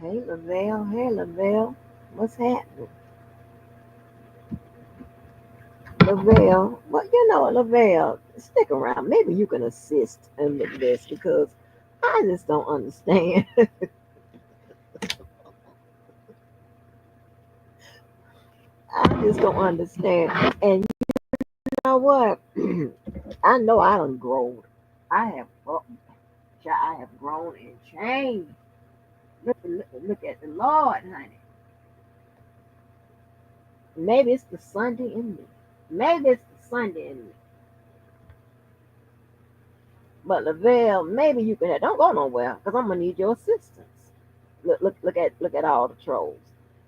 Hey, Lavelle. Hey, Lavelle. What's happening? Lavelle. Well, Lavelle, stick around. Maybe you can assist in this because I just don't understand. I just don't understand. And you know what? I know I done grown. I have, I have grown and changed. Look at the Lord, honey. Maybe it's the Sunday in me. Maybe it's the Sunday in me. But Lavelle, maybe you can. Don't go nowhere because I'm gonna need your assistance. Look at all the trolls.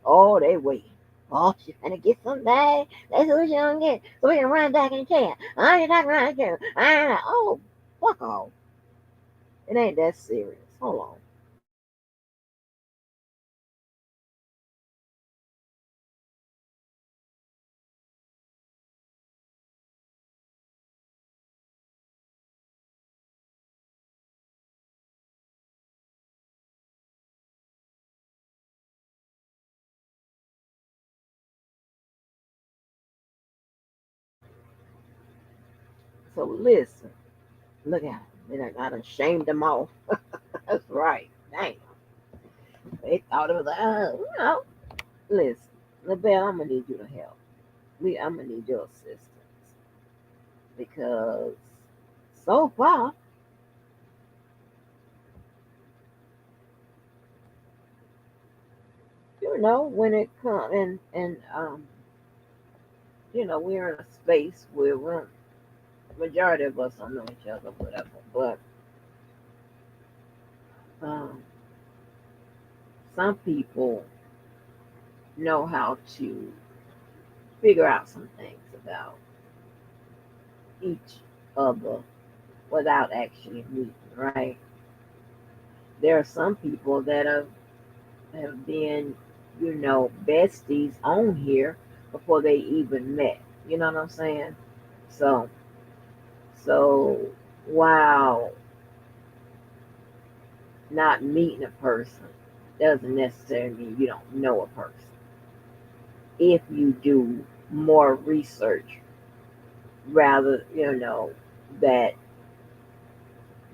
Oh, they wait. Oh, she's gonna get somebody. That's who she gonna get. So we can run back in the chair. I ain't talking around the chair. Oh, fuck off. It ain't that serious. Hold on. So listen. Look at them. I done shamed them off. That's right. Damn. They thought it was listen. Lavelle, I'm gonna need you to help. I'm gonna need your assistance because so far, when it comes and we're in a space where majority of us don't know each other, whatever. But um, some people know how to figure out some things about each other without actually meeting. Right? There are some people that have been, besties on here before they even met. You know what I'm saying? So, so while not meeting a person doesn't necessarily mean you don't know a person. If you do more research, rather, that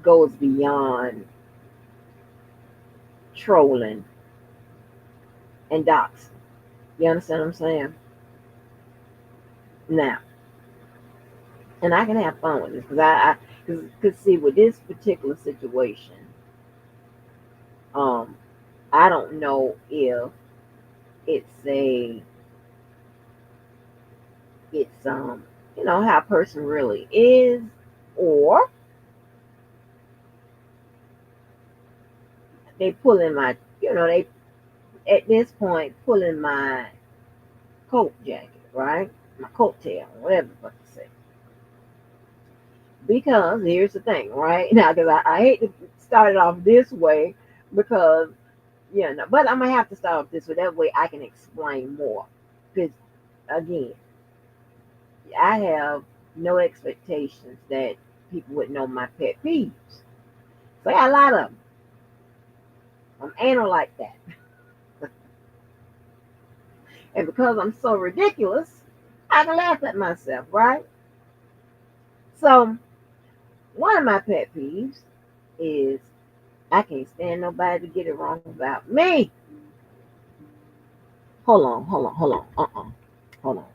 goes beyond trolling and doxing. You understand what I'm saying? Now, and I can have fun with this because cause see, with this particular situation, um, I don't know if it's a it's how a person really is, or they pulling my they at this point pulling my coat jacket, right? My coat tail, whatever the fuck you say. Because here's the thing, right? Now, because I hate to start it off this way because but I'm gonna have to start off this way. That way I can explain more. Because again, I have no expectations that people would know my pet peeves. So I got a lot of them. I'm anal like that. And because I'm so ridiculous, I can laugh at myself, right? So one of my pet peeves is I can't stand nobody to get it wrong about me. Hold on. Hold on.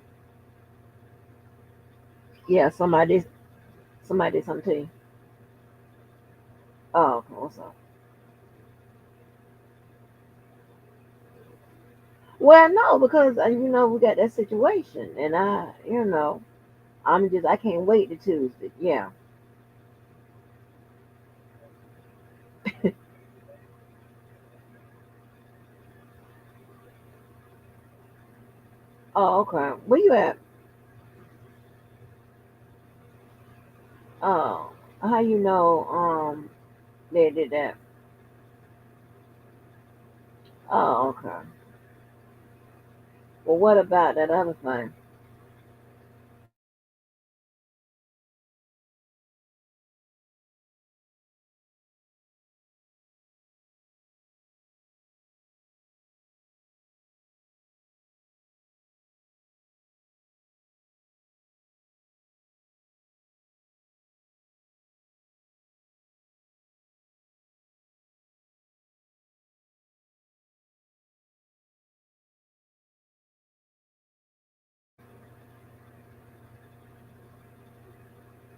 Yeah, somebody did something to you. Oh, okay, what's up? Well, no, because we got that situation, and I can't wait to Tuesday. Yeah. Oh, okay. Where you at? Oh, how you know? They did that. Oh, okay. Well, what about that other thing?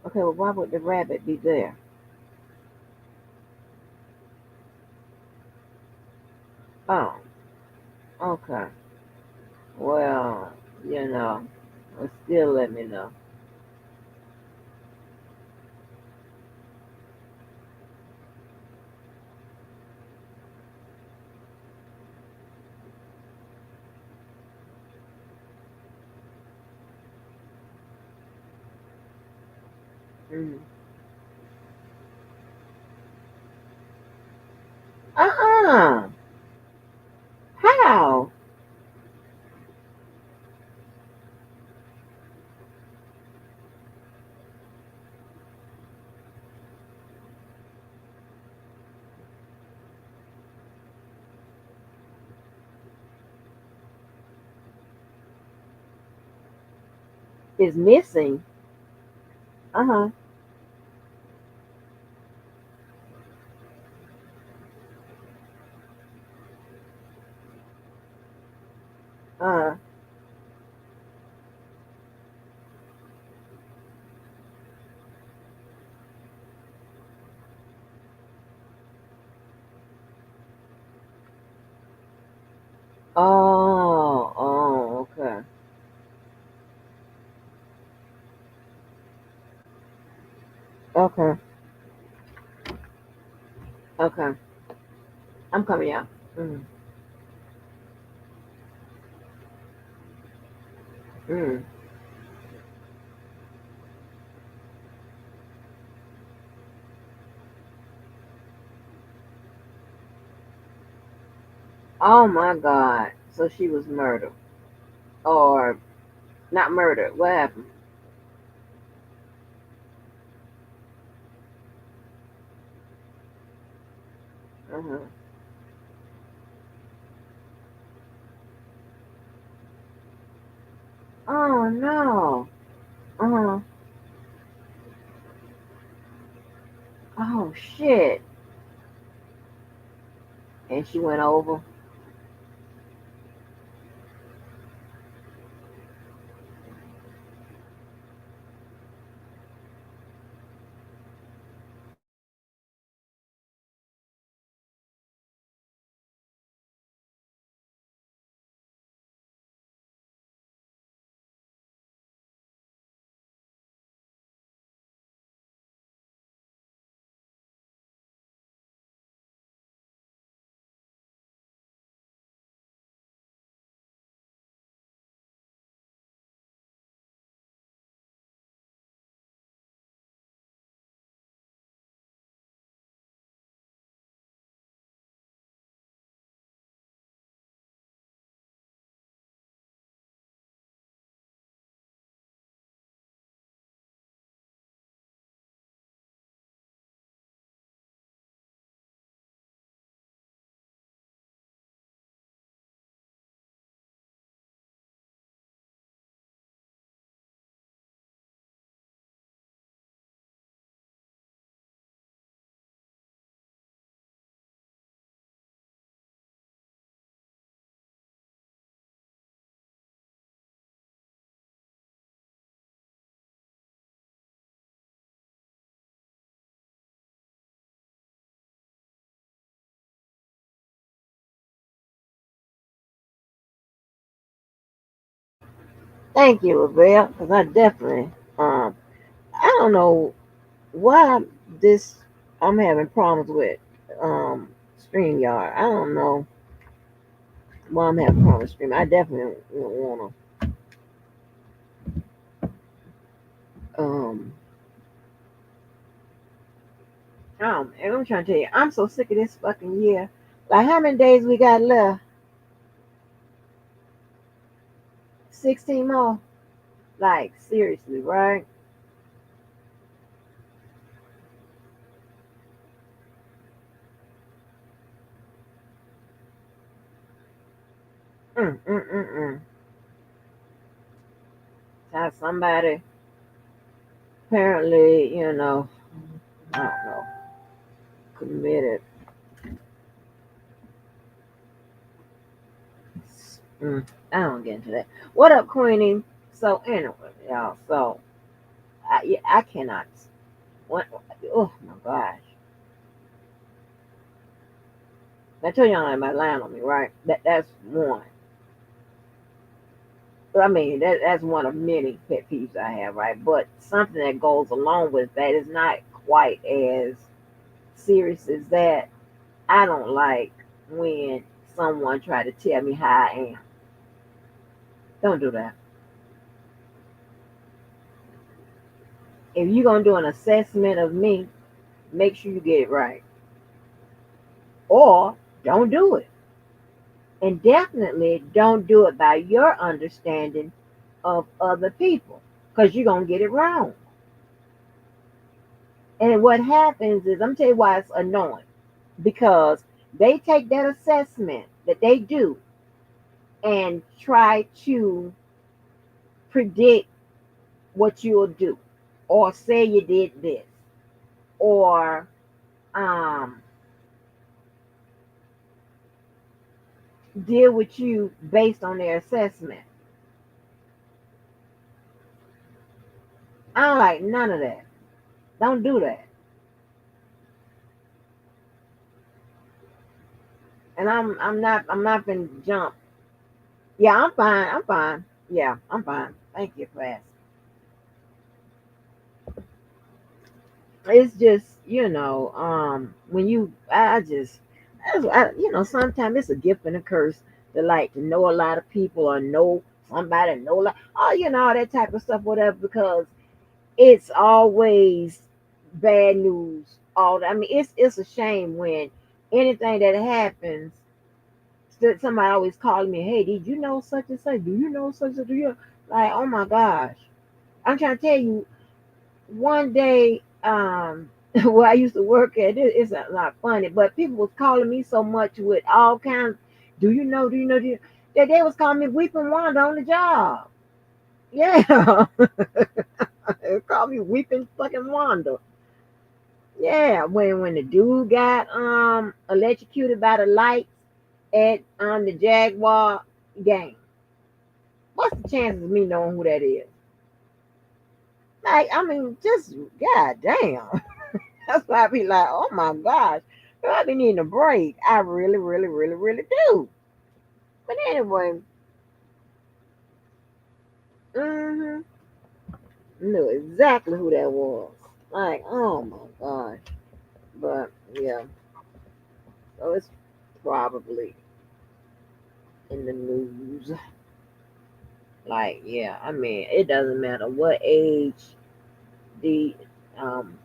Okay, well, why would the rabbit be there? Oh, okay. Well, you know, but still let me know. Mm. Uh-uh. How? Is missing? Uh-huh. Uh-huh. Oh, oh, okay. Okay. Okay. I'm coming out. Mm. Mm. Oh my God. So she was murdered. Or not murdered. What happened? Uh-huh. Oh no. Uh-huh. Oh shit. And she went over. Thank you, Lavelle, because I definitely I don't know why this I'm having problems with StreamYard. I don't know why I'm having problems with Stream. I definitely wanna um and I'm trying to tell you, I'm so sick of this fucking year. Like how many days we got left? 16 more? Like seriously, right? Mm, mm, mm, mm. Have somebody apparently, I don't know, committed. Mm, I don't get into that. What up, Queenie? So anyway, y'all. So I cannot. What, oh my gosh! I tell y'all about lying on me, right? That's one. I mean, that's one of many pet peeves I have, right? But something that goes along with that is not quite as serious as that. I don't like when someone try to tell me how I am. Don't do that. If you're gonna do an assessment of me, make sure you get it right, or don't do it. And definitely don't do it by your understanding of other people, because you're gonna get it wrong. And what happens is, I'm tell you why it's annoying, because they take that assessment that they do and try to predict what you'll do, or say you did this, or um, deal with you based on their assessment. I don't like none of that. Don't do that. And I'm not gonna jump. Yeah, I'm fine. I'm fine. Yeah, I'm fine. Thank you for asking. It's just, when you I just sometimes it's a gift and a curse to like to know a lot of people, or know somebody, know like, oh, all that type of stuff, whatever, because it's always bad news. I mean, it's a shame when anything that happens, somebody always calling me, hey, did you know such and such? Do you know such and such? Do you like, oh my gosh. I'm trying to tell you, one day, where I used to work at, it's not funny, but people was calling me so much with all kinds. Do you know, that they was calling me Weeping Wanda on the job. Yeah. They called me Weeping fucking Wanda. Yeah, when the dude got electrocuted by the lights at the Jaguar game. What's the chances of me knowing who that is? Like, I mean, just god damn. That's why I be like, oh my gosh, girl, I be needing a break. I really, really, really, really do. But anyway, mm-hmm, knew exactly who that was. Like, oh my gosh. But yeah, so it's probably in the news. Like, yeah, I mean, it doesn't matter what age the um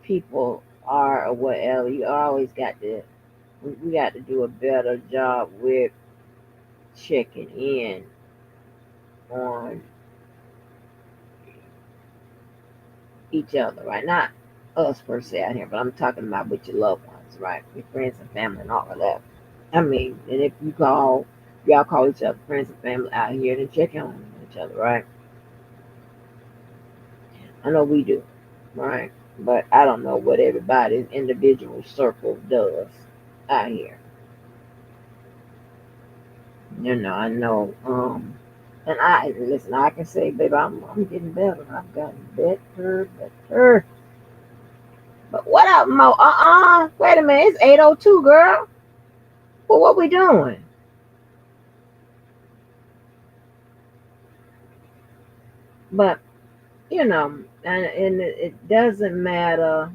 people are or whatever. You always got to we got to do a better job with checking in on each other, right? Not us per se out here, but I'm talking about with your loved ones, right? Your friends and family and all of that. I mean, and if y'all call each other friends and family out here, then check in on each other, right? I know we do, right? But I don't know what everybody's individual circle does out here. I know. And I listen. I can say, baby, I'm getting better. I've gotten better, better. But what up, Mo? Wait a minute. It's 8:02, girl. Well, what we doing? But and it doesn't matter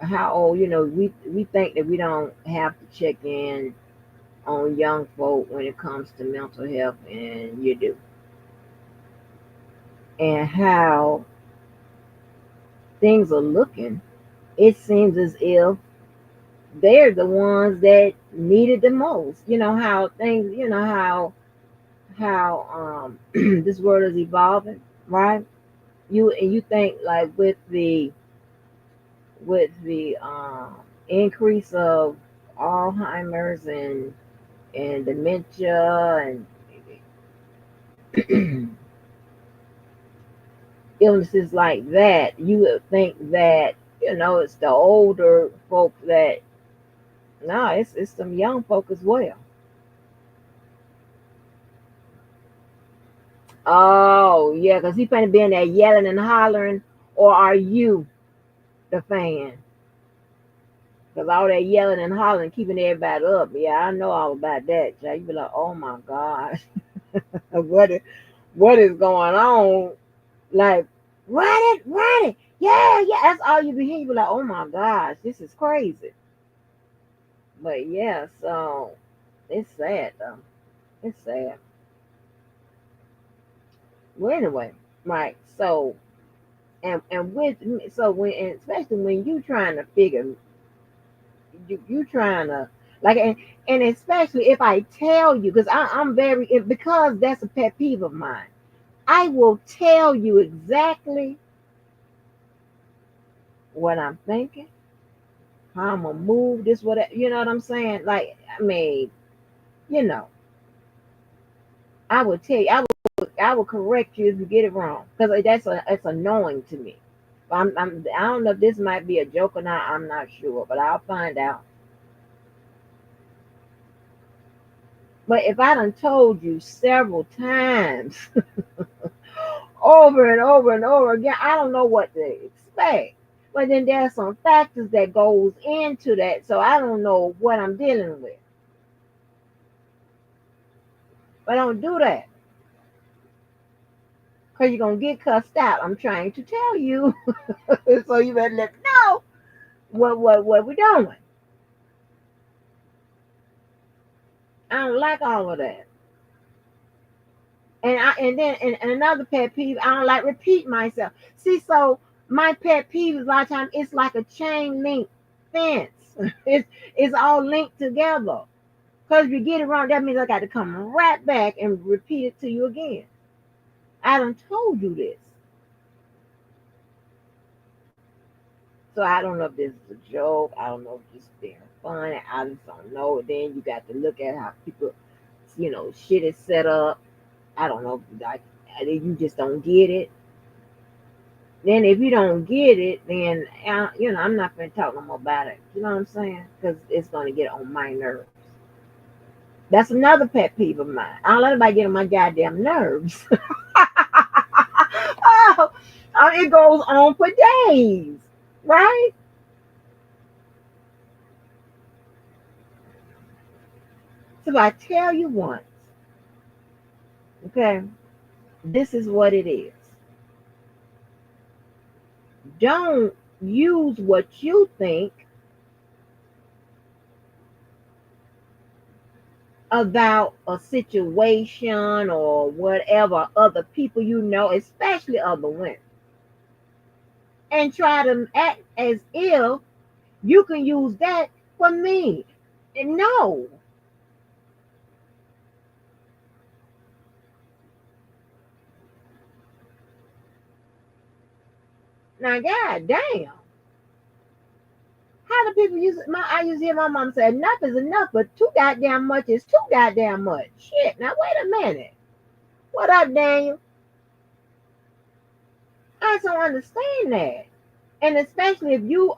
how old. We think that we don't have to check in on young folk when it comes to mental health, and you do. And how things are looking, it seems as if they're the ones that need it the most. How things, how this world is evolving, right? You think like with the increase of Alzheimer's and dementia and illnesses like that, you would think that it's the older folk that no, it's some young folk as well. Oh, yeah, because he finna be in there yelling and hollering, or are you the fan? Because all that yelling and hollering, keeping everybody up. Yeah, I know all about that. Jay. You be like, oh my gosh, what is going on? Like, run it. Yeah, yeah. That's all you be hearing. You be like, oh my gosh, this is crazy. But yeah, so it's sad though. It's sad. Well, anyway, right. So and with so when and especially when you trying to figure you trying to like and especially if I tell you because I'm very because that's a pet peeve of mine. I will tell you exactly what I'm thinking, how I'm gonna move this, whatever. You know what I'm saying? Like I mean, you know, I will tell you. I will correct you if you get it wrong because it's annoying to me. I don't know if this might be a joke or not. I'm not sure, but I'll find out. But if I done told you several times, over and over and over again, I don't know what to expect. But then there's some factors that goes into that, so I don't know what I'm dealing with. But don't do that because you're gonna get cussed out. I'm trying to tell you, so you better let me know what we're doing. I don't like all of that. And another pet peeve, I don't like repeat myself. See, so my pet peeve is a lot of times it's like a chain link fence. It's all linked together. Because if you get it wrong, that means I got to come right back and repeat it to you again. I done told you this. So I don't know if this is a joke. I don't know if it's being funny. I just don't know. Then you got to look at how people, shit is set up. I don't know. Like, you just don't get it. Then if you don't get it, then I'm not gonna talk no more about it. You know what I'm saying? Because it's gonna get on my nerves. That's another pet peeve of mine. I don't let anybody get on my goddamn nerves. Oh, it goes on for days, right? So I tell you once, okay, this is what it is. Don't use what you think about a situation or whatever other people especially other women, and try to act as if you can use that for me. And no. Now, god damn. How do people use it? I used to hear my mom say enough is enough, but too goddamn much is too goddamn much. Shit. Now wait a minute. What up, Daniel? I don't understand that. And especially if you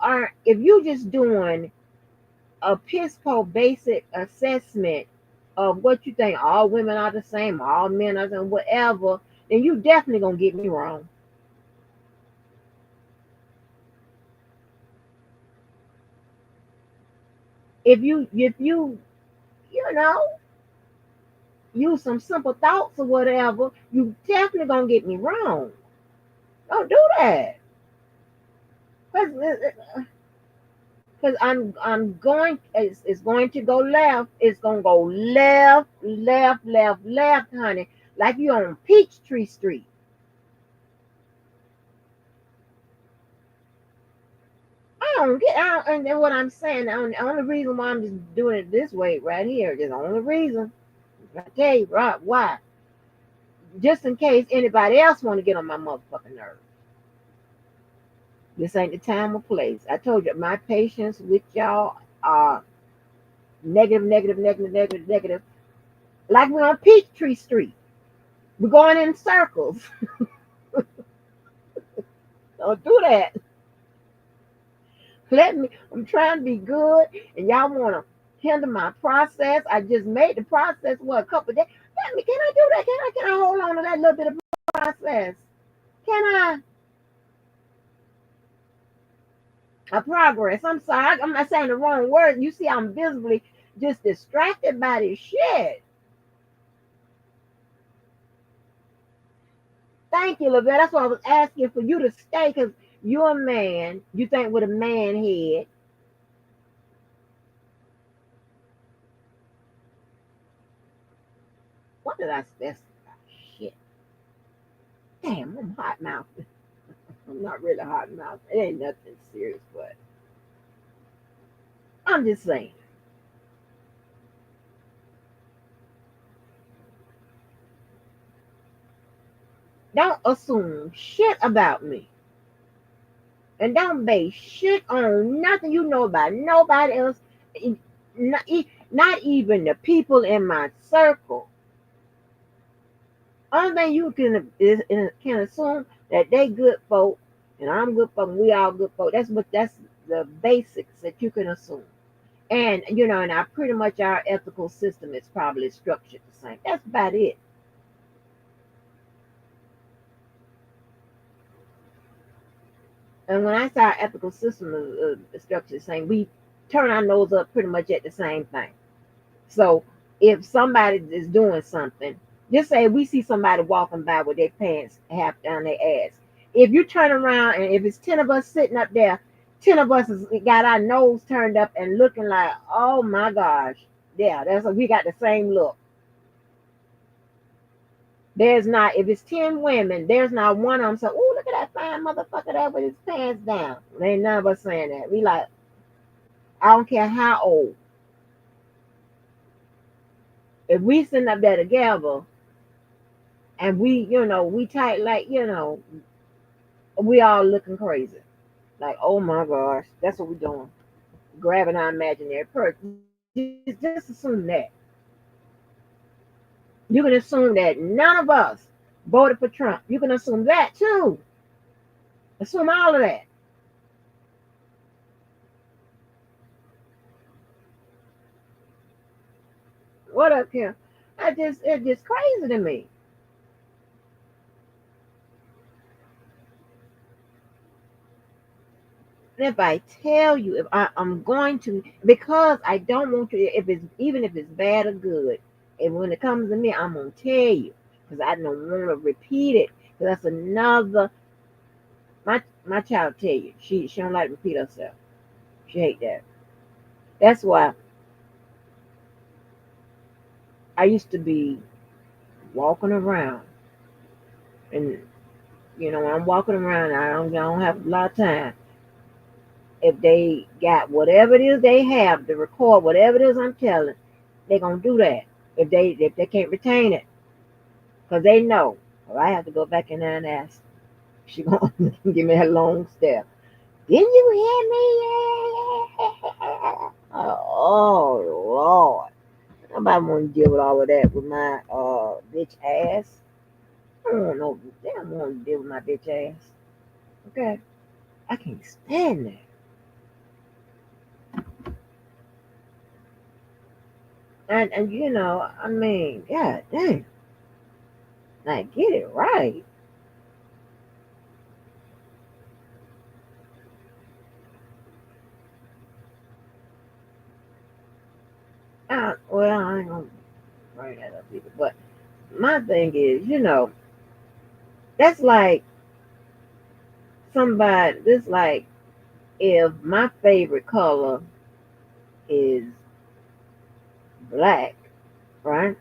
just doing a piss poor basic assessment of what you think all women are the same, all men are the same, whatever, then you definitely gonna get me wrong. If you you know use some simple thoughts or whatever, you definitely gonna get me wrong. Don't do that. Because I'm going it's going to go left. It's gonna go left, left, left, left, honey. Like you on Peachtree Street. I don't get out, and then what I'm saying, the only reason why I'm just doing it this way right here is the only reason. I tell you right why. Just in case anybody else want to get on my motherfucking nerves. This ain't the time or place. I told you my patience with y'all are negative, negative, negative, negative, negative. Like we're on Peachtree Street. We're going in circles. Don't do that. I'm trying to be good, and y'all want to hinder my process. I just made the process, what, a couple of days. Let me, can I do that? Can I hold on to that little bit of process? Can I progress? I'm sorry, I'm not saying the wrong word. You see, I'm visibly just distracted by this shit. Thank you, Lavette. That's why I was asking for you to stay because you're a man. You think with a man head. What did I specify? Shit. Damn, I'm hot mouth. I'm not really hot mouth. It ain't nothing serious, but I'm just saying. Don't assume shit about me. And don't base shit on nothing you know about nobody else. Not even the people in my circle. Only thing you can assume that they good folk and I'm good folk and we all good folk. That's the basics that you can assume. And and I pretty much our ethical system is probably structured the same. That's about it. And when I say our ethical system is structured the same, we turn our nose up pretty much at the same thing. So if somebody is doing something, just say we see somebody walking by with their pants half down their ass. If you turn around and if it's 10 of us sitting up there, 10 of us has got our nose turned up and looking like, oh my gosh, yeah, we got the same look. There's not, if it's 10 women, there's not one of them saying, oh, look at that fine motherfucker there with his pants down. Ain't none of us saying that. We like, I don't care how old. If we sitting up there together and we tight like, we all looking crazy. Like, oh my gosh, that's what we're doing. Grabbing our imaginary person. Just assume that. You can assume that none of us voted for Trump. You can assume that too. Assume all of that. What up, Kim? It's just crazy to me. And if I tell you, if I'm going to, because I don't want to, if it's even if it's bad or good, and when it comes to me, I'm gonna tell you because I don't want to repeat it. Because that's another. My child tell you she don't like to repeat herself. She hate that. That's why I used to be walking around, and when I'm walking around, I don't have a lot of time. If they got whatever it is they have to record whatever it is I'm telling, they're gonna do that. If they can't retain it, because they know. Well, I have to go back in there and ask. She gonna give me that long stare. Didn't you hear me? Oh Lord. Nobody want to deal with all of that with my bitch ass. I don't want no. They don't want to deal with my bitch ass. Okay, I can't stand that. And I mean, god damn, like get it right. Well, I ain't gonna bring that up either. But my thing is, that's like somebody. This like if my favorite color is black, right?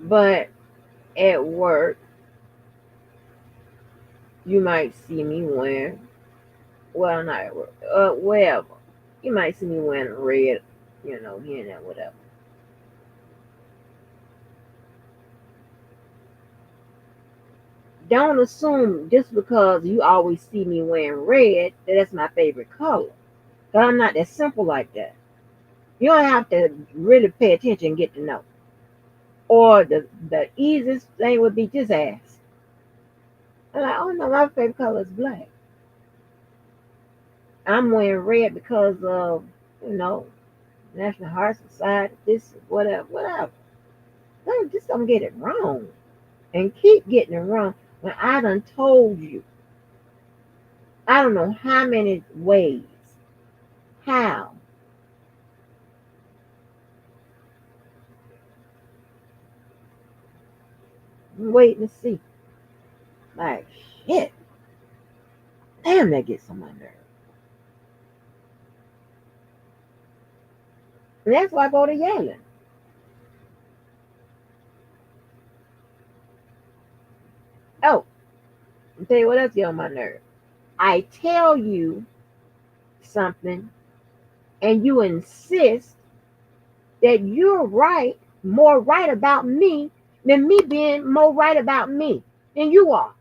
But at work, you might see me wearing, well, not at work, wherever. You might see me wearing red, here and there, whatever. Don't assume just because you always see me wearing red that that's my favorite color. 'Cause I'm not that simple like that. You don't have to really pay attention and get to know. Or the easiest thing would be just ask. I'm like, oh no, my favorite color is black. I'm wearing red because of, you know, National Heart Society, this, whatever, whatever. They just don't get it wrong and keep getting it wrong when I done told you, I don't know how many ways, how. I'm waiting to see. Like, shit. Damn, that gets on my nerves. And that's why I go to yelling. Oh, I'll tell you what else get on my nerves. I tell you something and you insist that you're right, more right about me than me being more right about me than you are.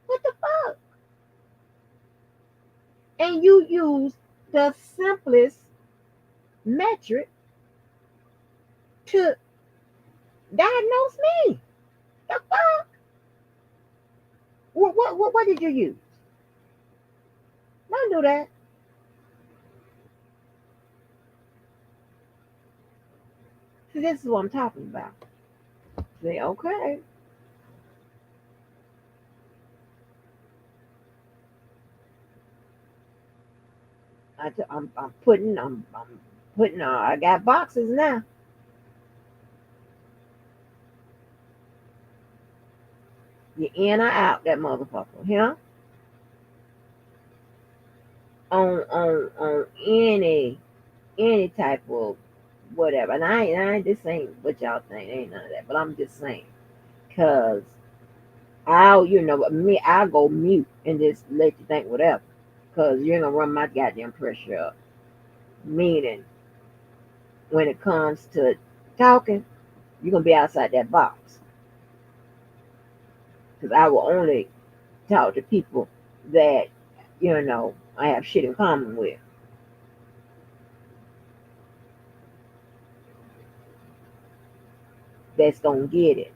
What the fuck? And you use the simplest metric to diagnose me. The fuck? What did you use? Don't do that. See, this is what I'm talking about. Say, okay. I'm putting, I got boxes now. You in or out that motherfucker, yeah? On any type of whatever. And I this ain't what y'all think, ain't none of that. But I'm just saying, cause I'll go mute and just let you think whatever. Cause you're gonna run my goddamn pressure up. Meaning, when it comes to talking, you're gonna be outside that box. Cause I will only talk to people that I have shit in common with. That's gonna get it.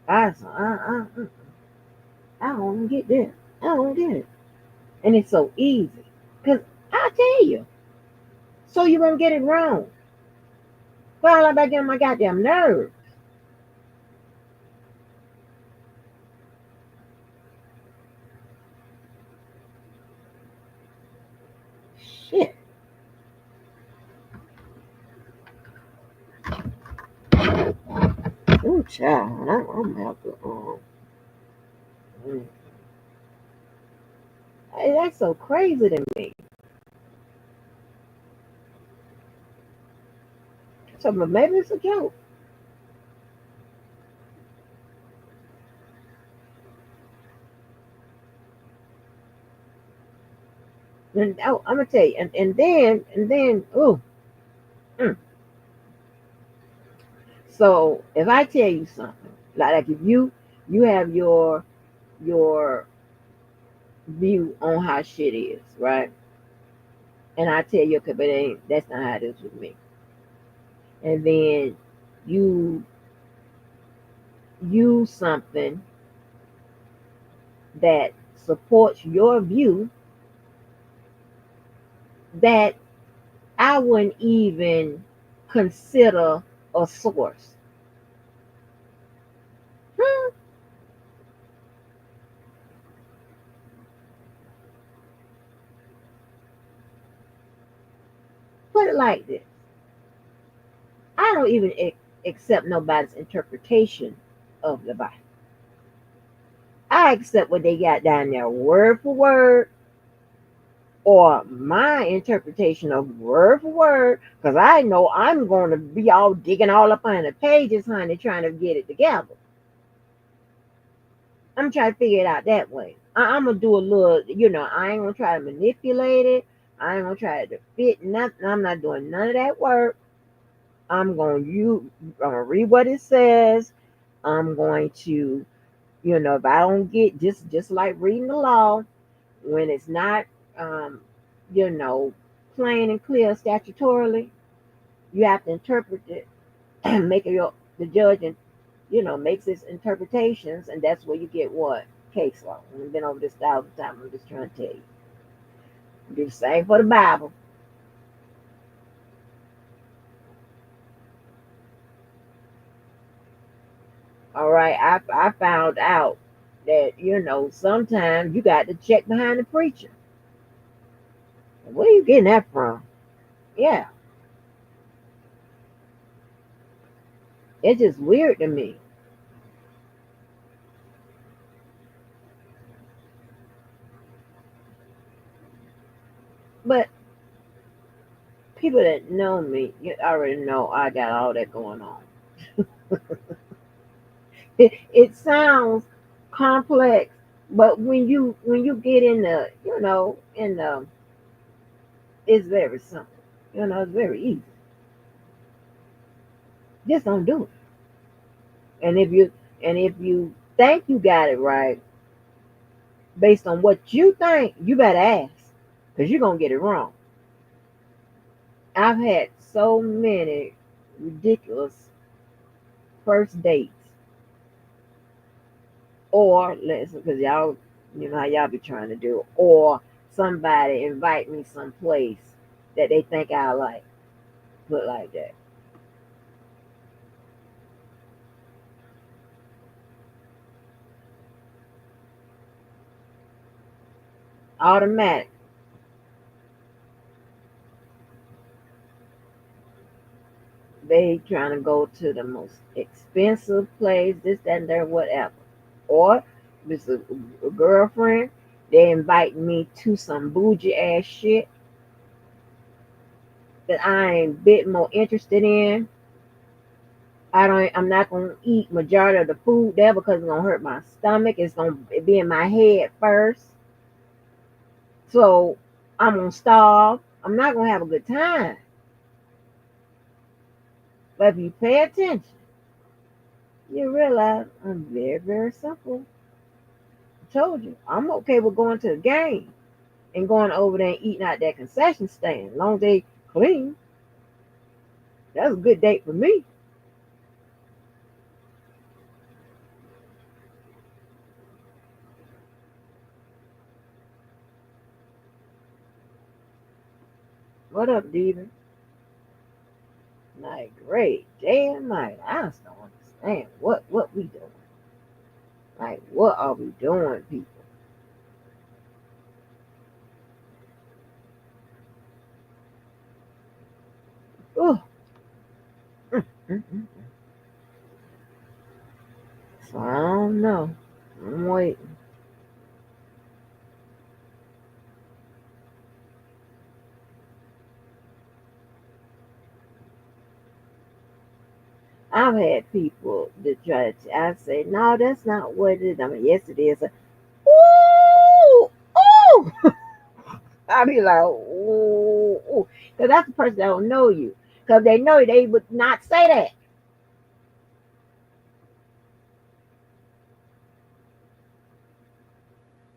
I don't get this. I don't get it. And it's so easy. Because I tell you, so you won't get it wrong. Well, I'm about getting my goddamn nerves. Shit. Oh, child. I'm gonna have to. Mm. Hey, that's so crazy to me. So but maybe it's a joke. And I'm gonna tell you, and then, oh, mm. So if I tell you something, like if you have your view on how shit is, right? And I tell you, okay, but it ain't that's not how it is with me. And then you use something that supports your view that I wouldn't even consider a source. Hmm, put it like this: I don't even accept nobody's interpretation of the Bible. I accept what they got down there, word for word, or my interpretation of word for word, because I know I'm going to be all digging all up on the pages, honey, trying to get it together. I'm trying to figure it out that way. I'm gonna do a little, I ain't gonna try to manipulate it. I ain't gonna try to fit nothing. I'm not doing none of that work. I'm gonna read what it says. I'm going to, if I don't get just like reading the law, when it's not, um, you know, plain and clear statutorily, you have to interpret it, make your the judge and makes its interpretations, and that's where you get what? Case law. And we've been over this 1,000 times. I'm just trying to tell you. Do the same for the Bible. All right. I found out that, sometimes you got to check behind the preacher. Where are you getting that from? Yeah. It's just weird to me. But people that know me, you already know I got all that going on. It sounds complex, but when you get in the it's very simple. It's very easy. Just don't do it. And if you think you got it right based on what you think, you better ask, because you're gonna get it wrong. I've had so many ridiculous first dates, or listen, because y'all, you know how y'all be trying to do, or somebody invite me someplace that they think I like, put like that. Automatic. They trying to go to the most expensive place, this, that, and there, whatever. Or if it's a girlfriend, they invite me to some bougie ass shit that I ain't a bit more interested in. I'm not gonna eat majority of the food there because it's gonna hurt my stomach. It's gonna be in my head first. So I'm gonna starve. I'm not gonna have a good time. But if you pay attention, you realize I'm very, very simple. I told you, I'm okay with going to a game and going over there and eating out that concession stand. As long as they clean, that's a good date for me. What up, Diva? Like, great damn night. I just don't understand what we doing. Like, what are we doing, people? Oh, mm, mm, mm. So I don't know. I'm waiting. I've had people that try to, I say, no, that's not what it is. I mean, yes, it is. Ooh, ooh. I be like, ooh, ooh. Because that's the person that don't know you. Because they know you, they would not say that.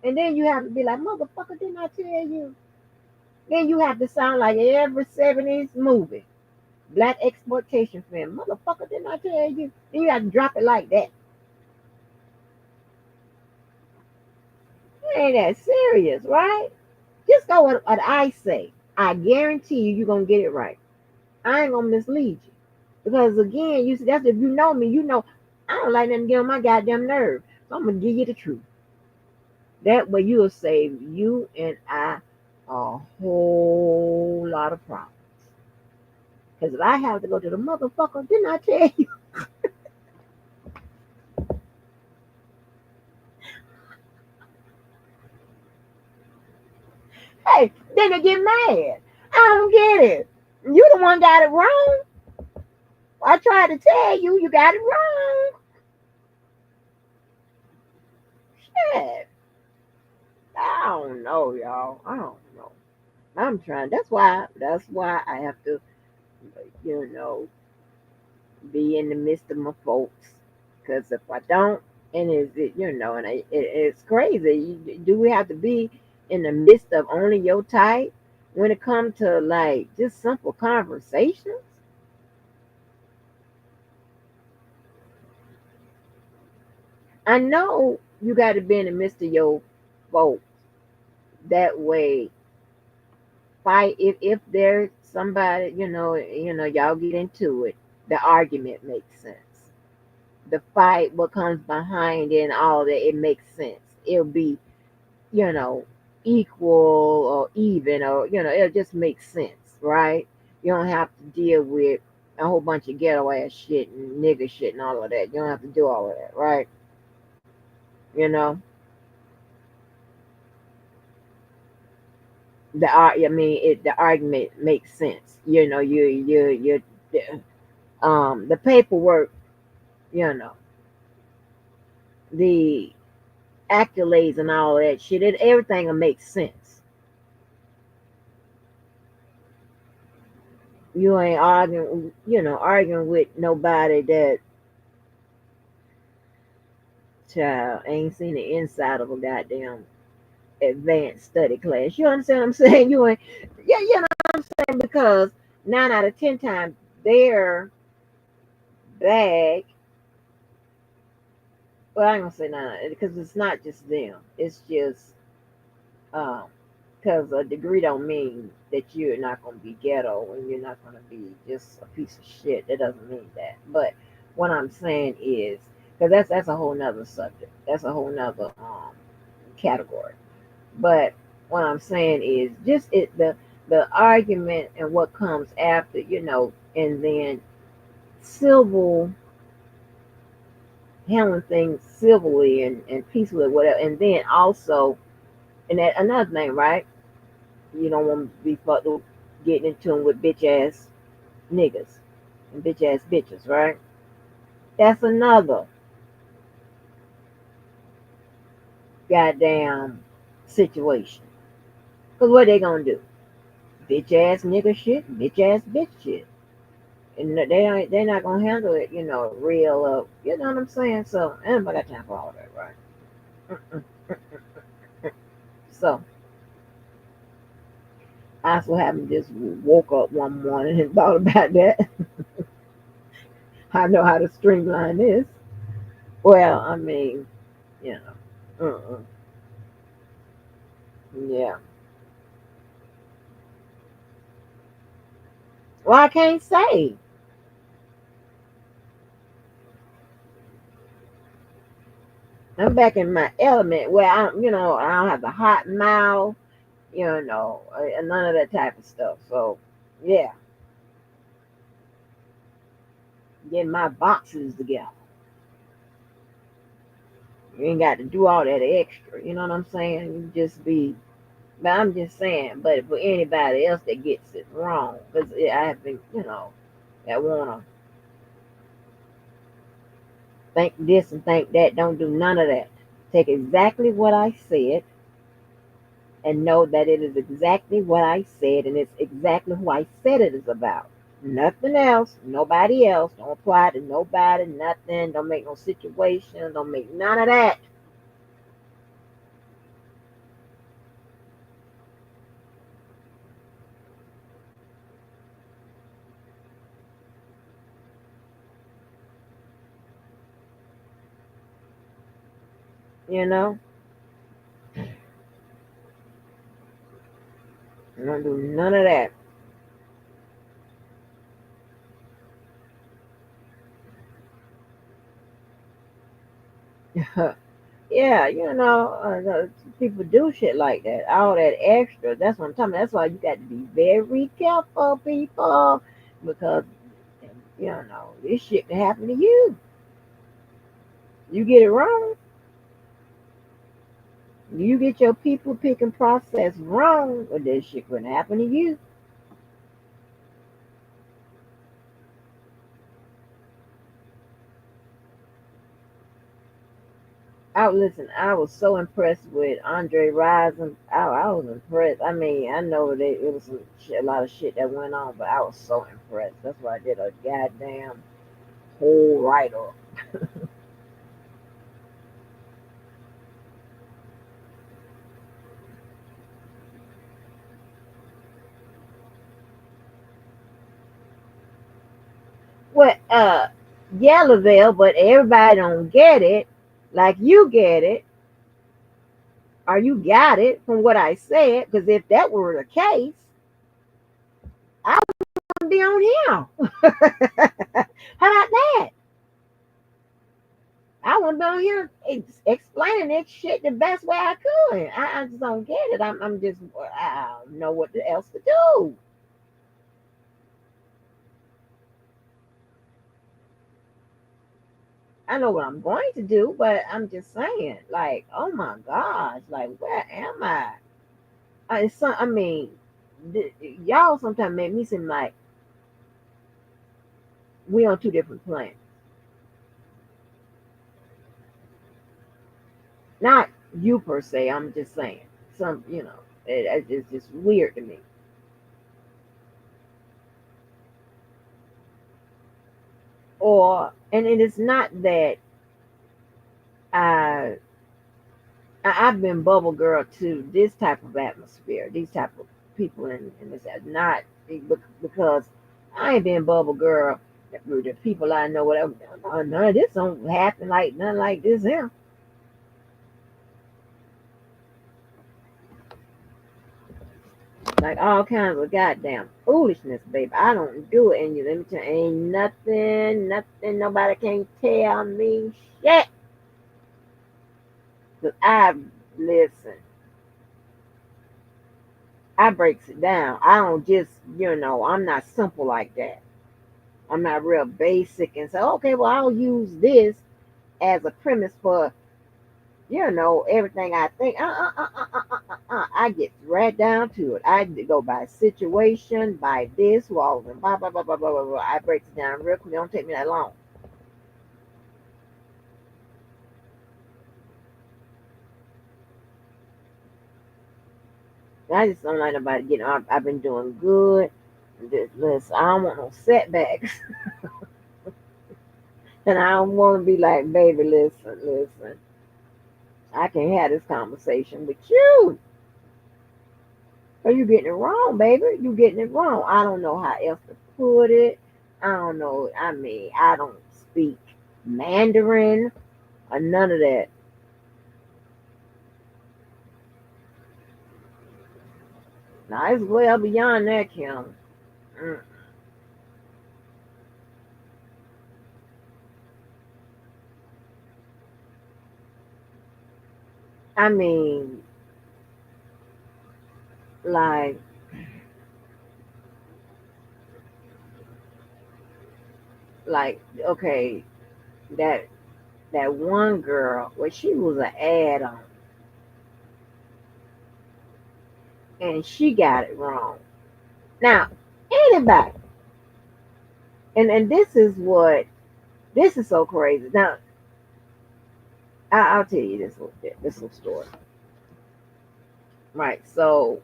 And then you have to be like, motherfucker, didn't I tell you? Then you have to sound like every 70s movie. Black exploitation film. Motherfucker, didn't I tell you? Then you have to drop it like that. It ain't that serious, right? Just go with what I say. I guarantee you're going to get it right. I ain't going to mislead you. Because again, you see, that's if you know me, you know I don't like nothing to get on my goddamn nerve. So I'm going to give you the truth. That way you'll save you and I a whole lot of problems. Because if I have to go to the motherfucker, didn't I tell you? Hey, then they get mad. I don't get it. You the one got it wrong. I tried to tell you, you got it wrong. Shit. I don't know, y'all. I don't know. I'm trying. That's why I have to, you know, be in the midst of my folks. Because if I don't, and it's crazy. Do we have to be in the midst of only your type when it comes to like just simple conversations? I know you got to be in the midst of your folks. That way, fight if there's somebody, y'all get into it. The argument makes sense. The fight, what comes behind it, and all that, it makes sense. It'll be, you know, equal or even, or it'll just make sense, right? You don't have to deal with a whole bunch of ghetto ass shit and nigga shit and all of that. You don't have to do all of that, right? You know, the argument makes sense. The paperwork, you know, the accolades and all that shit. Everything will make sense. You ain't arguing with nobody that child ain't seen the inside of a goddamn advanced study class. You understand what I'm saying? You ain't, yeah, what I'm saying, because 9 out of 10 times their bag. Well, I ain't gonna say nine because it's not just them. It's just um, because a degree don't mean that you're not gonna be ghetto and you're not gonna be just a piece of shit. That doesn't mean that. But what I'm saying is, because that's a whole nother subject. That's a whole nother category. But what I'm saying is just the argument and what comes after, and then civil handling things civilly and peacefully, whatever. And then also, and that another thing, right? You don't want to be fucked with getting into them with bitch ass niggas and bitch ass bitches, right? That's another goddamn situation. Cause what they gonna do? Bitch ass nigga shit, bitch ass bitch shit. And they're not gonna handle it, real you know what I'm saying? So anybody got time for all that, right? Mm-mm. So I so happened just woke up one morning and thought about that. I know how to streamline this. Well, I mean, you know, yeah. Well, I can't say. I'm back in my element where I don't have the hot mouth, and none of that type of stuff. So, yeah, getting my boxes together. You ain't got to do all that extra. You know what I'm saying? You just be. But I'm just saying. But for anybody else that gets it wrong, because I have been, that wanna think this and think that. Don't do none of that. Take exactly what I said and know that it is exactly what I said, and it's exactly who I said it is about. Nothing else, nobody else. Don't apply to nobody, nothing. Don't make no situation. Don't make none of that. You know, don't do none of that. Yeah, people do shit like that. All that extra. That's what I'm talking about. That's why you got to be very careful, people, because this shit can happen to you. You get it wrong. You get your people picking process wrong, or this shit could happen to you. Listen. I was so impressed with Andre Rison. I was impressed. I mean, I know that it was a lot of shit that went on, but I was so impressed. That's why I did a goddamn whole write up. Well, yeah, Lavelle, but everybody don't get it. Like you get it, or you got it from what I said. Because if that were the case, I wouldn't be on here. How about that? I wouldn't be on here explaining this shit the best way I could. I just don't get it. I'm just, I don't know what else to do. I know what I'm going to do, but I'm just saying, like, oh my gosh, like, where am I? I mean, y'all sometimes make me seem like we on two different planets. Not you per se. I'm just saying, it's just weird to me. And it is not that I, I've been bubble girl to this type of atmosphere, these type of people in this, not because I ain't been bubble girl. The people I know, whatever, none of this don't happen like nothing like this here. Like all kinds of goddamn foolishness, baby. I don't do it, and you let me tell you, ain't nothing. Nobody can tell me shit. Cause I listen. I breaks it down. I don't just, I'm not simple like that. I'm not real basic and say, okay, well, I'll use this as a premise for, everything I think. I get right down to it. I go by situation, by this, all of them, blah, blah, blah, blah, blah, blah, blah. I break it down real quick. It don't take me that long. I just don't like nobody getting, I've been doing good. Listen, I don't want no setbacks. And I don't want to be like, baby, listen. I can have this conversation with you. Or you getting it wrong, baby. You getting it wrong. I don't know how else to put it. I don't know. I mean, I don't speak Mandarin or none of that. Now it's well beyond that, Kim. Mm. I mean, like, okay, that that one girl, well, she was an add on, and she got it wrong. Now, anybody, and this is so crazy. Now, I'll tell you this little story. Right. So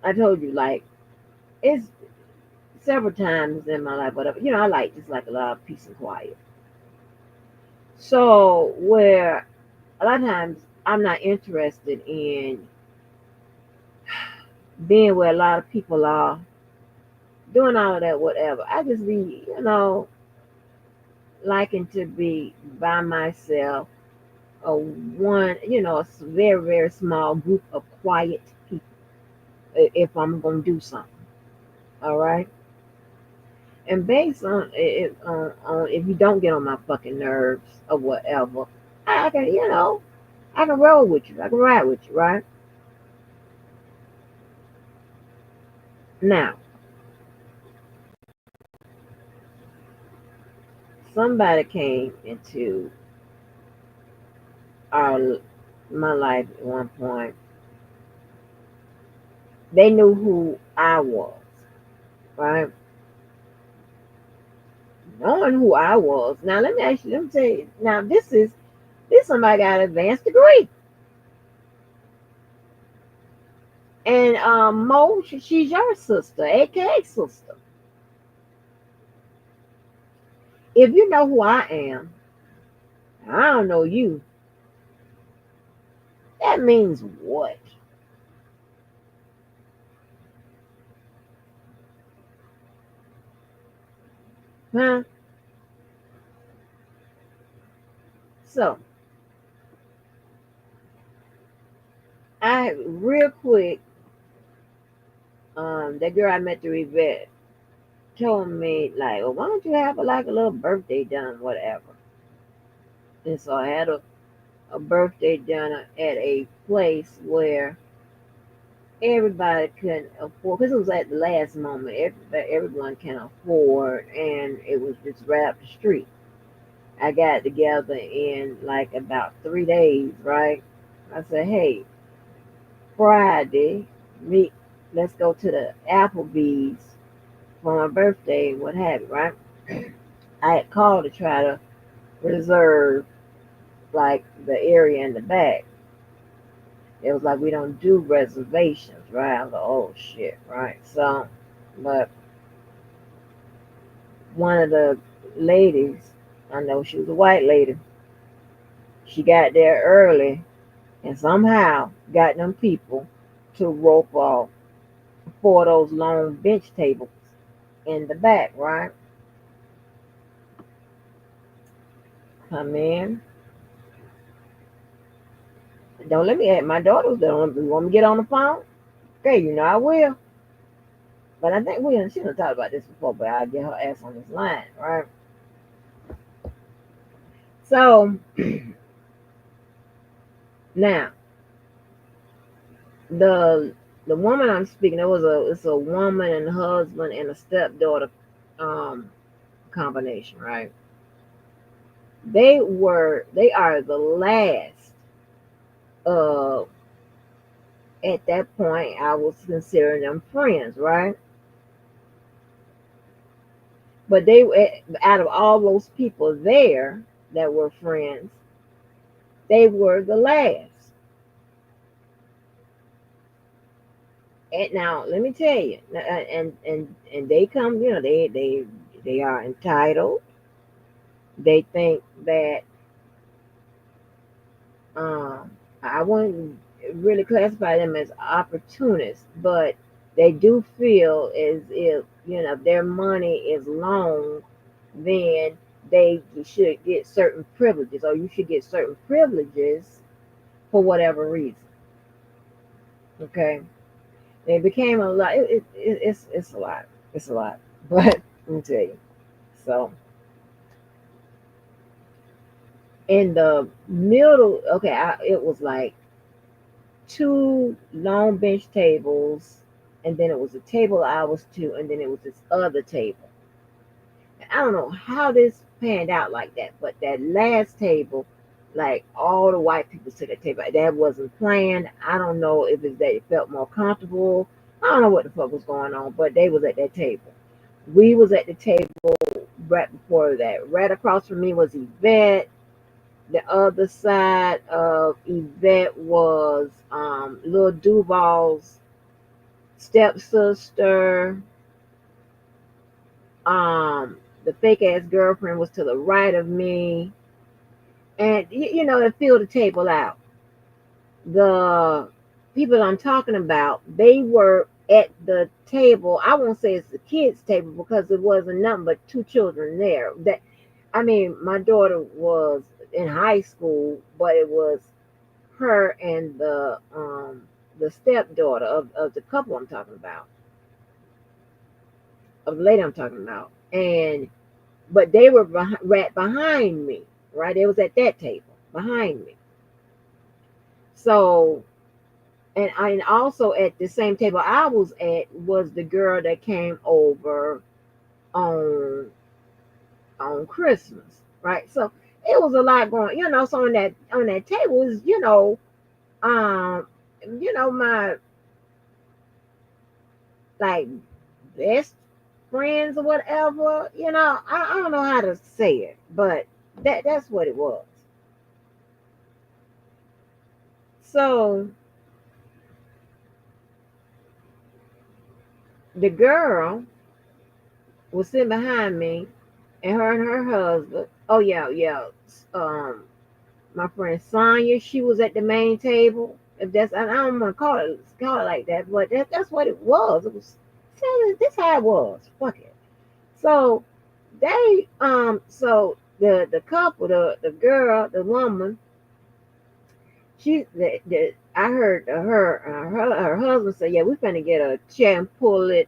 I told you, like, it's several times in my life, whatever. I like just like a lot of peace and quiet. So where a lot of times I'm not interested in being where a lot of people are doing all of that, whatever. I just be, liking to be by myself, a one, a very, very small group of quiet people if I'm going to do something. All right. And based on it, on if you don't get on my fucking nerves or whatever, I can, I can roll with you. I can ride with you, right? Now, somebody came into our my life at one point. They knew who I was, right? Knowing who I was. Now, let me tell you. Now, this somebody got an advanced degree, and Mo, she's your sister, aka sister. If you know who I am, I don't know you. That means what? Huh? So, I real quick, that girl I met through Yvette told me like, well, why don't you have like a little birthday dinner, whatever. And so I had a birthday dinner at a place where everybody couldn't afford, because it was at the last moment. Everyone can afford, and it was just right up the street. I got together in like about 3 days, right? I said, hey, Friday, meet, let's go to the Applebee's for my birthday, what have you, right? I had called to try to reserve like the area in the back. It was like we don't do reservations, right? I was like, oh shit, right? So, but one of the ladies, I know she was a white lady, she got there early and somehow got them people to rope off 4 of those long bench tables in the back, right? Come in. Don't let me add my daughters. Don't you want me to get on the phone? Okay, you know I will. But I think she done talked about this before, but I'll get her ass on this line, right? So now the the woman I'm speaking, it's a woman and husband and a stepdaughter um combination, right? They are the last uh at that point I was considering them friends, right? But out of all those people there that were friends, they were the last. And now let me tell you, and they come, they are entitled. They think that um, I wouldn't really classify them as opportunists, but they do feel as if their money is long, then they should get certain privileges, or you should get certain privileges for whatever reason. Okay, it became a lot. It's a lot. It's a lot. But let me tell you. So in the middle, okay, it was like two long bench tables, and then it was a table I was to, and then it was this other table. And I don't know how this panned out like that, but that last table, like all the white people to the table, that wasn't planned. I don't know if it's that it felt more comfortable. I don't know what the fuck was going on, but they was at that table. We was at the table right before that. Right across from me was Yvette. The other side of Yvette was Lil Duval's stepsister. The fake ass girlfriend was to the right of me, and it filled the table out. The people I'm talking about, they were at the table. I won't say it's the kids' table because it wasn't nothing but two children there. I mean, my daughter was in high school, but it was her and the stepdaughter of the couple I'm talking about, of the lady I'm talking about. And but they were right behind me, right? They was at that table behind me. So and also at the same table I was at was the girl that came over on Christmas, right? So it was a lot going, so on that table is, um, my like best friends or whatever. I don't know how to say it, but that's what it was. So the girl was sitting behind me, and her husband. Oh yeah, yeah. Um, my friend Sonya, she was at the main table. If that's, I don't want to call it like that, but that's what it was. It was. This how it was. Fuck it. So so the couple, the girl, the woman, she I heard her husband say, "Yeah, we're gonna get a chair and pull it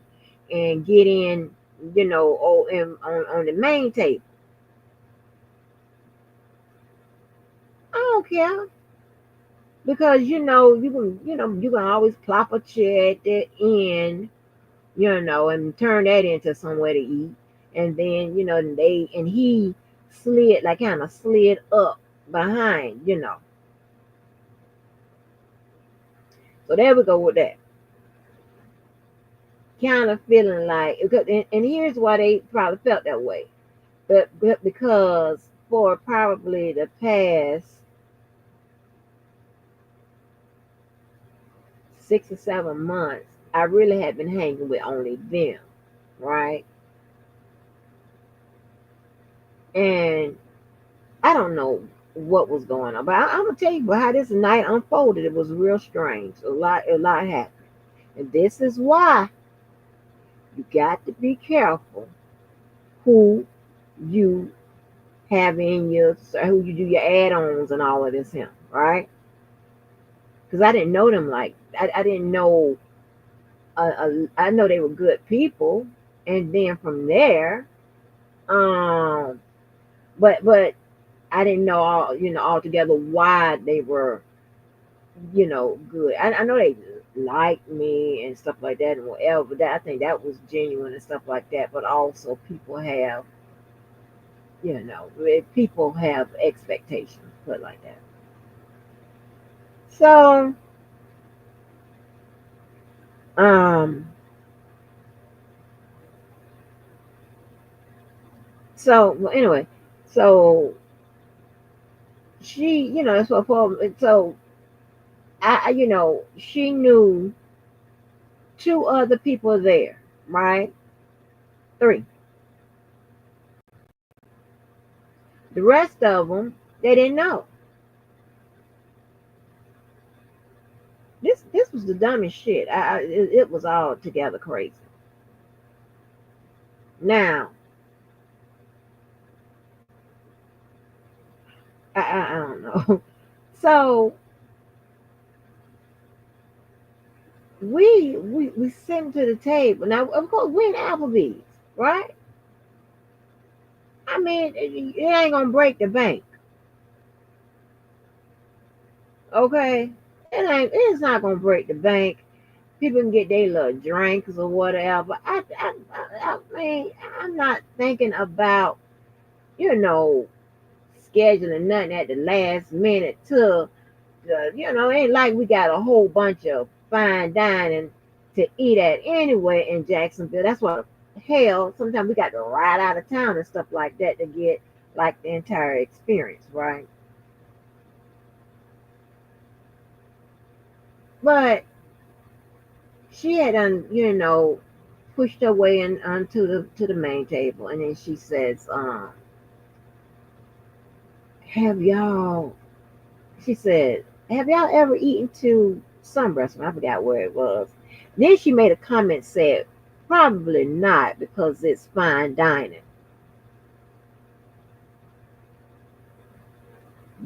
and get in, on the main table." I don't care because you can always plop a chair at the end, and turn that into somewhere to eat, and then he slid like kind of slid up behind. So there we go with that. Kind of feeling like, and here's why they probably felt that way, but because for probably the past 6 or 7 months, I really had been hanging with only them, right? And I don't know what was going on, but I'm gonna tell you how this night unfolded. It was real strange. A lot happened, and this is why you got to be careful who you have in your, who you do your add-ons and all of this him, right? Because I didn't know them, like I didn't know. I know they were good people, and then from there, um, but I didn't know altogether why they were good. I know they liked me and stuff like that and whatever, but I think that was genuine and stuff like that. But also, people have expectations, put it like that. So, um, well, anyway, so she, so she knew two other people there, right? Three. The rest of them, they didn't know. This was the dumbest shit. It was all together crazy. Now, I don't know. So we sitting to the table. Now, of course, we in Applebee's, right? I mean, it ain't gonna break the bank, okay? It's not gonna break the bank. People can get their little drinks or whatever. I mean, I'm not thinking about, you know, scheduling nothing at the last minute to, it ain't like we got a whole bunch of fine dining to eat at anyway in Jacksonville. That's what hell, sometimes we got to ride out of town and stuff like that to get like the entire experience, right? But she had pushed her way in onto the main table, and then she says, "Have y'all?" She said, "Have y'all ever eaten to some restaurant? I forgot where it was." Then she made a comment, said, "Probably not because it's fine dining."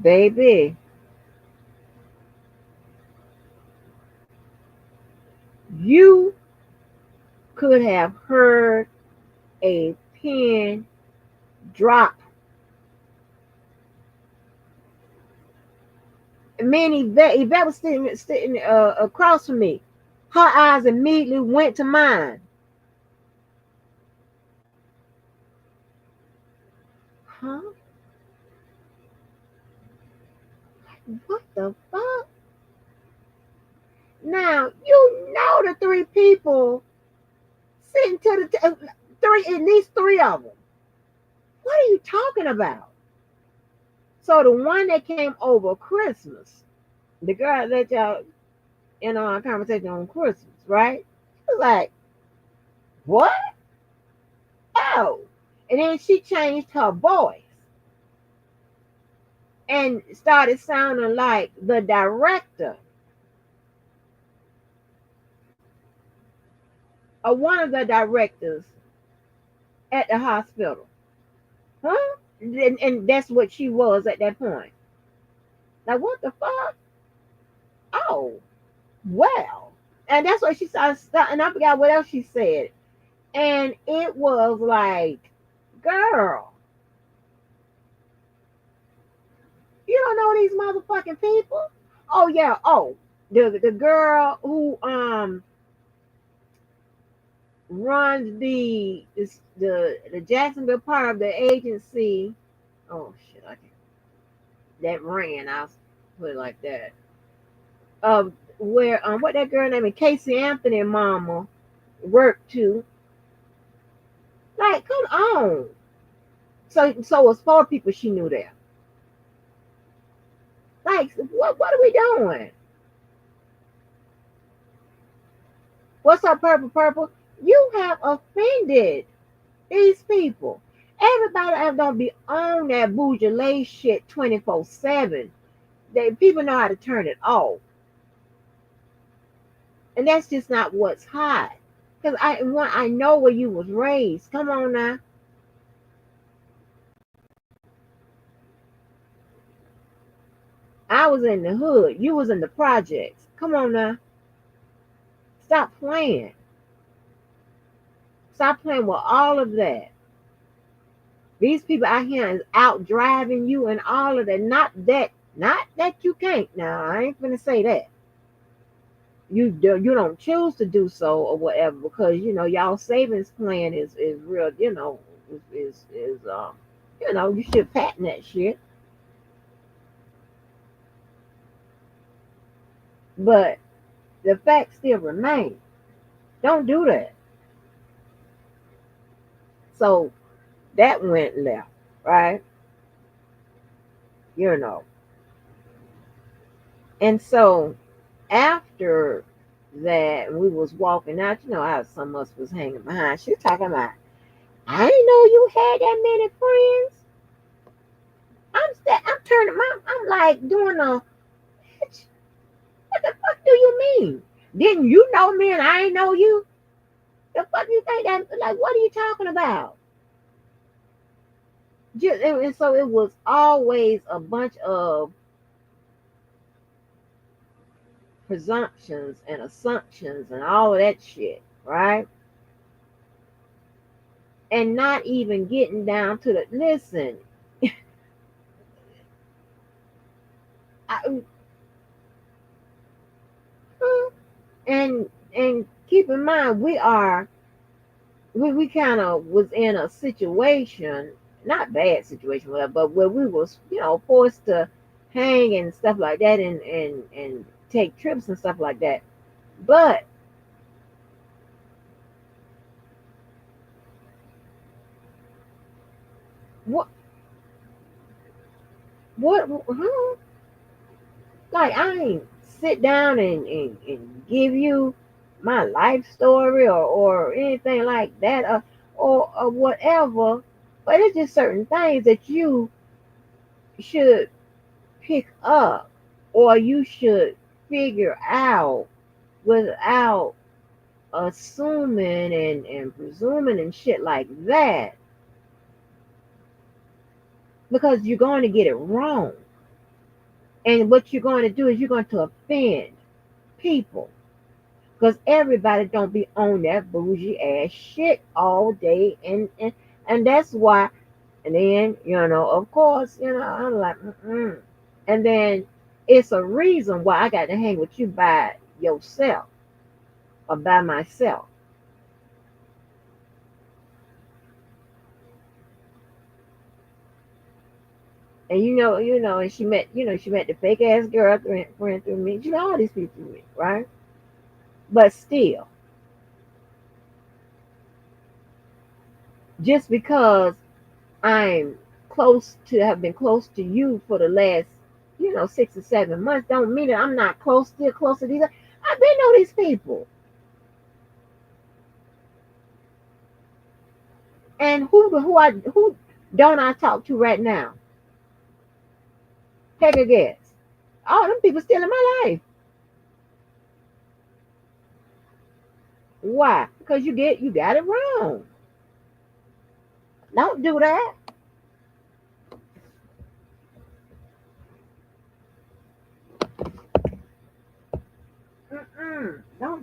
Baby, you could have heard a pin drop. Man, Yvette was sitting across from me. Her eyes immediately went to mine. Huh? What the fuck? Now, the three people sitting to the three, at least three of them. What are you talking about? So the one that came over Christmas, the girl that y'all in our conversation on Christmas, right? She was like, "What? Oh!" And then she changed her voice and started sounding like the director or one of the directors at the hospital. Huh? And that's what she was at that point. Like, what the fuck? Oh, well. And that's what she started, and I forgot what else she said. And it was like, girl, you don't know these motherfucking people? Oh yeah. Oh, the girl who runs the Jacksonville part of the agency. Oh shit, I can't. That ran. I'll put it like that. Where what that girl named Casey Anthony mama worked to. Like, come on. So it was four people she knew there. Like, what are we doing? What's up, purple purple? You have offended these people. Everybody don't be on that bougie shit 24/7. They people know how to turn it off. And that's just not what's hot. Cause I know where you was raised. Come on now. I was in the hood. You was in the projects. Come on now. Stop playing. Stop playing with all of that. These people out here is out driving you and all of that. Not that you can't. Now I ain't gonna say that. You don't choose to do so or whatever because y'all savings plan is real. Is you should patent that shit. But the fact still remains. Don't do that. So that went left, right? You know. And so after that, we was walking out. How some of us was hanging behind. She was talking about, I didn't know you had that many friends. I'm turning I'm like doing a, what the fuck do you mean? Didn't you know me and I ain't know you? The fuck you think that, like, what are you talking about? And so it was always a bunch of presumptions and assumptions and all of that shit, right? And not even getting down to the listen. I, and keep in mind we kind of was in a situation, not bad situation, but where we was forced to hang and stuff like that and take trips and stuff like that. But what huh? Like, I ain't sit down and give you my life story or anything like that, or whatever. But it's just certain things that you should pick up or you should figure out without assuming and presuming and shit like that, because you're going to get it wrong. And what you're going to do is you're going to offend people. Because everybody don't be on that bougie ass shit all day. And that's why, and then, of course, I'm like, mm-mm. And then it's a reason why I got to hang with you by yourself or by myself. And and she met the fake ass girl friend through me. She met all these people through me, right? But still, just because I'm close to have been close to you for the last 6 or 7 months don't mean that I'm not still close to these. I've been know these people. And who don't I talk to right now? Take a guess. All them people still in my life. Why? Because you got it wrong. Don't do that.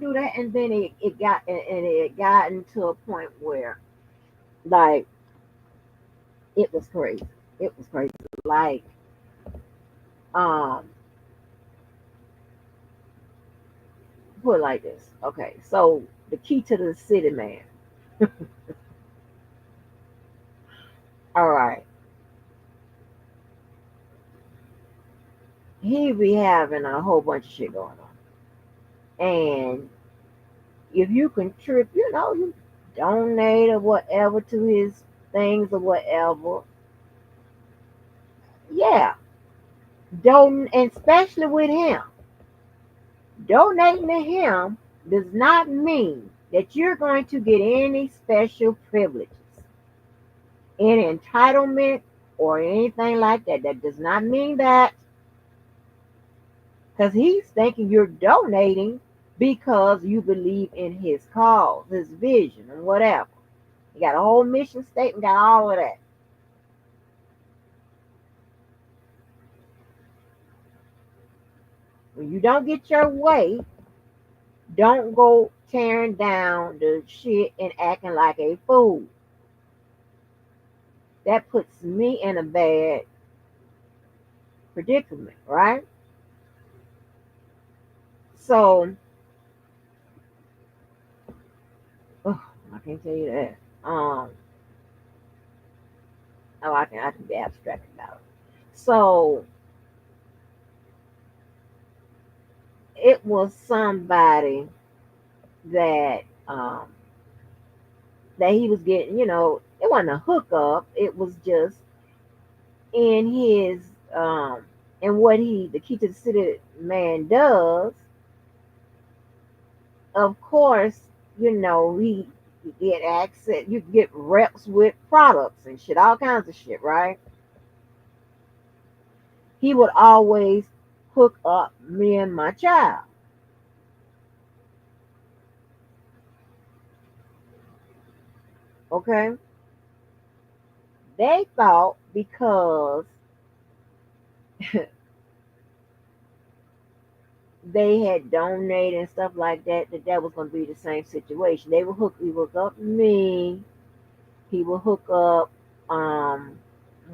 do that, and then it got and it got into a point where like it was crazy. It was crazy. Like um, put it like this. Okay, so the key to the city man. All right, he be having a whole bunch of shit going on, and if you contribute, you donate or whatever to his things or whatever, yeah, don't, and especially with him, donating to him does not mean that you're going to get any special privileges, any entitlement, or anything like that. That does not mean that, because he's thinking you're donating because you believe in his cause, his vision, and whatever. You got a whole mission statement, got all of that. When you don't get your way, don't go tearing down the shit and acting like a fool. That puts me in a bad predicament, right? So, oh, I can't tell you that. Oh, I can be abstract about it. So it was somebody that that he was getting. It wasn't a hookup. It was just in his and what the key to the city man does. Of course, he get access. You get reps with products and shit, all kinds of shit, right? He would always hook up me and my child. Okay, they thought because they had donated and stuff like that, that was going to be the same situation. He would hook up me. He would hook up one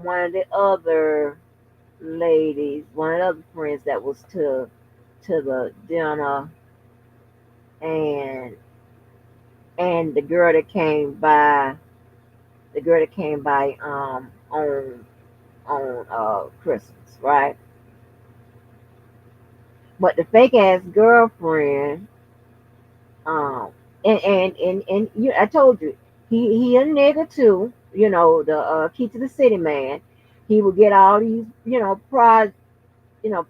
of the other ladies, one of the other friends that was to the dinner, and and the girl that came by on Christmas, right? But the fake ass girlfriend, um, and I told you, he a nigga too. The key to the city man. He would get all these,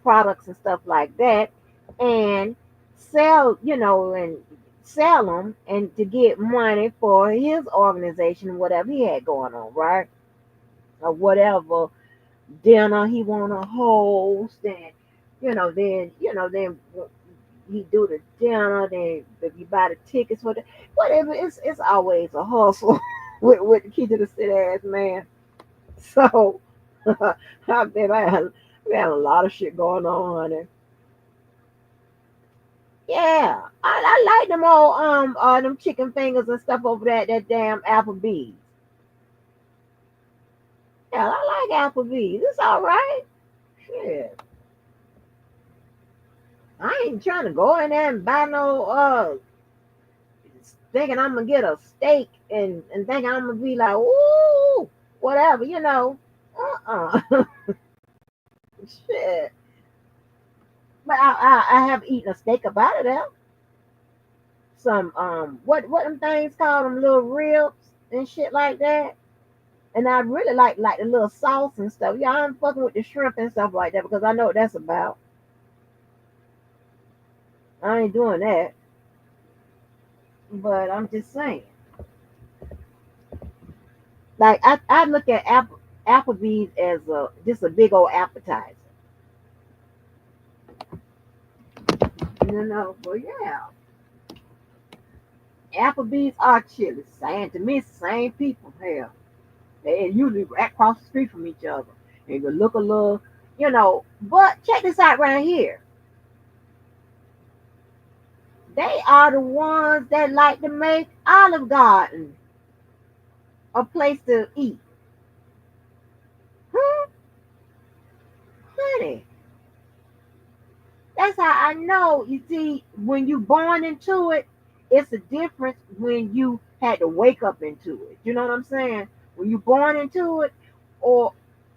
products and stuff like that, and sell, and sell them, and to get money for his organization, whatever he had going on, right? Or whatever dinner he want to host, and then he do the dinner. Then if you buy the tickets for the whatever, it's always a hustle with the key to the city ass man. So we had a lot of shit going on, honey. Yeah, I like them all them chicken fingers and stuff over that damn Applebee's. Yeah, I like Applebee's. It's all right. Shit. I ain't trying to go in there and buy no thinking I'm gonna get a steak and thinking I'm gonna be like, ooh, whatever. Uh-uh. Shit. But I have eaten a steak up out of there. Some what them things called, them little ribs and shit like that. And I really like the little sauce and stuff. Yeah, I'm fucking with the shrimp and stuff like that because I know what that's about. I ain't doing that. But I'm just saying. Like I look at Applebee's as just a big old appetizer. But yeah. Applebee's are chili. Same to me, it's the same people. Hell. They usually right across the street from each other. And you look a little, But check this out right here. They are the ones that like to make Olive Garden a place to eat. Huh? Honey, that's how I know. You see, when you born into it, it's a difference when you had to wake up into it. You know what I'm saying? When you born into it, or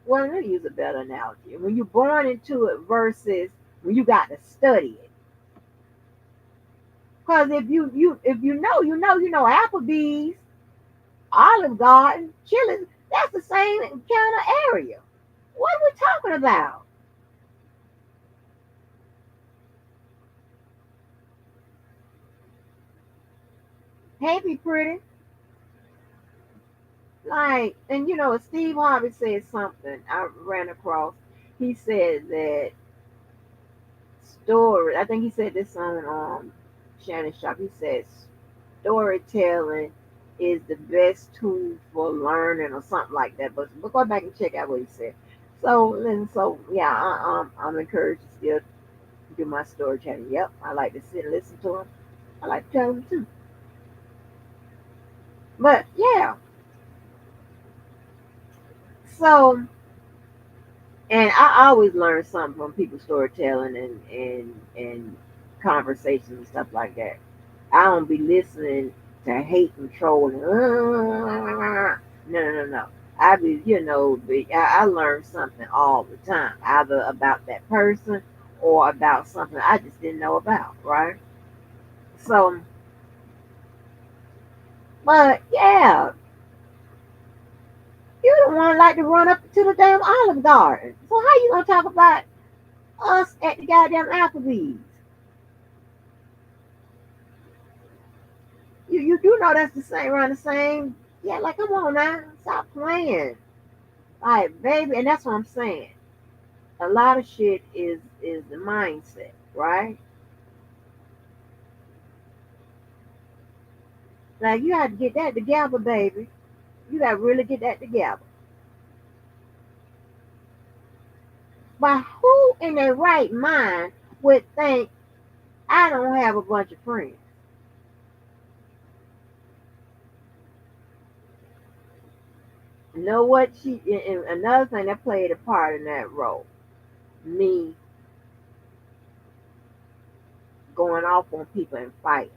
well, let me use a better analogy. When you born into it versus when you got to study it. Because if you know Applebee's, Olive Garden, Chili's, that's the same kind of area. What are we talking about? Hey, be pretty. Like, and Steve Harvey said something I ran across. He said that I think he said this on Shannon Sharp. He says storytelling is the best tool for learning or something like that. But go back and check out what he said. So yeah, I'm encouraged to still do my storytelling. Yep, I like to sit and listen to him. I like to tell him too. But yeah, so and I always learn something from people's storytelling and conversations and stuff like that. I don't be listening to hate and troll and no. I be I learn something all the time, either about that person or about something I just didn't know about, right? So, but yeah, you don't want like to run up to the damn Olive Garden. So how you gonna talk about us at the goddamn Applebee's? You do know that's the same around the same. Yeah, like come on now, stop playing, like baby. And that's what I'm saying. A lot of shit is the mindset, right? Like you have to get that together, baby. You got to really get that together. But who in their right mind would think I don't have a bunch of friends? You know what? And another thing that played a part in that role, me going off on people and fighting.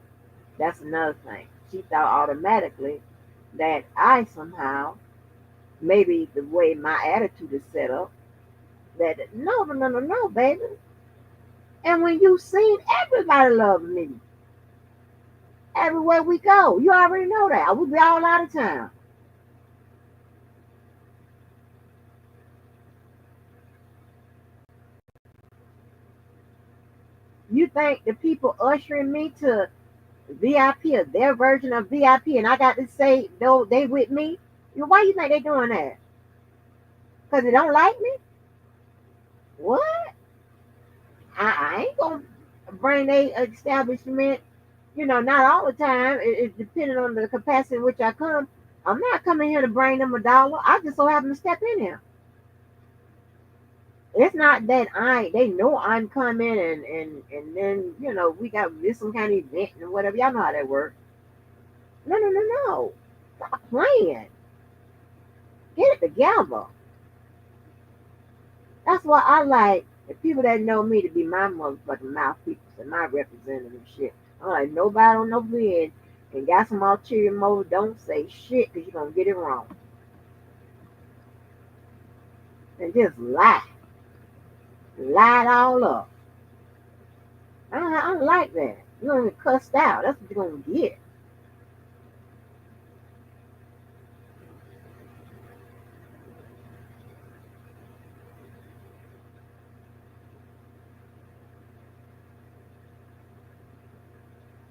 That's another thing. She thought automatically that I somehow, maybe the way my attitude is set up, that no, baby. And when you seen everybody love me everywhere we go, you already know that. We be all out of town. You think the people ushering me to VIP or their version of VIP, and I got to say, no, they with me? Why you think they doing that? Because they don't like me? What? I ain't gonna bring a establishment. Not all the time. It's depending on the capacity in which I come. I'm not coming here to bring them $1. I just so happen to step in here. It's not that they know I'm coming and then we got this some kind of event and whatever. Y'all know how that works. No. Stop playing. Get it together. That's why I like the people that know me to be my motherfucking mouthpiece and my representative and shit. I'm like nobody on no bed and got some ulterior motive. Don't say shit because you're gonna get it wrong. And just lie it all up. I don't like that. You're gonna get cussed out. That's what you're gonna get.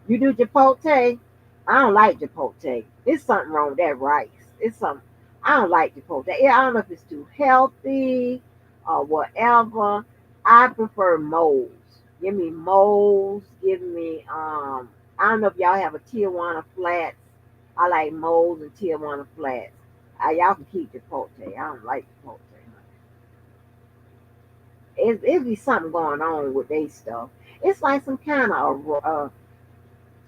You do Chipotle. I don't like Chipotle. There's something wrong with that rice. It's something. I don't like Chipotle. Yeah, I don't know if it's too healthy or whatever. I prefer Moles. Give me Moles. Give me I don't know if y'all have a Tijuana Flats. I like Moles and Tijuana Flats. Y'all can keep Chipotle. I don't like Chipotle. It be something going on with they stuff. It's like some kind of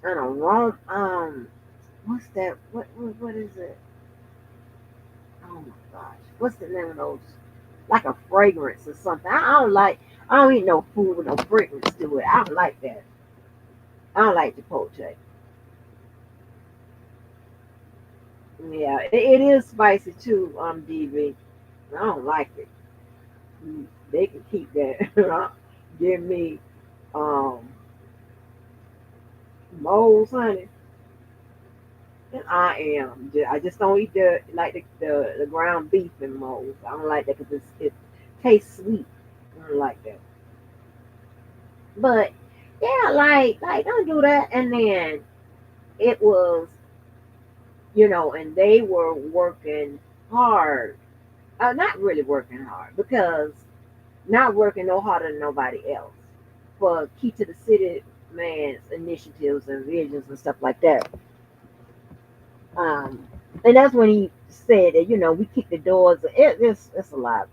I don't know. What's that? What is it? Oh my gosh, what's the name of those? Like a fragrance or something. I don't like. I don't eat no food with no fragrance to it. I don't like that. I don't like Chipotle. Yeah, it is spicy too. DV. I don't like it. They can keep that. Give me um moles, honey. And I am. I just don't eat the ground beef and moles. I don't like that because it tastes sweet. I don't like that. But yeah, like don't do that. And then it was, and they were working hard. Not really working hard because not working no harder than nobody else for Key to the City man's initiatives and visions and stuff like that. Um, and that's when he said that we kick the doors. It's a lot.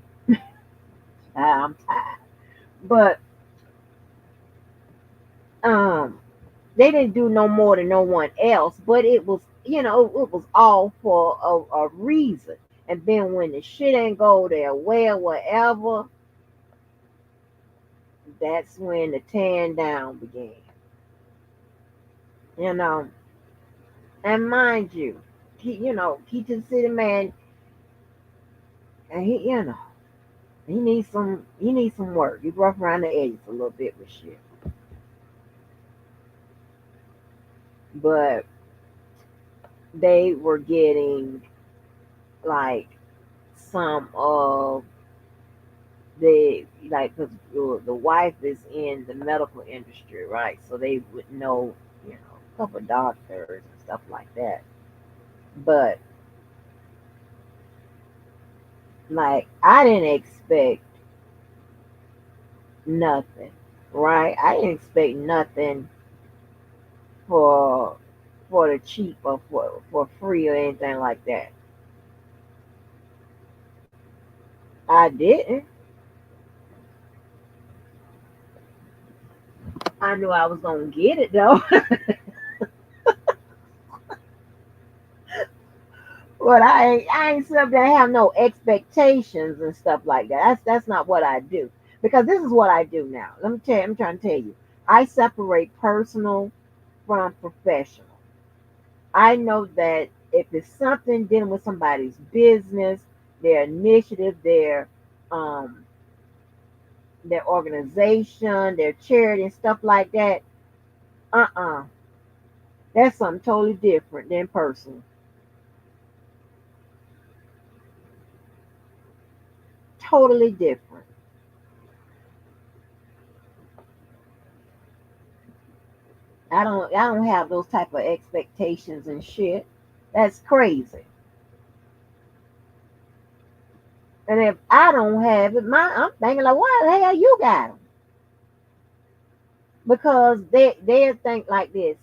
I'm tired, but um, they didn't do no more than no one else. But it was it was all for a reason. And then when the shit ain't go their way or whatever, that's when the tearing down began. You know, and mind you, Key to the City man, and he needs some work. He rough around the edges a little bit with shit. But they were getting like some of because the wife is in the medical industry, right? So they would know, a couple of doctors and stuff like that. But like I didn't expect nothing, right? I didn't expect nothing for the cheap or for free or anything like that. I didn't. I knew I was gonna get it though. But I ain't sit up there and have no expectations and stuff like that. That's not what I do. Because this is what I do now. Let me tell you, I'm trying to tell you. I separate personal from professional. I know that if it's something dealing with somebody's business, their initiative, um their organization, their charity and stuff like that, uh-uh. That's something totally different than personal. Totally different. I don't have those type of expectations and shit. That's crazy. And if I don't have it, I'm thinking like, why the hell you got them? Because they think like this.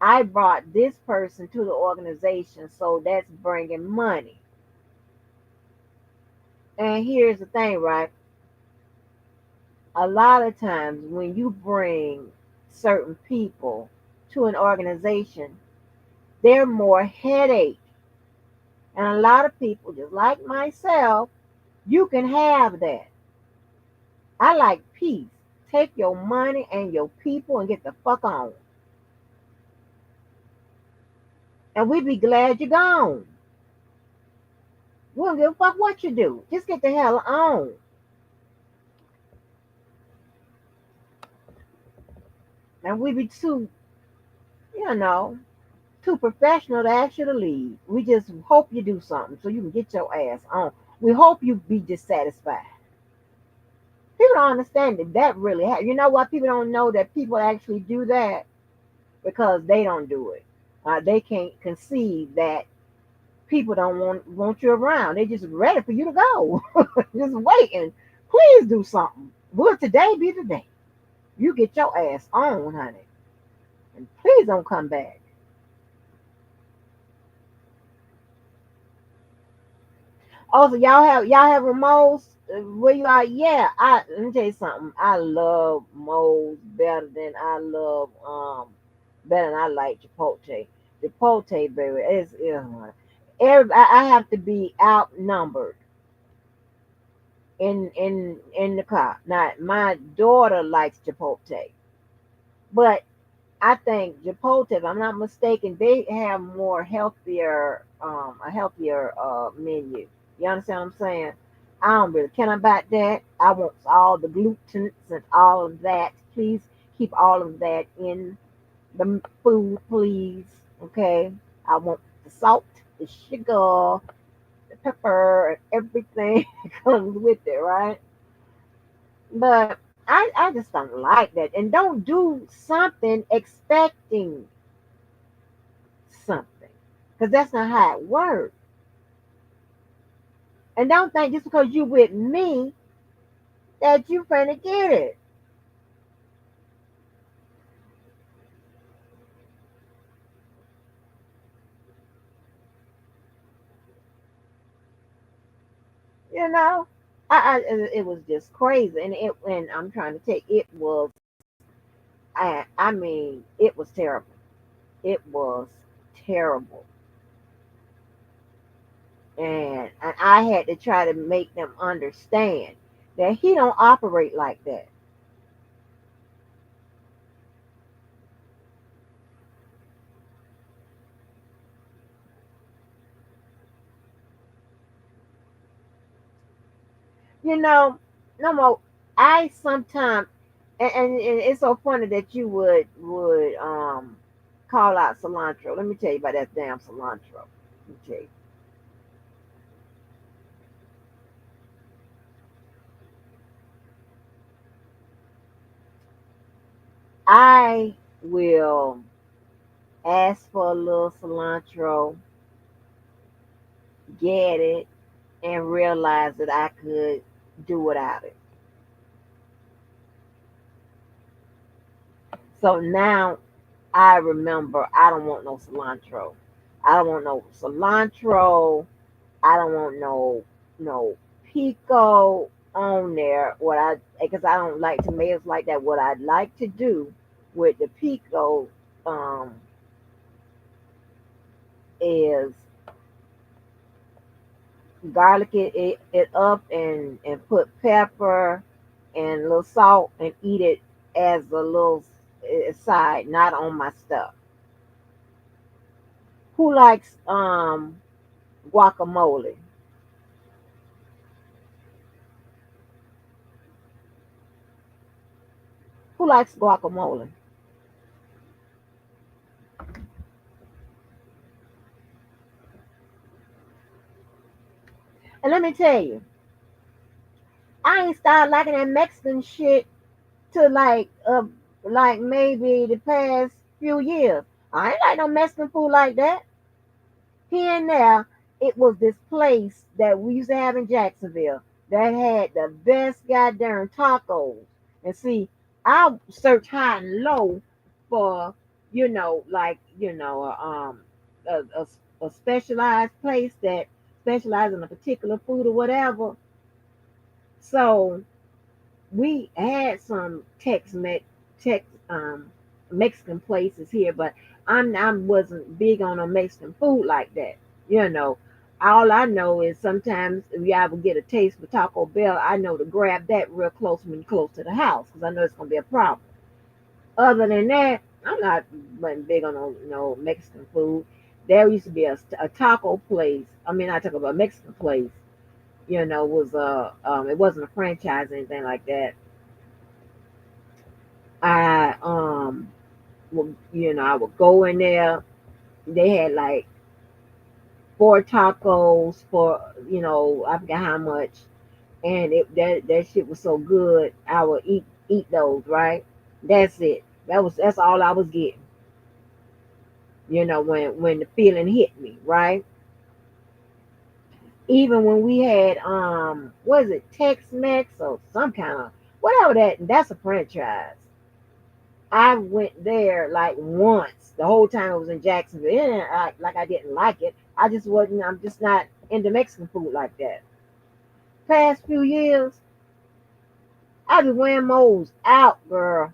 I brought this person to the organization, so that's bringing money. And here's the thing, right? A lot of times when you bring certain people to an organization, they're more headache. And a lot of people, just like myself, you can have that. I like peace. Take your money and your people and get the fuck on. And we be glad you're gone. We don't give a fuck what you do. Just get the hell on. And we be you know, too professional to ask you to leave. We just hope you do something so you can get your ass on. We hope you be dissatisfied. People don't understand that really happens. You know why people don't know that people actually do that? Because they don't do it. They can't conceive that people don't want you around. They just ready for you to go. Just waiting. Please do something. Will today be the day? You get your ass on, honey. And please don't come back. Also, y'all have remotes where you are. Yeah, let me tell you something. I love moles better than I love better than I like Chipotle. Chipotle, baby, I have to be outnumbered in the car. Now, my daughter likes Chipotle, but I think Chipotle, if I'm not mistaken, they have more healthier, a healthier menu. You understand what I'm saying? I don't really care about that. I want all the glutens and all of that. Please keep all of that in the food, please. Okay. I want the salt, the sugar, the pepper, and everything that comes with it, right? But I just don't like that. And don't do something expecting something. Because that's not how it works. And don't think just because you with me that you finna get it. You know? It was just crazy. And I'm trying to take it was I mean, it was terrible. It was terrible. And I had to try to make them understand that he don't operate like that. You know, no more. I sometimes, and it's so funny that you would call out cilantro. Let me tell you about that damn cilantro. Let me tell you. I will ask for a little cilantro, get it, and realize that I could do without it. So now I remember I don't want no cilantro. I don't want no cilantro. I don't want no pico on there. What I because I don't like tomatoes like that. What I'd like to do with the pico um, is garlic it up and put pepper and a little salt and eat it as a little side, not on my stuff. Who likes guacamole? Who likes guacamole? And let me tell you, I ain't started liking that Mexican shit to like maybe the past few years. I ain't like no Mexican food like that. Here and there, it was this place that we used to have in Jacksonville that had the best goddamn tacos. And see, I search high and low for, a, a, a specialized place that specializes in a particular food or whatever. So we had some Tex Mexican places here, but I wasn't big on a Mexican food like that. You know, all I know is sometimes if you ever get a taste for Taco Bell, I know to grab that real close when close to the house because I know it's gonna be a problem. Other than that, I'm not wasn't big on no Mexican food. There used to be a taco place. I mean, I talk about a Mexican place. Was it wasn't a franchise or anything like that. I I would go in there. They had like four tacos for I forgot how much, and that shit was so good. I would eat those, right. That's it. That's all I was getting. When the feeling hit me, right. Even when we had what is it, Tex Mex or some kind of whatever that's a franchise. I went there like once the whole time I was in Jacksonville. And like I didn't like it. I just wasn't. I'm just not into Mexican food like that. Past few years, I be wearing those out, girl.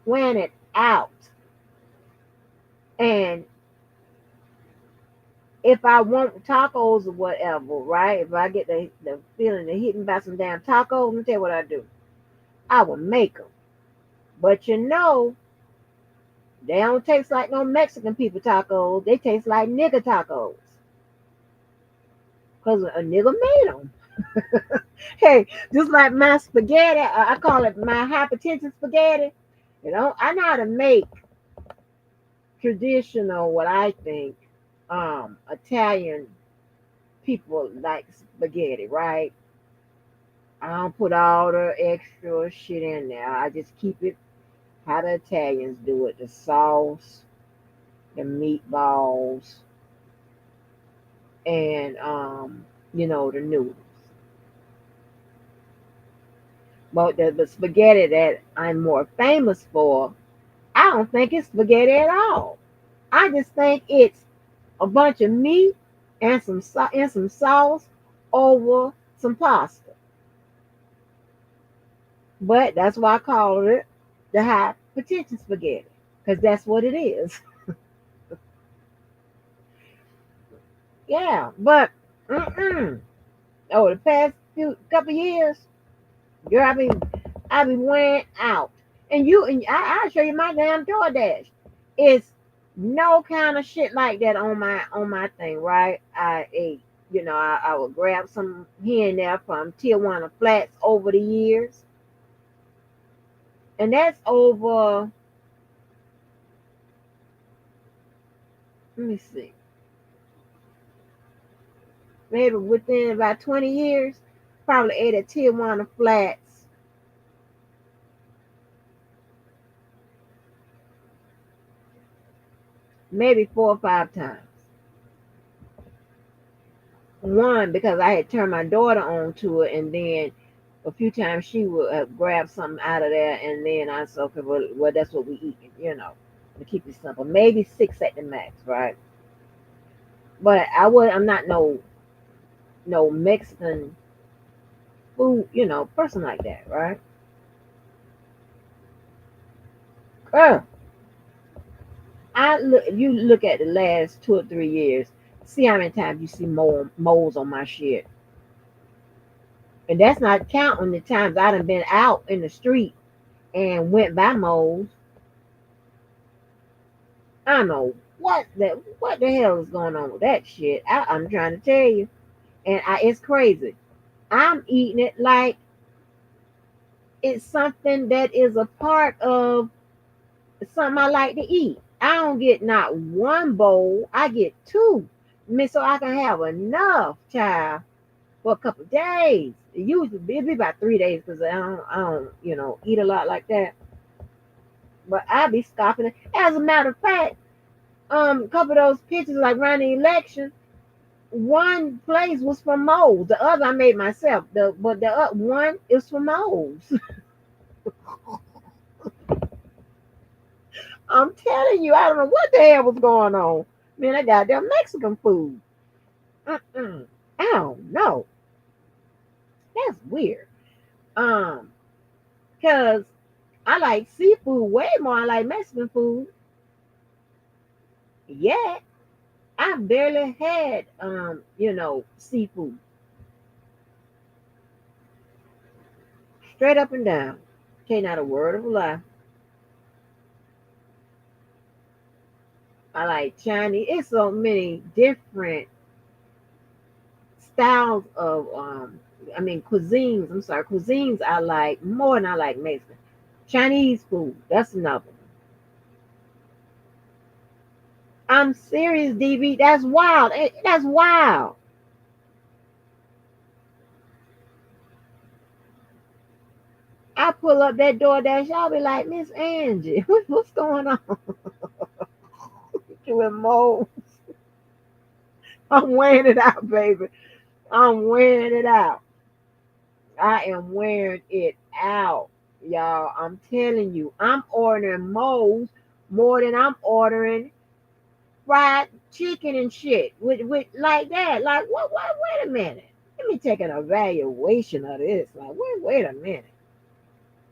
Plan it out. And if I want tacos or whatever, right? If I get the feeling of hitting by some damn tacos, let me tell you what I do. I will make them. But they don't taste like no Mexican people tacos. They taste like nigga tacos. Because a nigga made them. Hey, just like my spaghetti, I call it my hypertension spaghetti. I know how to make traditional, what I think, Italian people like spaghetti, right? I don't put all the extra shit in there. I just keep it how the Italians do it. The sauce, the meatballs, and the noodles. But the spaghetti that I'm more famous for, I don't think it's spaghetti at all. I just think it's a bunch of meat and some sauce over some pasta. But that's why I call it the high potential spaghetti, because that's what it is. Yeah, but over the past few couple years, girl, I been wearing out. And I'll show you my damn DoorDash. It's no kind of shit like that on my thing, right? I ate, I would grab some here and there from Tijuana Flats over the years, and that's over. Let me see, maybe within about 20 years, probably ate at Tijuana Flats maybe 4 or 5 times. One, because I had turned my daughter on to it, and then a few times she would grab something out of there, and then I said, okay, well, that's what we eat, to keep it simple. Maybe six at the max, right? But I'm not no Mexican food, person like that, right? Girl, if you look at the last 2 or 3 years, see how many times you see moles on my shit. And that's not counting the times I done been out in the street and went by moles. I don't know what the hell is going on with that shit. I'm trying to tell you, and it's crazy. I'm eating it like it's something that is a part of something I like to eat. I don't get not one bowl. I get two, so I can have enough, child, for a couple of days. Usually it'd be about 3 days because I don't, eat a lot like that. But I be stopping it. As a matter of fact, a couple of those pictures like around the election, one place was from moles. The other I made myself. But the one is from moles. I'm telling you, I don't know what the hell was going on. Man, I got their Mexican food. Mm-mm. I don't know. That's weird. Um, cause I like seafood way more. I like Mexican food. Yet I barely had seafood. Straight up and down. Can't not a word of a lie. I like Chinese. It's so many different styles of cuisines. I'm sorry, cuisines I like more than I like Mexican. Chinese food, that's another one. I'm serious, DB. That's wild. That's wild. I pull up that DoorDash, I'll be like, Miss Angie, what's going on? You and Mo. I'm wearing it out, baby. I'm wearing it out. I am wearing it out, y'all. I'm telling you, I'm ordering Mo's more than I'm ordering fried chicken and shit. With like that. Like what wait a minute. Let me take an evaluation of this. Like, wait a minute.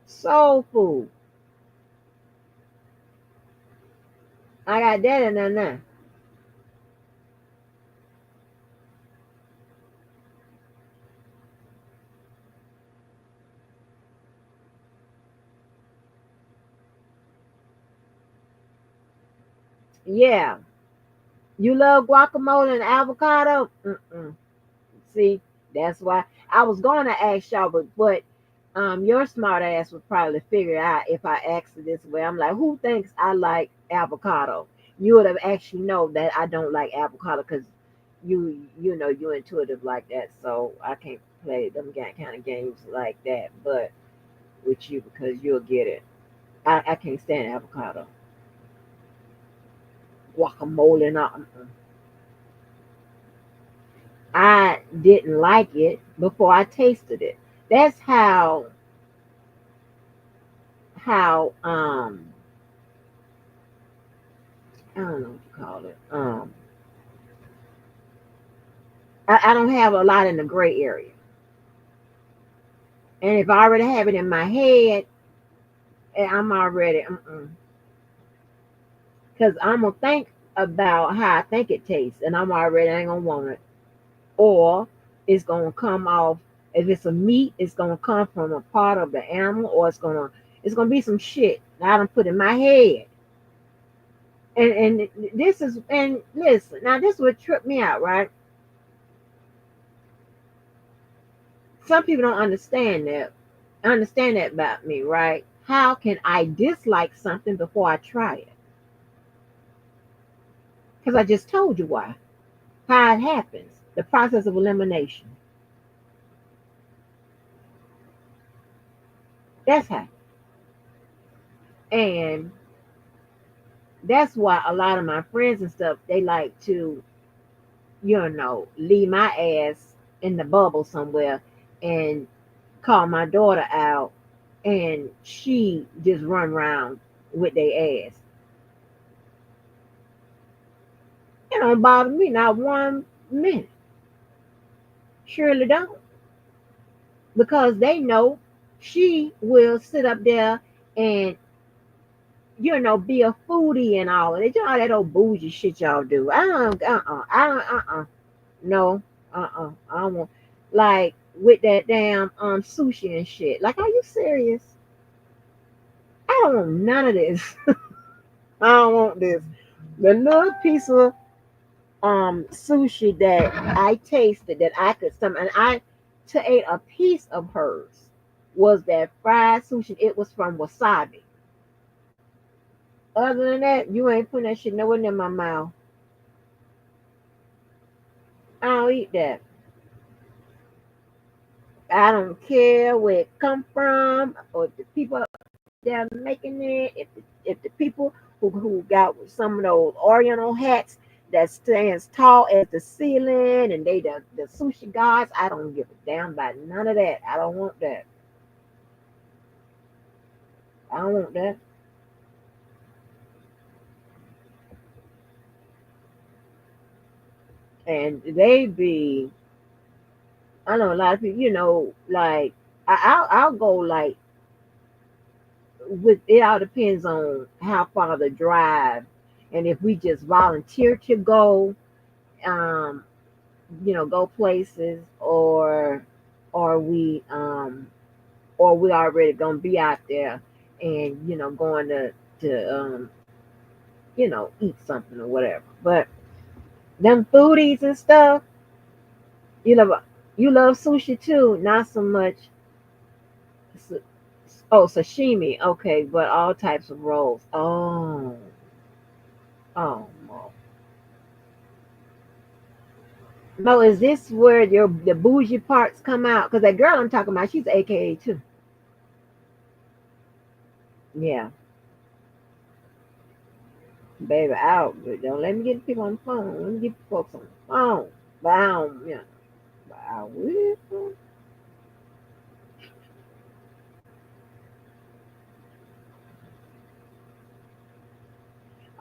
Soul food. I got that in there now. Yeah. You love guacamole and avocado? Mm-mm. See, that's why I was going to ask y'all, but your smart ass would probably figure out if I asked it this way. I'm like, who thinks I like avocado? You would have actually know that I don't like avocado because you know you intuitive like that. So I can't play them kind of games like that. But with you because you'll get it. I can't stand avocado, guacamole, and all. I didn't like it before I tasted it. That's how I don't know what you call it. I don't have a lot in the gray area. And if I already have it in my head, I'm already because I'm gonna think about how I think it tastes, and I'm already ain't gonna want it. Or it's gonna come off. If it's a meat, it's gonna come from a part of the animal, or it's gonna be some shit that I done put in my head. And this is and listen now this would trip me out, right? Some people don't understand that about me, right? How can I dislike something before I try it? Because I just told you why. How it happens, the process of elimination. That's how. And that's why a lot of my friends and stuff, they like to, leave my ass in the bubble somewhere and call my daughter out, and she just run around with their ass. It don't bother me not 1 minute. Surely don't. Because they know she will sit up there and be a foodie and all of it. You know all that old bougie shit y'all do. No, I don't want like with that damn sushi and shit. Like, are you serious? I don't want none of this. I don't want this. The little piece of sushi that I tasted that I could some and I to ate a piece of hers was that fried sushi. It was from wasabi. Other than that, you ain't putting that shit nowhere near my mouth. I don't eat that. I don't care where it come from or if the people that are making it. If the people who got some of those Oriental hats that stands tall as the ceiling and they the sushi gods, I don't give a damn about none of that. I don't want that. I don't want that. And they be, I know a lot of people, like I'll go like with it all depends on how far the drive and if we just volunteer to go, um, go places or we or we already gonna be out there and going to eat something or whatever. But them foodies and stuff, you love you love sushi too, not so much. Oh, sashimi, okay, but all types of rolls. Oh, Mo, is this where the bougie parts come out? Because that girl I'm talking about, she's AKA too. Yeah, baby, out. But don't let me get people on the phone. Let me get folks on the phone. But I don't, but I will.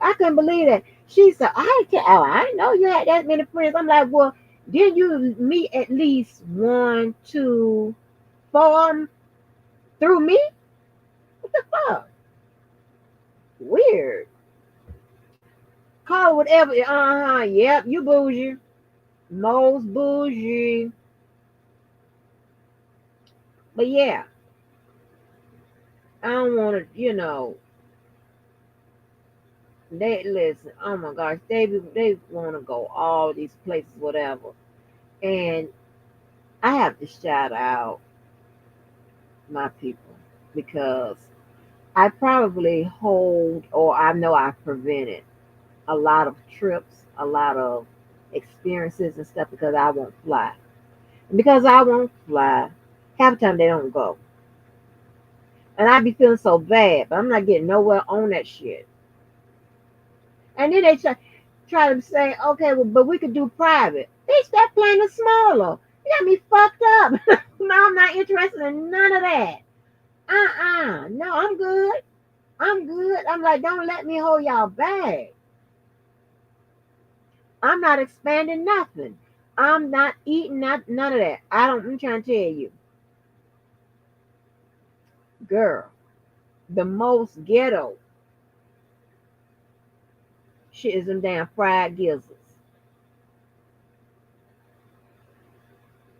I couldn't believe that. She said, I know you had that many friends. I'm like, well, did you meet at least one, two, four through me? What the fuck? Weird. Call it whatever. Yep, you bougie. Most bougie. But yeah, I don't want to, they listen. Oh my gosh, they want to go all these places, whatever. And I have to shout out my people because I probably hold, or I know I've prevented a lot of trips, a lot of experiences and stuff because I won't fly. And because I won't fly, half the time they don't go. And I be feeling so bad, but I'm not getting nowhere on that shit. And then they try to say, okay, well, but we could do private. Bitch, that plane is smaller. You got me fucked up. No, I'm not interested in none of that. No, I'm good. I'm good. I'm like, don't let me hold y'all back. I'm not expanding nothing. I'm not eating none of that. I'm trying to tell you, girl, the most ghetto shit is them damn fried gizzards.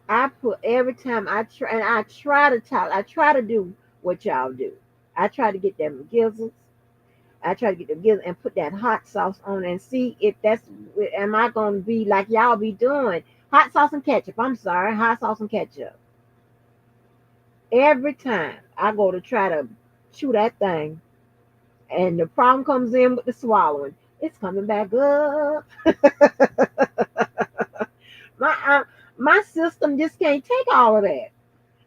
I put every time I try, and I try to talk, I try to do what y'all do. I try to get them gizzards. I try to get them gizzards and put that hot sauce on and see if that's, am I going to be like y'all be doing? Hot sauce and ketchup. I'm sorry, hot sauce and ketchup. Every time I go to try to chew that thing, and the problem comes in with the swallowing, it's coming back up. My system just can't take all of that.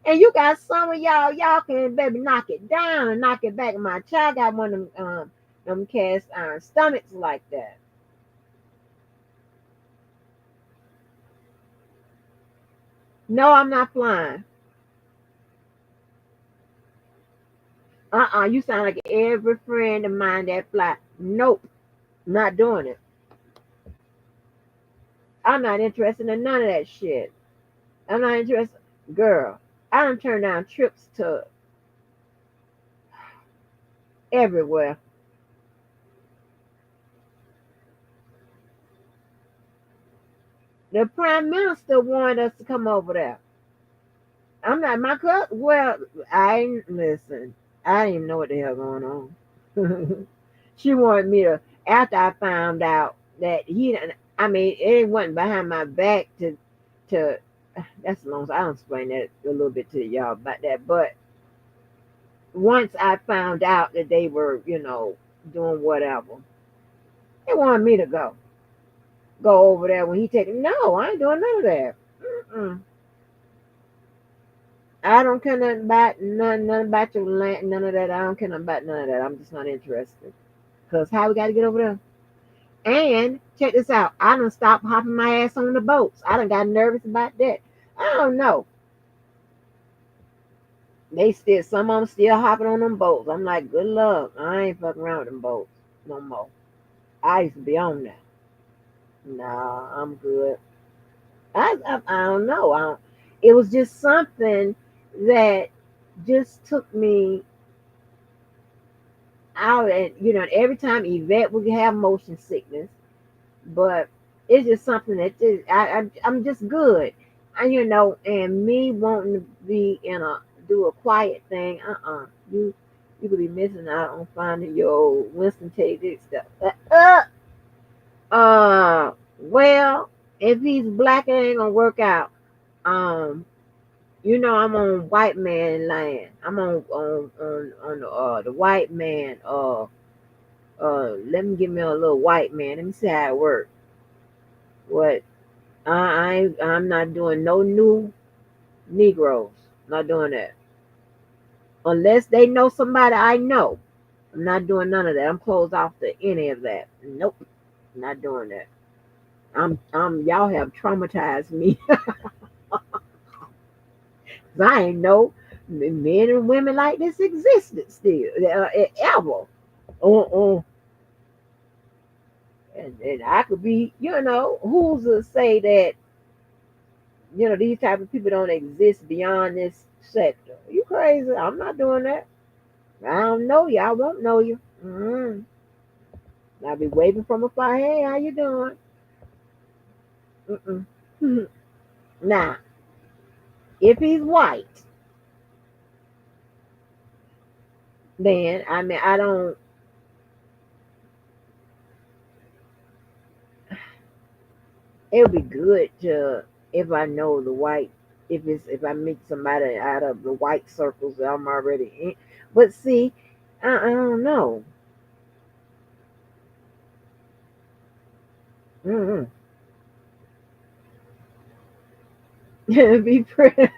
And you got some of y'all can baby knock it down and knock it back. My child got one of them cast iron stomachs like that. No, I'm not flying. You sound like every friend of mine that fly. Nope, not doing it. I'm not interested in none of that shit. I'm not interested. Girl, I don't turn down trips to everywhere. The prime minister wanted us to come over there. I'm not my cousin. Well, I ain't listen. I didn't even know what the hell going on. She wanted me to after I found out that he. I mean, it wasn't behind my back to. That's long. I don't explain that a little bit to y'all about that. But once I found out that they were, doing whatever, they wanted me to go over there when he take. No, I ain't doing none of that. Mm-mm. I don't care nothing about your land, none of that. I don't care nothing about none of that. I'm just not interested. Cause how we got to get over there? And check this out. I done stopped hopping my ass on the boats. I done got nervous about that. I don't know. They still some of them still hopping on them boats. I'm like, good luck. I ain't fucking around with them boats no more. I used to be on that. Nah, I'm good. I don't know. It was just something that just took me out, and every time Yvette would have motion sickness, but it's just something that I'm just good, and me wanting to be in a do a quiet thing. You could be missing out on finding your Winston Tate stuff. Well, if he's black, it ain't gonna work out. Um, I'm on white man land. I'm on the white man. Let me give me a little white man. Let me see how it works. What? I'm not doing no new Negroes. Not doing that unless they know somebody I know. I'm not doing none of that. I'm closed off to any of that. Nope, not doing that. Y'all have traumatized me. I ain't know men and women like this existed still ever. Uh, and I could be, who's to say that these type of people don't exist beyond this sector? You crazy? I'm not doing that. I don't know you. I won't know you. I'll be waving from afar. Hey, how you doing? Mm-mm. Now, if he's white, then I mean I don't. It would be good to if I know the white. If I meet somebody out of the white circles that I'm already in. But see, I don't know. Mm-mm. Be pretty.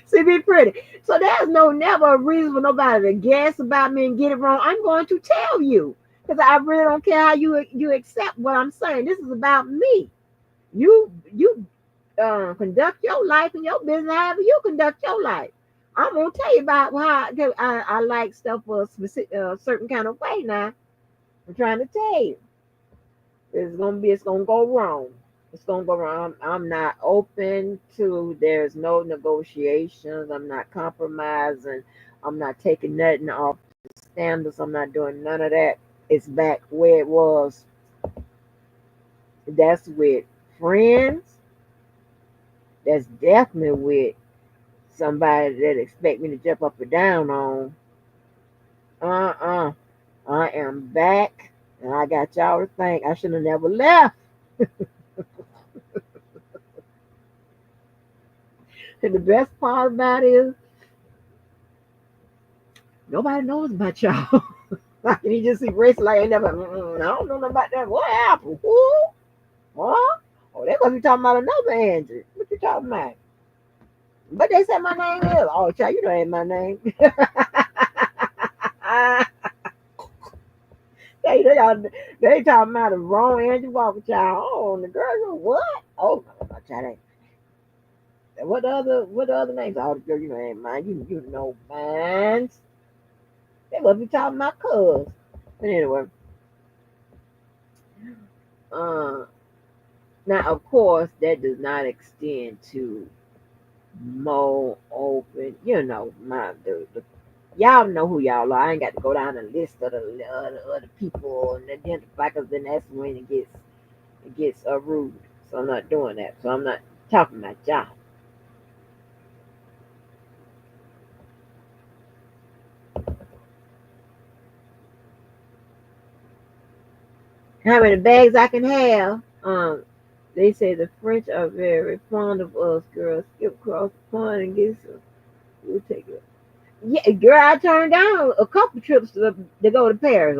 See, be pretty. So there's never a reason for nobody to guess about me and get it wrong. I'm going to tell you because I really don't care how you accept what I'm saying. This is about me. You conduct your life and your business however you conduct your life. I'm gonna tell you about how 'cause I like stuff a specific certain kind of way. Now I'm trying to tell you, it's gonna go wrong. It's gonna go wrong. I'm not open to. There's no negotiations. I'm not compromising. I'm not taking nothing off the standards. I'm not doing none of that. It's back where it was. That's with friends. That's definitely with somebody that expect me to jump up and down on. Uh-uh. I am back, and I got y'all to thank. I should have never left. And the best part about it is nobody knows about y'all. Like, and he just erased it like I never. I don't know nothing about that. What happened? Who? Huh? Oh, they must be talking about another Andrew. What you talking about? But they said my name is. Oh, child, you know ain't my name. They talking about the wrong Andrew Walker, child. Oh, and the girl, what? Oh, no, child. What other names? Oh, the girl, you know ain't mine. You know mine. They must be talking about cuz. But anyway, uh, now of course that does not extend to more open. You know, the y'all know who y'all are. I ain't got to go down the list of the other people and identify because then that's when it gets rude. So I'm not doing that. So I'm not talking about y'all. How many bags I can have? They say the French are very fond of us, girls. Skip across the pond and get some. We'll take it. Yeah, girl, I turned down a couple trips to go to Paris.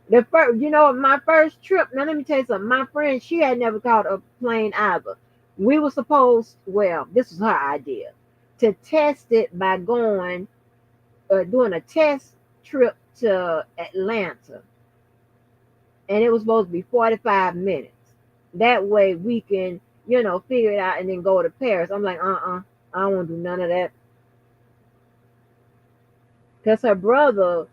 The first, my first trip. Now let me tell you something. My friend, she had never caught a plane either. We were supposed, well, this was her idea, to test it by doing a test trip to Atlanta, and it was supposed to be 45 minutes. That way we can, figure it out and then go to Paris. I'm like, I don't want to do none of that because her brother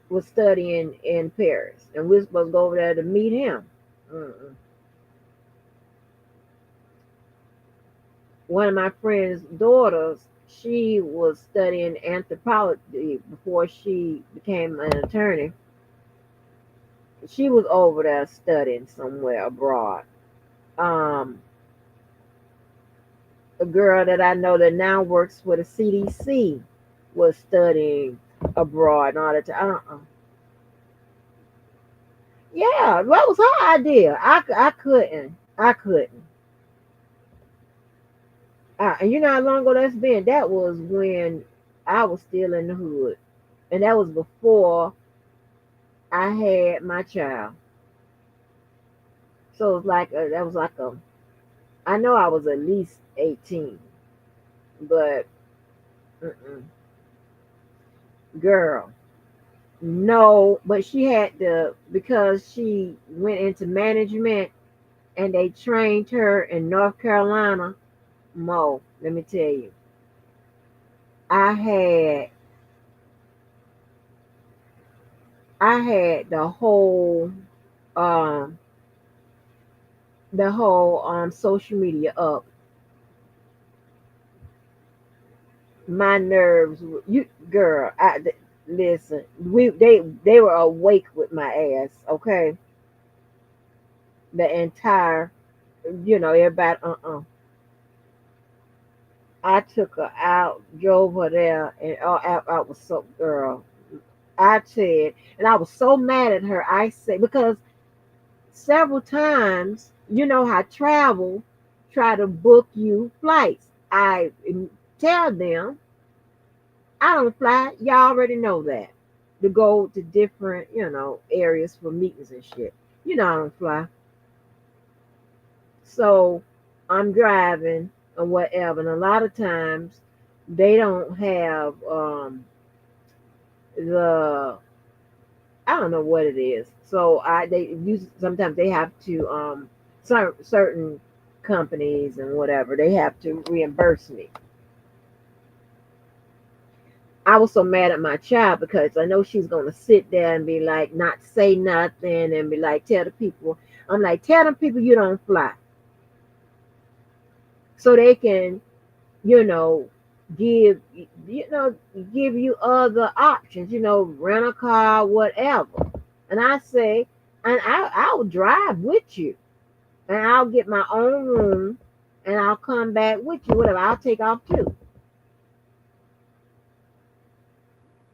was studying in Paris, and we are supposed to go over there to meet him. Mm-mm. One of my friend's daughters, she was studying anthropology before she became an attorney. She was over there studying somewhere abroad. Um, a girl that I know that now works for the CDC was studying abroad and all that. Yeah, that was her idea. I couldn't. I couldn't. And you know how long ago that's been? That was when I was still in the hood, and that was before I had my child. So it was like that was like a. I know I was at least 18, but mm-mm. Girl, no. But she had to because she went into management, and they trained her in North Carolina. Mo, let me tell you, I had I had um the whole social media up. My nerves, you girl, Listen, they were awake with my ass. Okay, the entire, everybody. I took her out, drove her there, and I was so girl. I said, and I was so mad at her. I said because several times, how travel try to book you flights. I tell them I don't fly. Y'all already know that. To go to different, areas for meetings and shit. I don't fly. So I'm driving or whatever. And a lot of times they don't have the I don't know what it is. So they use sometimes they have to certain companies and whatever they have to reimburse me. I was so mad at my child because I know she's gonna sit there and be like not say nothing and be like tell the people. I'm like tell them people you don't fly so they can you know give give you other options. Rent a car, whatever. And I say, and I'll drive with you and I'll get my own room and I'll come back with you, whatever. I'll take off too.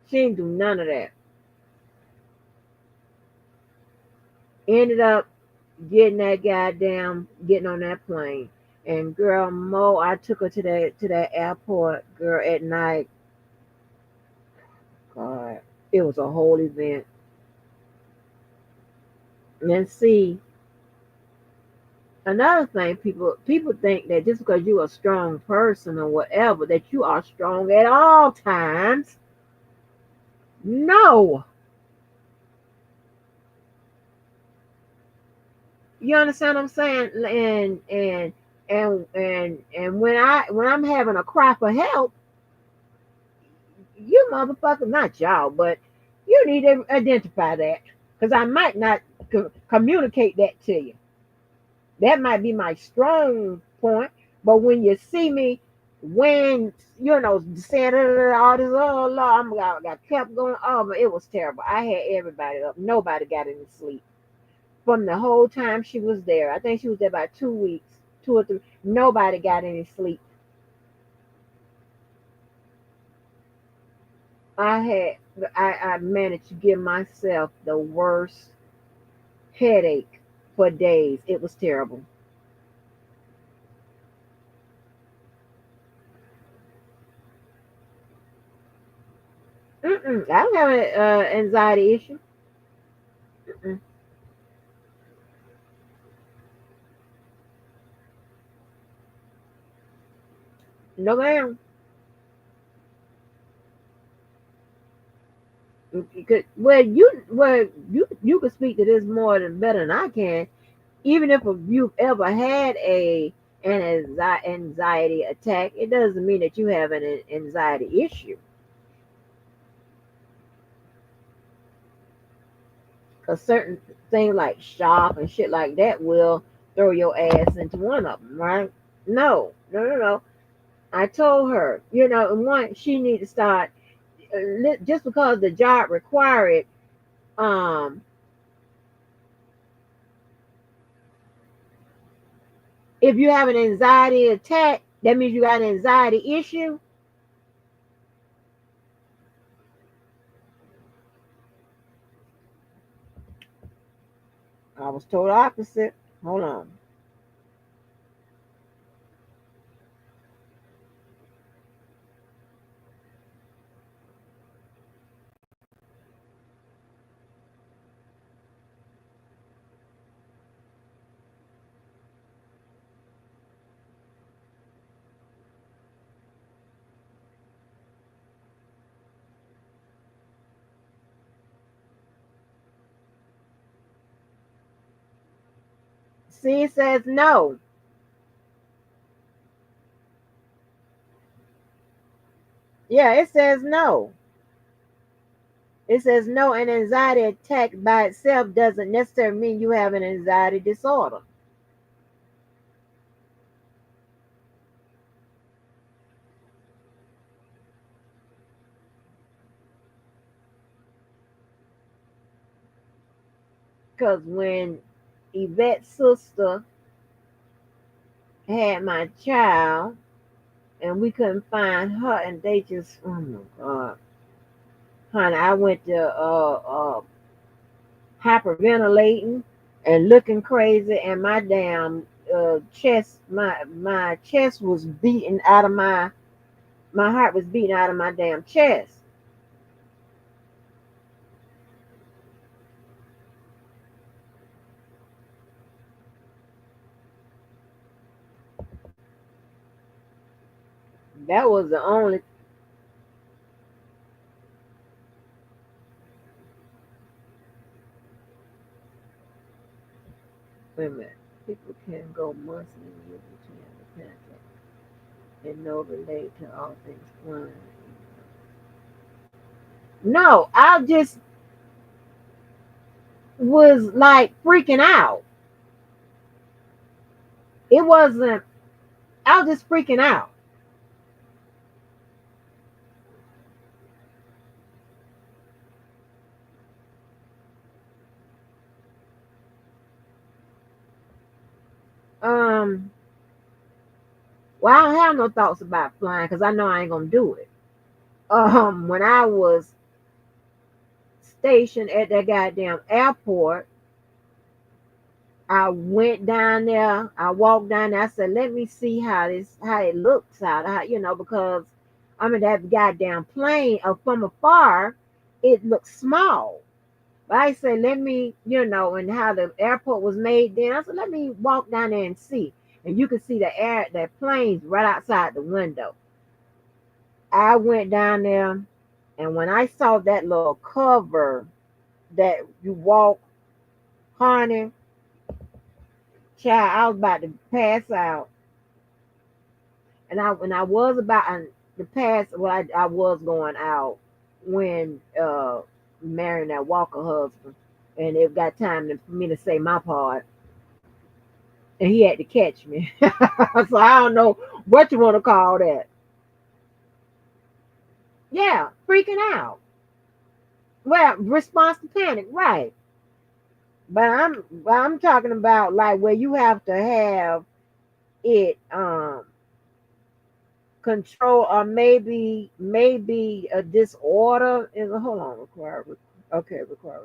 She didn't do none of that. Ended up getting on that plane. And girl, Mo, I took her to that airport, girl, at night. God, it was a whole event. And then see, another thing, people think that just because you're a strong person or whatever, that you are strong at all times. No. You understand what I'm saying? And when I'm having a cry for help, you motherfucker, not y'all, but you need to identify that because I might not communicate that to you. That might be my strong point, but when you see me, when saying all this, oh Lord, I kept going. Oh, but it was terrible. I had everybody up. Nobody got any sleep from the whole time she was there. I think she was there about 2 weeks, 2 or 3. Nobody got any sleep. I managed to give myself the worst headache for days. It was terrible. I don't have an anxiety issue. Mm-mm. No, ma'am. Well, you could speak to this more than better than I can. Even if you've ever had an anxiety attack, it doesn't mean that you have an anxiety issue. Because certain things like shop and shit like that will throw your ass into one of them, right? No, no, no, no. I told her, and one, she need to start just because the job require it. Um, if you have an anxiety attack, that means you got an anxiety issue. I was told opposite. Hold on. See, it says no. Yeah, it says no. It says no, an anxiety attack by itself doesn't necessarily mean you have an anxiety disorder. Because when Yvette's sister had my child and we couldn't find her, and they just, oh my God, honey, I went to hyperventilating and looking crazy, and my damn chest, my chest was beating out of my heart was beating out of my damn chest. That was the only. Wait a minute. People can go months and years between the contact and no relate to all things flying. No, I just was like freaking out. It wasn't. I was just freaking out. Um. Well, I don't have no thoughts about flying because I know I ain't gonna do it. When I was stationed at that goddamn airport, I went down there. I walked down there. I said, "Let me see how it looks out." Because I'm in that goddamn plane. From afar, it looks small. But I said, "Let me, and how the airport was made." Then I said, "Let me walk down there and see." And you can see the planes right outside the window. I went down there, and when I saw that little cover that you walk, honey, child, I was about to pass out. And I was about to pass, well, I was going out when marrying that Walker husband, and it got time for me to say my part, and he had to catch me. So I don't know what you want to call that. Yeah, freaking out. Well, response to panic, right? But I'm talking about like where you have to have it control, or maybe a disorder is a hold on require okay require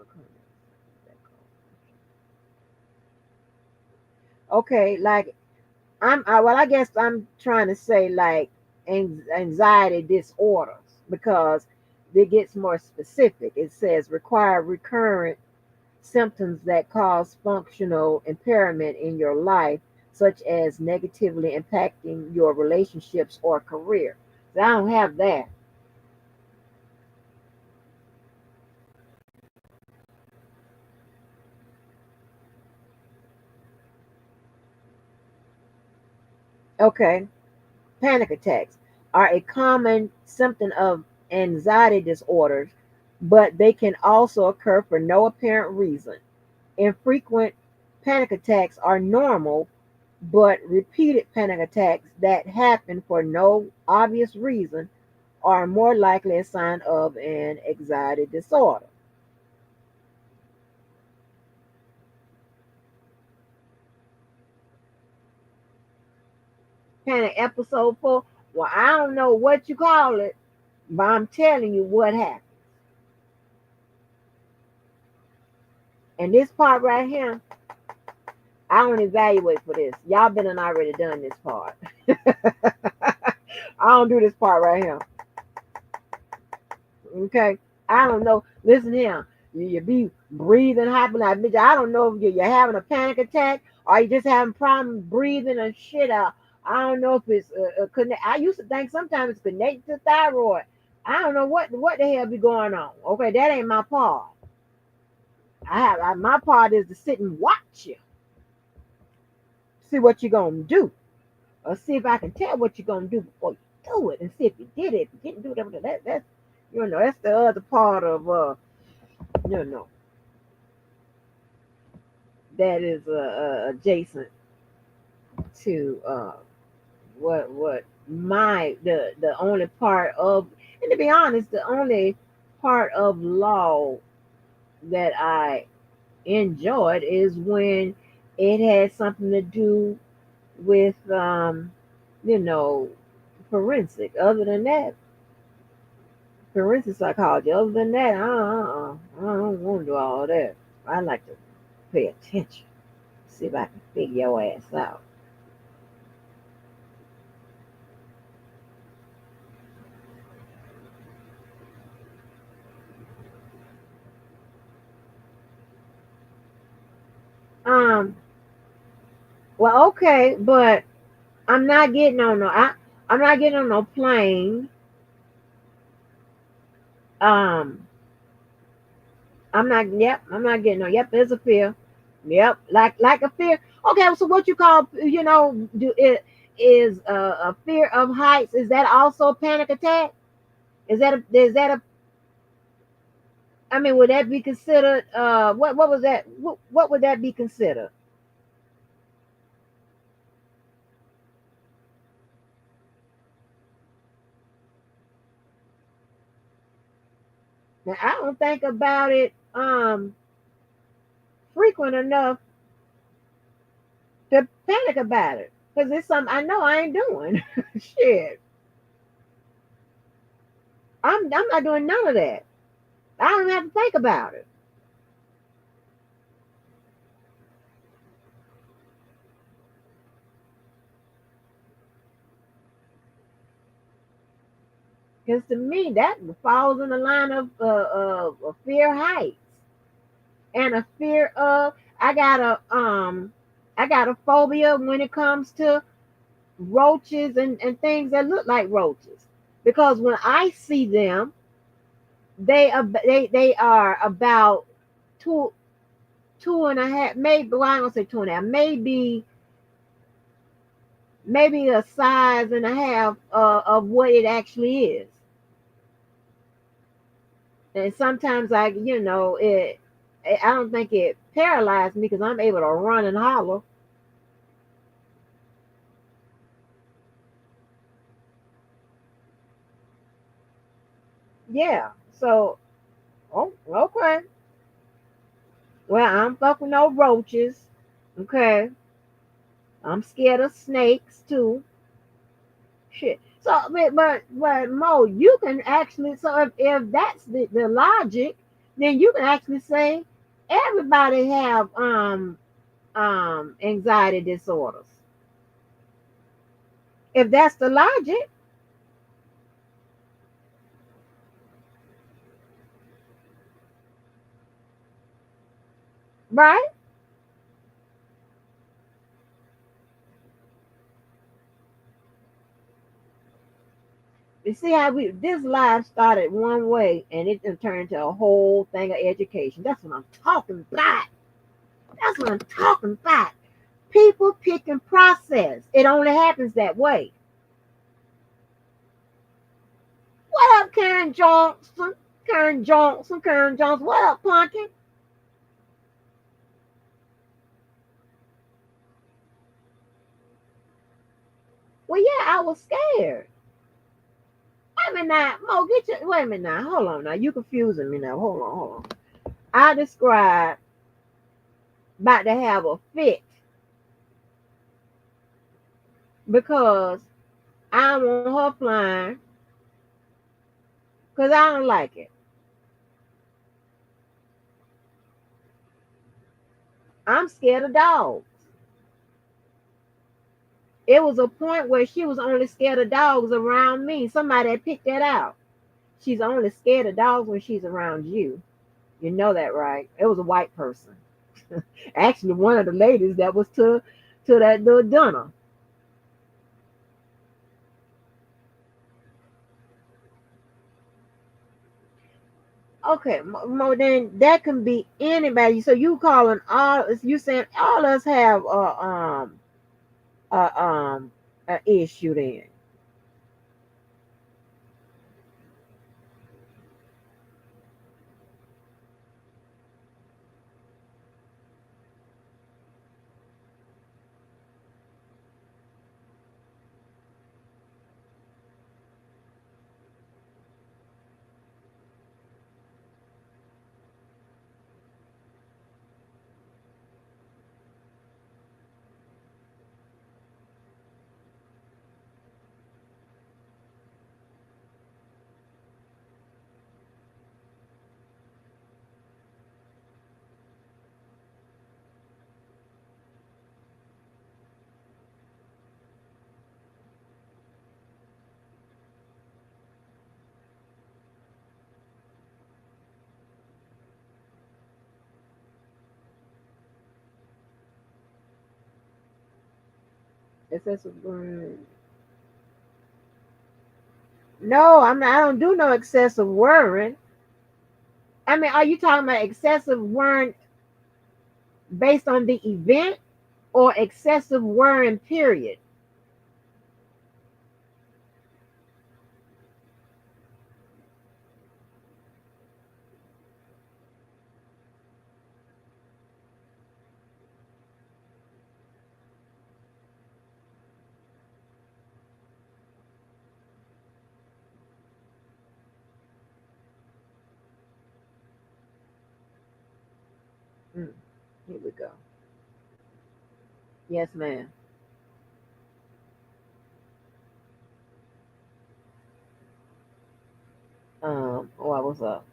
okay, like well, I guess I'm trying to say like anxiety disorders, because it gets more specific. It says require recurrent symptoms that cause functional impairment in your life, such as negatively impacting your relationships or career. So I don't have that. Okay. Panic attacks are a common symptom of anxiety disorders, but they can also occur for no apparent reason. Infrequent panic attacks are normal, but repeated panic attacks that happen for no obvious reason are more likely a sign of an anxiety disorder. Panic episode 4, well, I don't know what you call it, but I'm telling you what happened. And this part right here, I don't evaluate for this. Y'all been and already done this part. I don't do this part right here. Okay. I don't know. Listen here. You be breathing happen like bitch. I don't know if you're having a panic attack or you just having problems breathing and shit out. I don't know if it's connect. I used to think sometimes it's connected to thyroid. I don't know what the hell be going on. Okay, that ain't my part. My part is to sit and watch you, see what you're gonna do, or see if I can tell what you're gonna do before you do it, and see if you did it. If you didn't do it, that's that's the other part of you know that is adjacent to what my the only part of, and to be honest, the only part of law that I enjoyed is when it had something to do with you know, forensic. Other than that, forensic psychology. Other than that, I don't want to do all that. I like to pay attention, see if I can figure your ass out. Um, well, okay, but I'm not getting on no. I'm not getting on no plane. Um, I'm not. Yep, I'm not getting on. Yep, there's a fear. Yep, like a fear. Okay, so what you call do it is a fear of heights? Is that also a panic attack? Is that a I mean, would that be considered? What was that? What would that be considered? Now, I don't think about it frequent enough to panic about it because it's something I know I ain't doing. Shit, I'm not doing none of that. I don't have to think about it because to me that falls in the line of fear of heights and a fear of I got I got a phobia when it comes to roaches and things that look like roaches because when I see them they are about two two and a half, maybe, well, I'm gonna say two and a half, maybe a size and a half of what it actually is. And sometimes I don't think it paralyzed me because I'm able to run and holler. Yeah. So, oh, okay. Well, I'm fucking no roaches. Okay. I'm scared of snakes too. Shit. So, but Mo, you can actually. So, if that's the logic, then you can actually say everybody have anxiety disorders. If that's the logic, right? You see how we this life started one way and it done turned into a whole thing of education. That's what I'm talking about. That's what I'm talking about. People pick and process. It only happens that way. What up, Karen Johnson? Karen Johnson, Karen Johnson. What up, Punkin? Well, yeah, I was scared. Wait a minute now. Mo, wait a minute now. Hold on now. You confusing me now. Hold on. I described about to have a fit because I want her flying because I don't like it. I'm scared of dogs. It was a point where she was only scared of dogs around me. Somebody had picked that out. She's only scared of dogs when she's around you. You know that, right? It was a white person. Actually, one of the ladies that was to that little dinner. Okay, then that can be anybody. So you calling all? You saying all us have a issue then? Excessive worrying. No, I'm not. I don't do no excessive worrying. I mean, are you talking about excessive worrying based on the event or excessive worrying? Period. Mm, here we go. Yes, ma'am. Oh, I was up.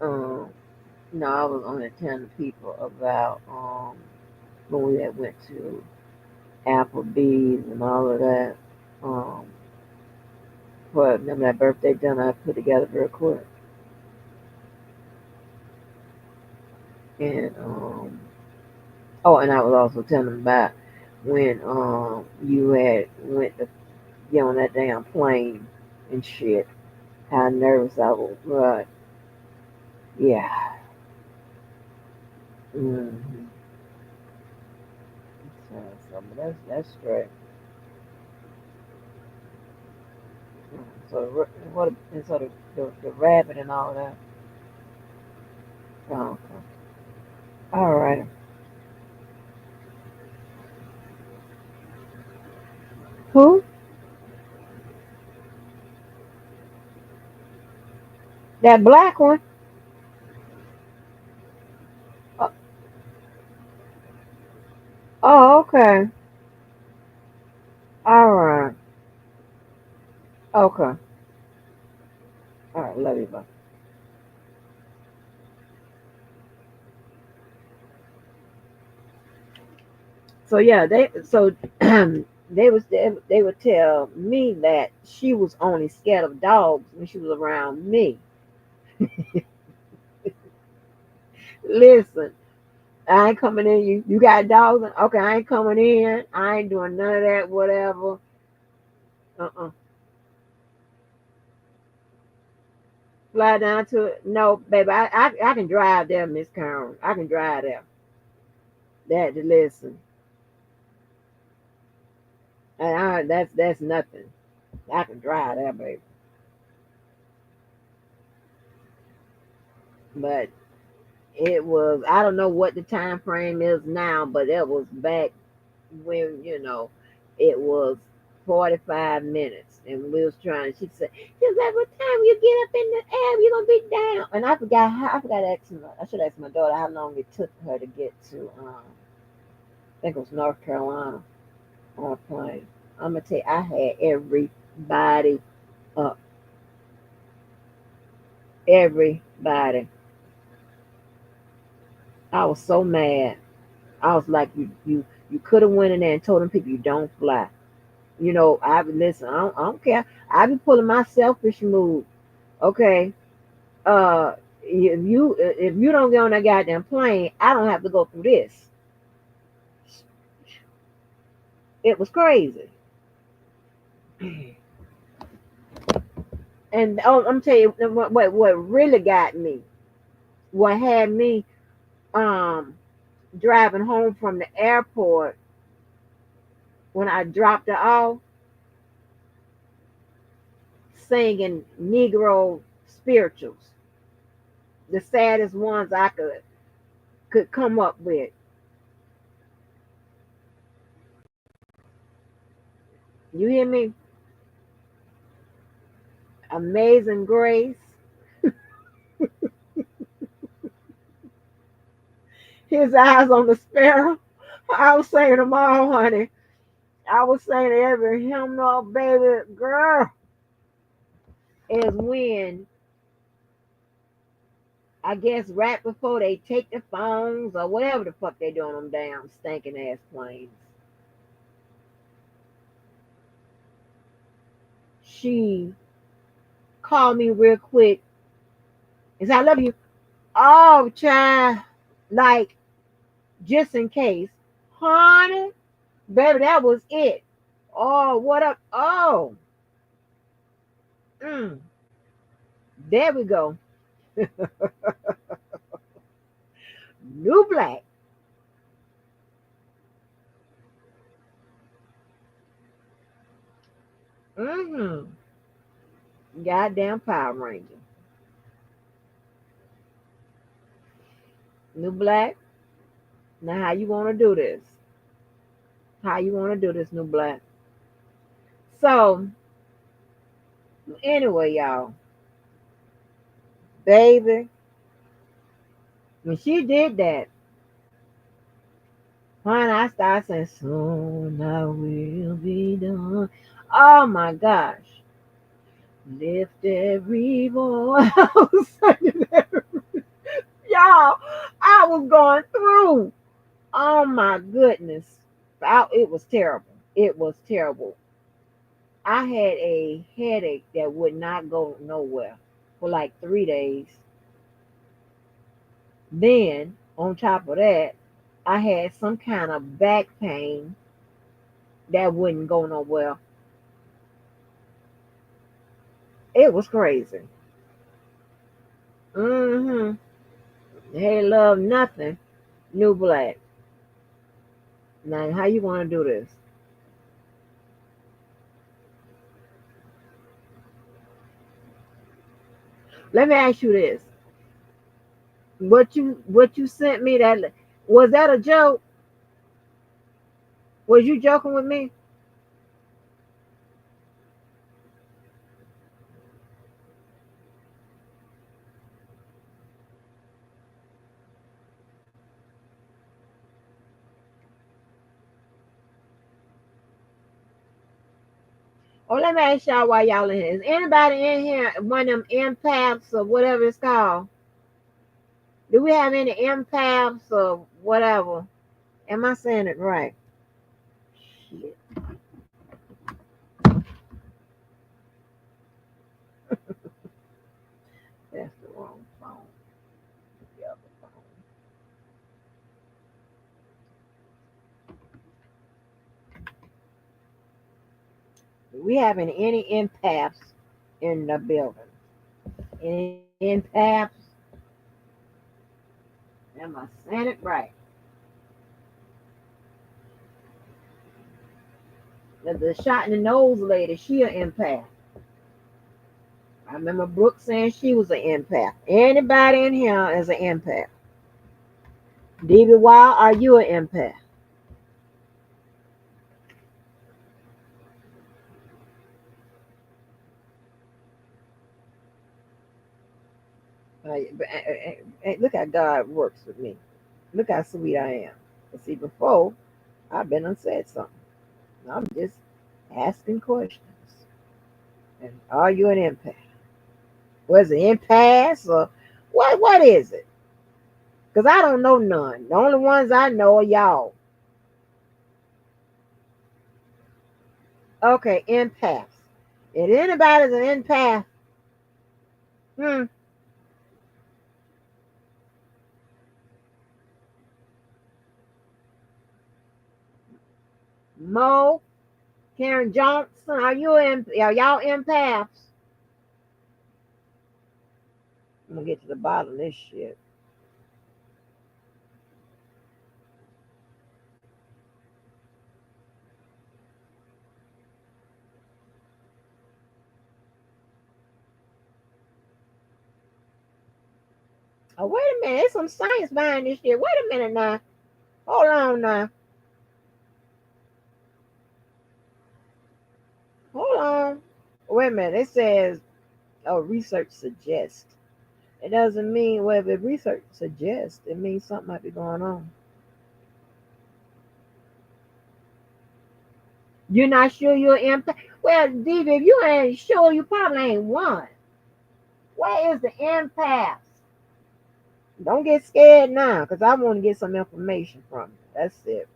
Um, no, I was only telling people about when we had went to Applebee's and all of that. Um, but remember that birthday dinner I put together real quick, and oh, and I was also telling them about when you had went to get on that damn plane and shit. How nervous I was. But yeah. Mm-hmm. But that's straight. So what? And so the rabbit and all that. Oh, okay. All right. Who? That black one? Oh, oh, okay. All right. Okay. All right. Love you, bye. So yeah, they would tell me that she was only scared of dogs when she was around me. Listen, I ain't coming in. You got dogs? Okay, I ain't coming in. I ain't doing none of that. Whatever. Uh-uh. Fly down to it. No, baby. I can drive there, Miss Karen. I can drive there. That to listen. And that's nothing. I can drive there, baby. But it was. I don't know what the time frame is now, but it was back when it was 45 minutes, and we was trying. She said, "Just like what time you get up in the air, you're gonna be down." And I forgot to ask my, I should ask my daughter how long it took her to get to. I think it was North Carolina on a plane. I'm gonna tell you, I had everybody up, everybody. I was so mad. I was like, you could have went in there and told them people you don't fly. I would listen. I don't care. I be pulling my selfish move. Okay. If you don't get on that goddamn plane, I don't have to go through this. It was crazy. And I'm telling you what really got me, what had me um driving home from the airport when I dropped her off, singing Negro spirituals, the saddest ones I could come up with. You hear me? Amazing Grace. His eyes on the sparrow. I was saying them all, honey. I was saying every hymnal, baby girl. is when I guess right before they take the phones or whatever the fuck they doing on them damn stinking ass planes. She called me real quick and said, I love you. Oh, child. Like, just in case. Honey, baby, that was it. Oh, what up? Oh, mm, there we go. New black. Mm-hmm. Goddamn Power Ranger. New black. Now, how you want to do this? How you want to do this, new black? So, anyway, y'all, baby, when she did that, when I started saying, soon I will be done. Oh my gosh. Lift every voice. Y'all, I was going through. Oh my goodness. It was terrible. It was terrible. I had a headache that would not go nowhere for like 3 days. Then, on top of that, I had some kind of back pain that wouldn't go nowhere. It was crazy. Mm-hmm. They love nothing. New black. Now, how you want to do this? Let me ask you this: what you sent me, that was that a joke? Was you joking with me? Or let me ask y'all why y'all in here. Is anybody in here one of them empaths or whatever it's called? Do we have any empaths or whatever? Am I saying it right? Shit, that's the wrong phone. The other phone. Do we have any empaths in the building? Any empaths? Am I saying it right? The shot in the nose lady, she an empath. I remember Brooke saying she was an empath. Anybody in here is an empath. DBY, are you an empath? Look how God works with me. Look how sweet I am. But see, before I've been unsaid something. I'm just asking questions. And are you an empath? Was it impasse or what? What is it? Because I don't know none. The only ones I know are y'all. Okay, empaths. If anybody's an empath, hmm, Mo, Karen Johnson, are y'all empaths? I'm gonna get to the bottom of this shit. Oh, wait a minute. There's some science behind this shit. Wait a minute now. Hold on now. Hold on. Wait a minute. It says, oh, research suggests. It doesn't mean, well, if research suggests, it means something might be going on. You're not sure you're empath? Well, Diva, if you ain't sure, you probably ain't one. Where is the empaths? Don't get scared now, because I want to get some information from you. That's it.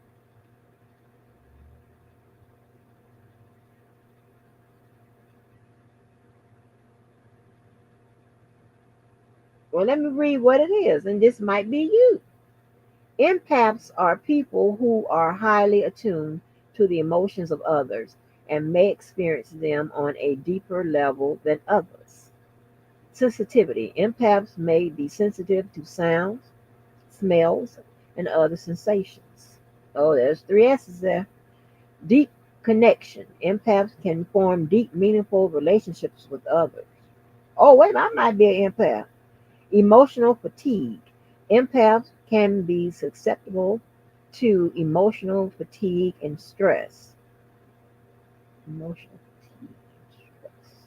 Well, let me read what it is, and this might be you. Empaths are people who are highly attuned to the emotions of others and may experience them on a deeper level than others. Sensitivity. Empaths may be sensitive to sounds, smells, and other sensations. Oh, there's three S's there. Deep connection. Empaths can form deep, meaningful relationships with others. Oh, wait, I might be an empath. Emotional fatigue. Empaths can be susceptible to emotional fatigue and stress. Emotional fatigue and stress.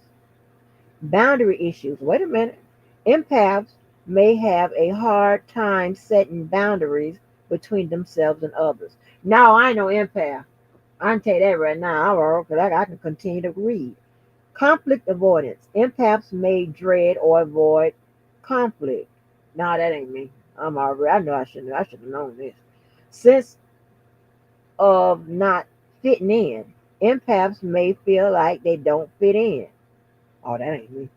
Boundary issues. Wait a minute. Empaths may have a hard time setting boundaries between themselves and others. Now I know empath. I can tell you that right now, because I can continue to read. Conflict avoidance. Empaths may dread or avoid conflict. No, that ain't me. I'm already. I know I should have known this. Sense of not fitting in. Empaths may feel like they don't fit in. Oh, that ain't me.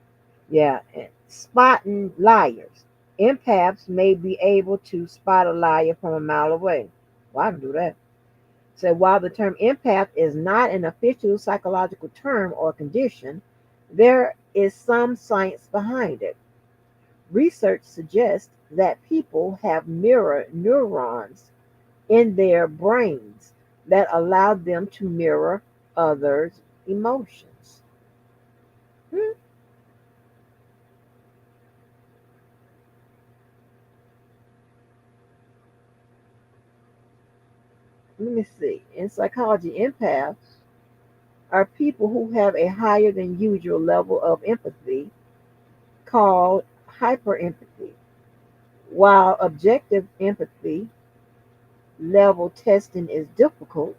Yeah, and spotting liars. Empaths may be able to spot a liar from a mile away. Well, I can do that. So while the term empath is not an official psychological term or condition, there is some science behind it. Research suggests that people have mirror neurons in their brains that allow them to mirror others' emotions. Hmm, Let me see. In psychology, empaths are people who have a higher than usual level of empathy called hyperempathy, while objective empathy level testing is difficult.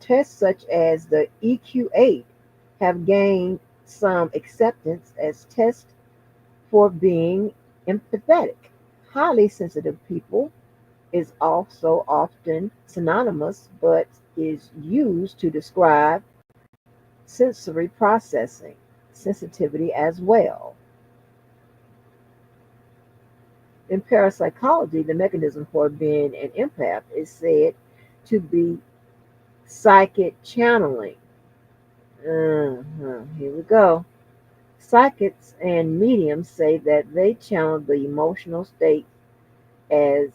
Tests such as the EQ8 have gained some acceptance as tests for being empathetic. Highly sensitive people is also often synonymous but is used to describe sensory processing sensitivity as well. In parapsychology, the mechanism for being an empath is said to be psychic channeling. Here we go. Psychics and mediums say that they channel the emotional state as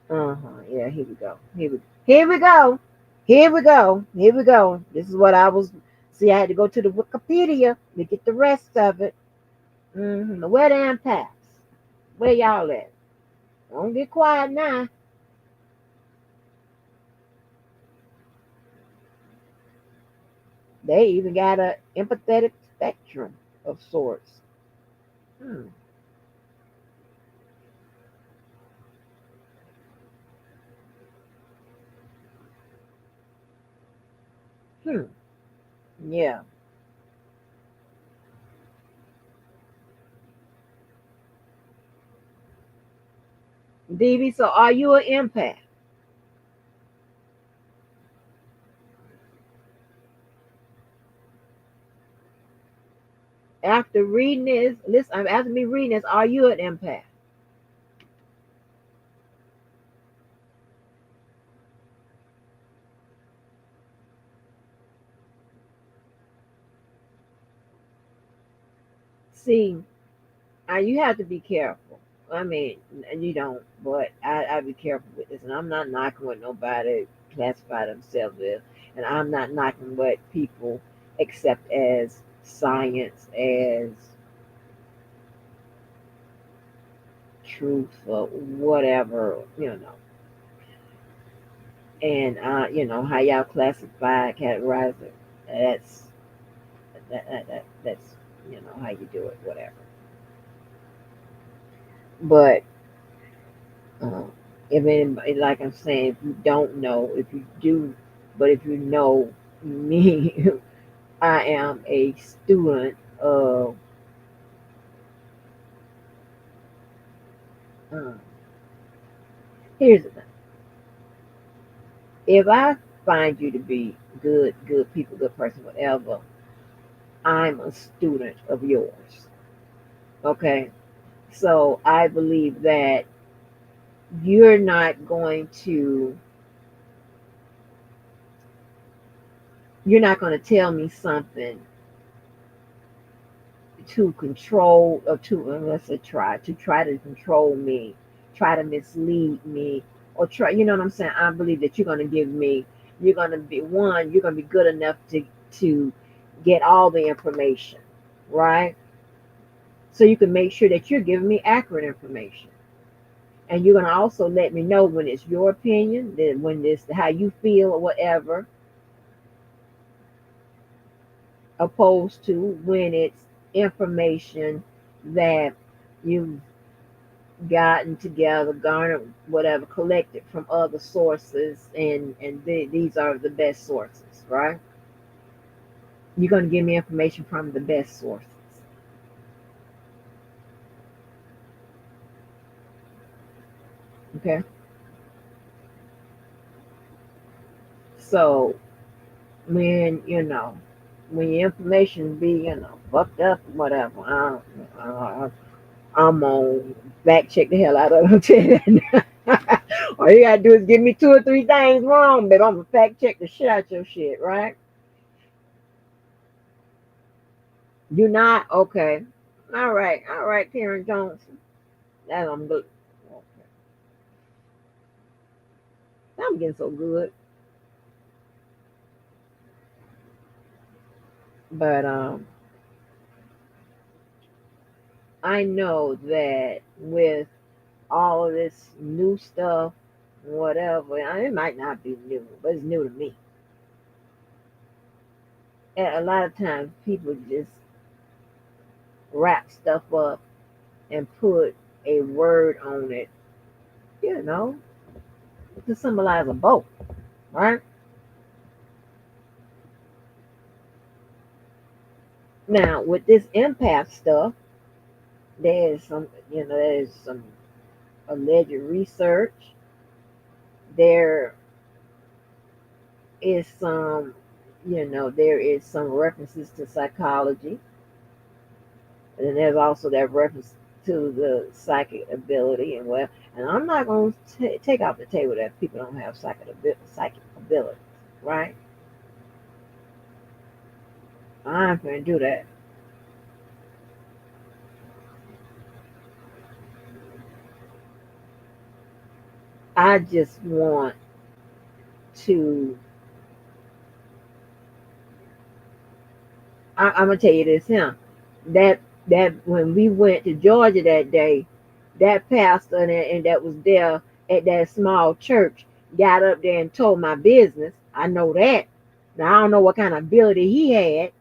yeah, here we go. Here we go. Here we go. Here we go. This is what I was see, I had to go to the Wikipedia to get the rest of it. Where the empaths? Where y'all at? Don't get quiet now. They even got a empathetic spectrum of sorts. Hmm. Hmm. Yeah. DB, so are you an empath? After reading this, listen, after me reading this, are you an empath? See, you have to be careful. I mean, you don't, but I be careful with this. And I'm not knocking what nobody classify themselves as. And I'm not knocking what people accept as science, as truth, or whatever, And, how y'all classify, categorize it. That's, that's, how you do it, whatever. But Uh, if anybody, like I'm saying, if you don't know, if you do, but if you know me, I am a student of Mm. Here's the thing. If I find you to be good people, good person, whatever, I'm a student of yours. Okay? So I believe that you're not going to you're not going to tell me something to control or to unless I try to control me, try to mislead me, or try, you know what I'm saying? I believe that you're going to give me, you're going to be one, you're going to be good enough to get all the information, right? So you can make sure that you're giving me accurate information. And you're going to also let me know when it's your opinion, that when it's how you feel or whatever, opposed to when it's information that you gotten together, garnered, whatever, collected from other sources, and these are the best sources, right? You're going to give me information from the best sources, okay? So when when your information be fucked up, whatever, I'm on back check the hell out of them. Tell you that now. All you gotta do is give me two or three things wrong, but I'm gonna fact check the shit out your shit, right? You not okay. All right, Karen Johnson. That I'm good. Okay. I'm getting so good. But I know that with all of this new stuff, whatever, it might not be new, but it's new to me. And a lot of times people just wrap stuff up and put a word on it, you know, to symbolize a boat, right? Now with this empath stuff, there's there's some alleged research. There is there is some references to psychology, and then there's also that reference to the psychic ability. And well, and I'm not going to take off the table that people don't have psychic ability, right? I'm going to do that. I just want to. I'm gonna tell you this, him. That when we went to Georgia that day, that pastor and that was there at that small church got up there and told my business. I know that. Now I don't know what kind of ability he had,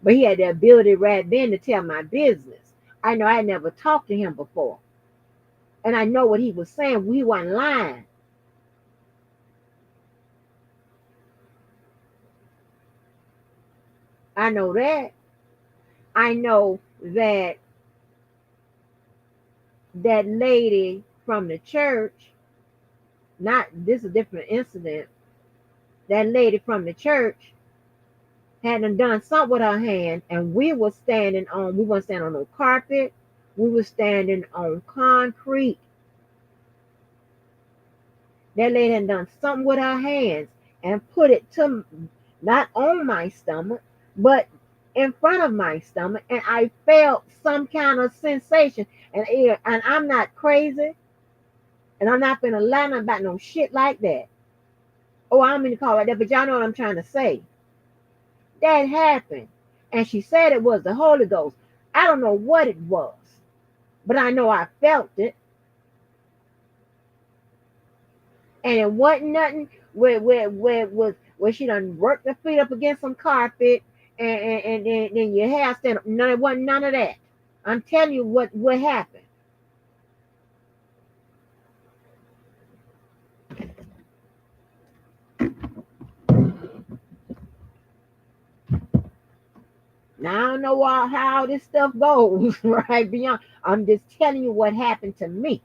but he had the ability right then to tell my business. I know I never talked to him before, and I know what he was saying. We wasn't lying. I know that. I know that that lady from the church. Not this is a different incident. That lady from the church had done something with her hand, and we weren't standing on no carpet. We were standing on concrete. That lady had done something with her hands and put it to not on my stomach, but in front of my stomach, and I felt some kind of sensation. And I'm not crazy, and I'm not gonna lie about no shit like that. Oh, I don't mean to call it that, but y'all know what I'm trying to say. That happened. And she said it was the Holy Ghost. I don't know what it was, but I know I felt it. And it wasn't nothing where she done worked her feet up against some carpet and then your hair stand up. No, it wasn't none of that. I'm telling you what happened. Now I don't know how this stuff goes, right? Beyond, I'm just telling you what happened to me.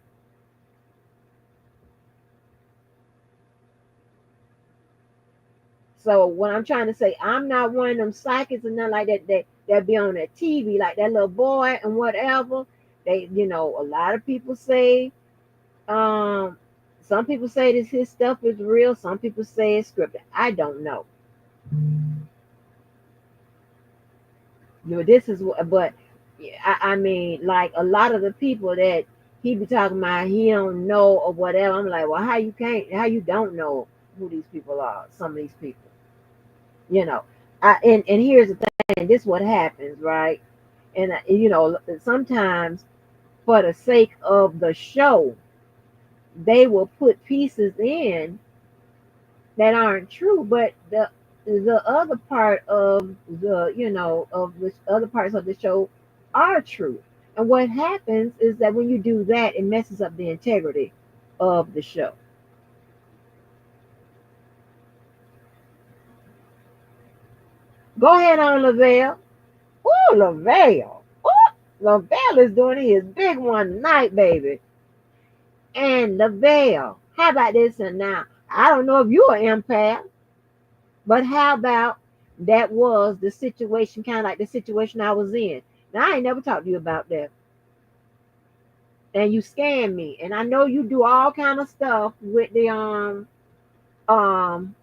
So what I'm trying to say, I'm not one of them psychics and nothing like that be on that TV, like that little boy and whatever. They, a lot of people say, um, some people say this his stuff is real. Some people say it's scripted. I don't know. This is what, but yeah, I mean, like a lot of the people that he be talking about, he don't know or whatever. I'm like, well, how you don't know who these people are? Some of these people, you know. And here's the thing. This what happens, right? And sometimes for the sake of the show, they will put pieces in that aren't true, but the other part of the other parts of the show are true. And what happens is that when you do that, it messes up the integrity of the show. Go ahead on Lavelle. Oh, Lavelle. Oh, Lavelle is doing his big one tonight, baby. And Lavelle, how about this? And now, I don't know if you're an empath, but how about that was the situation, kind of like the situation I was in. Now, I ain't never talked to you about that. And you scam me. And I know you do all kind of stuff with the um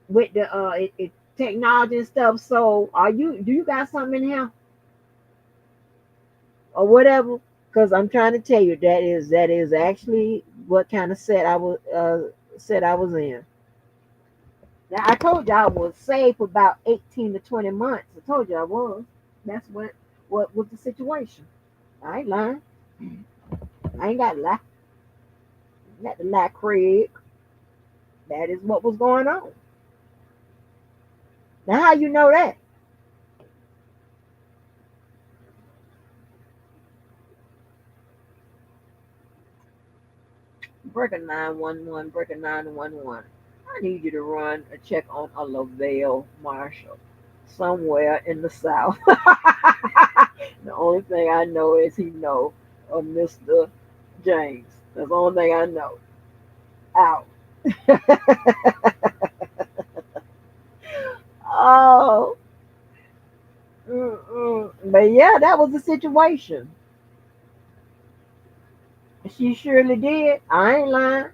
with the technology and stuff. So do you got something in here or whatever? Because I'm trying to tell you that is actually what kind of set I was in. Now I told you I was saved for about 18 to 20 months. I told you I was. That's what was the situation. I ain't lying. I ain't got to lie. Got to lie, Craig. That is what was going on. Now how you know that? Breaker 911, Breaker 911. I need you to run a check on a Lavelle Marshall somewhere in the South. The only thing I know is he know of Mr. James. That's the only thing I know. Out. Oh, but yeah, that was the situation. She surely did. I ain't lying.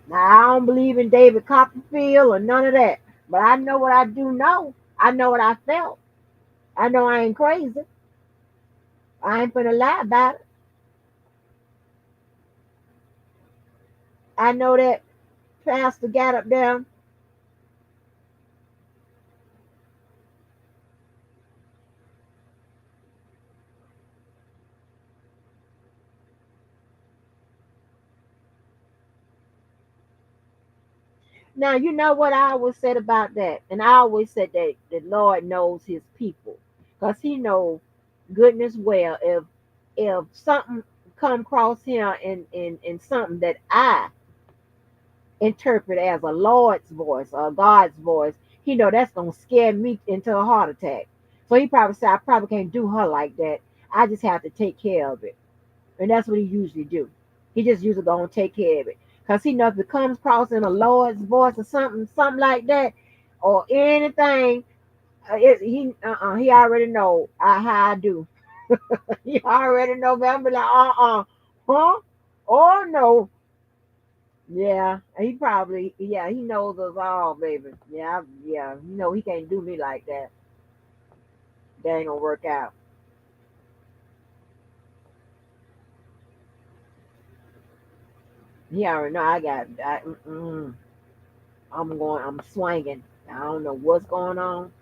Now, I don't believe in David Copperfield or none of that. But I know what I do know. I know what I felt. I know I ain't crazy. I ain't finna lie about it. I know that pastor got up there. Now, you know what I always said about that? And I always said that the Lord knows his people. Because he knows goodness well if something come across him in something that I interpret as a Lord's voice or God's voice, he know that's gonna scare me into a heart attack. So he probably said, I probably can't do her like that. I just have to take care of it. And that's what he usually do. He just usually gonna take care of it. Because he knows if it comes across in a Lord's voice or something like that, or anything, he already know how I do. He already know, but I'm be like, huh? Oh no. Yeah, he knows us all, baby. Yeah, he can't do me like that. That ain't gonna work out. He already know I'm swinging. I don't know what's going on.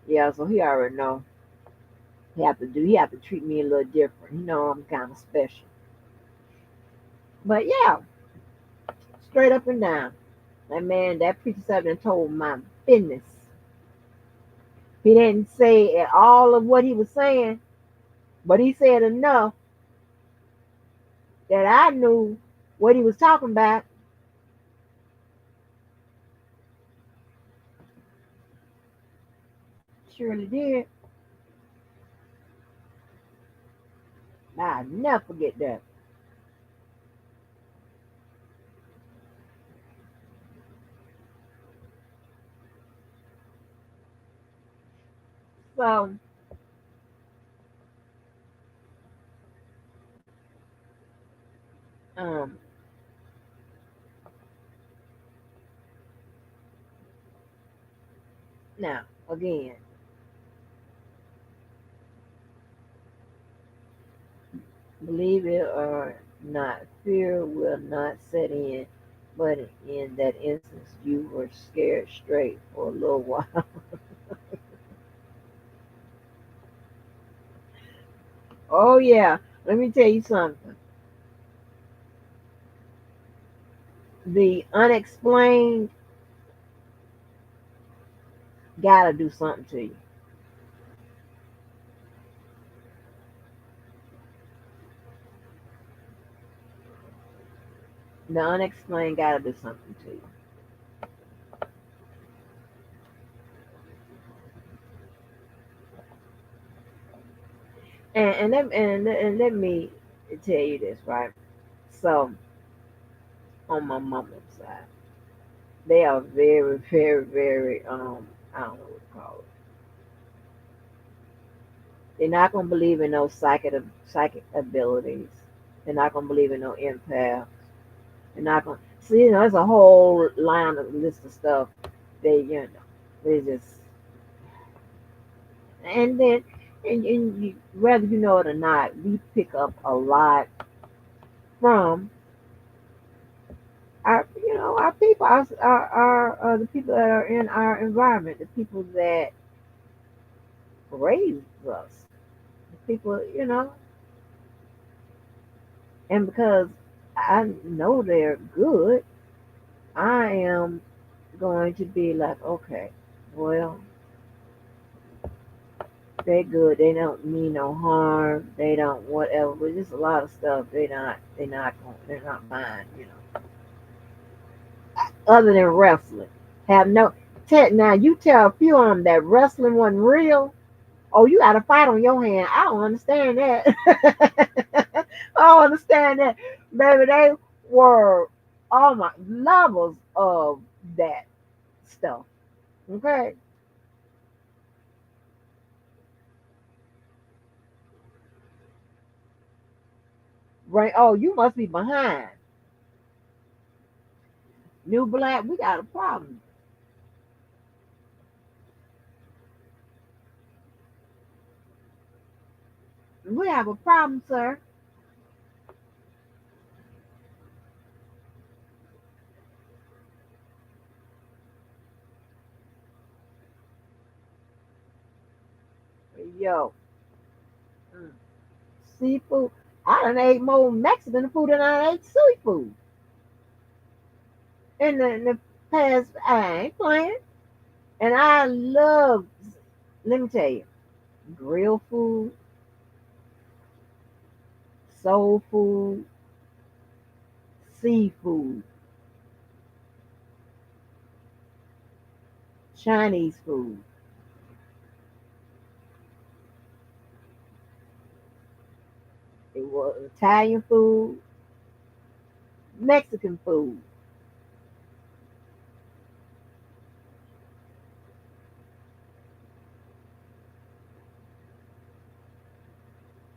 Yeah, so he already know. He have to treat me a little different. He know I'm kind of special. But yeah, straight up and down. That preacher said and told my business. He didn't say all of what he was saying, but he said enough that I knew what he was talking about. Surely did. I'll never forget that. So, um, now again, believe it or not, fear will not set in, but in that instance, you were scared straight for a little while. Oh yeah, let me tell you something. The unexplained gotta do something to you. The unexplained gotta do something to you. And let me tell you this, right? So on my mama's side, they are very, very, very I don't know what to call it. They're not gonna believe in no psychic abilities. They're not gonna believe in no empath. They're not gonna see. You know, there's a whole line of list of stuff. They just and then and you, whether you know it or not, we pick up a lot from our people, the people that are in our environment, the people that raised us, the people, and because I know they're good, I am going to be like, okay, well, they're good. They don't mean no harm. They don't whatever. But just a lot of stuff. They're not mine. Other than wrestling, have no. Now you tell a few of them that wrestling wasn't real. Oh, you got a fight on your hand. I don't understand that. I don't understand that, baby. They were all my levels of that stuff. Okay, right? Oh, you must be behind. New black, we got a problem. We have a problem, sir. Yo, mm, seafood. I done ate more Mexican food than I ate seafood in the past. I ain't playing, and I love. Let me tell you, grilled food, soul food, seafood, Chinese food. It was Italian food, Mexican food.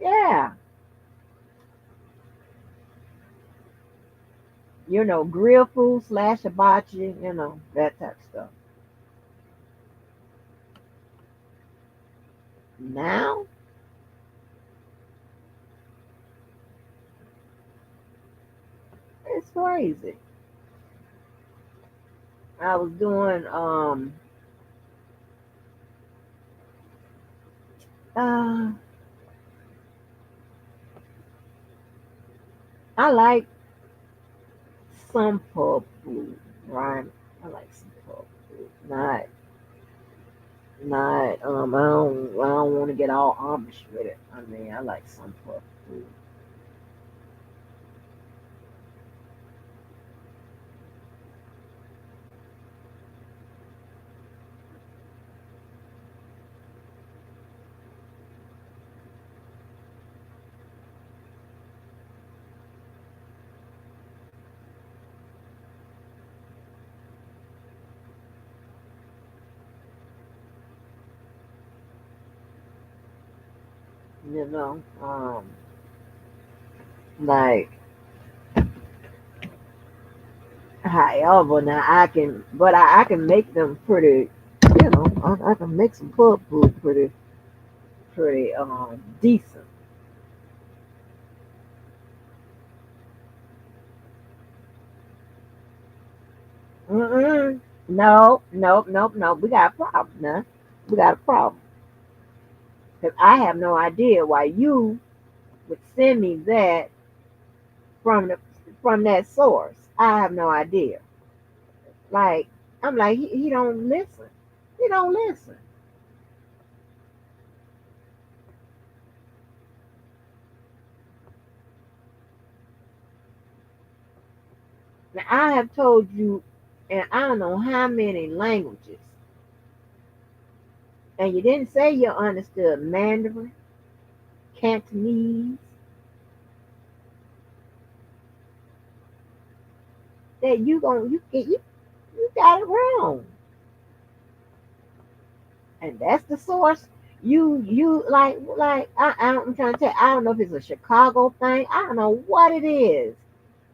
Yeah, grilled food slash hibachi. That type of stuff. Now it's crazy. I was doing uh I like some pub food, right? I like some pub food. Not I don't want to get all Amish with it. I mean, I like some pub food. you know. Like, however, now I can make them pretty, I can make some pub food pretty decent. Mm-mm. No, nope, nope, nope. We got a problem now. We got a problem. Because I have no idea why you would send me that from the from that source. I have no idea. Like, I'm like, he don't listen. He don't listen. Now I have told you and I don't know how many languages. And you didn't say you understood Mandarin, Cantonese, that you got it wrong. And that's the source. You like I'm trying to tell you, I don't know if it's a Chicago thing. I don't know what it is.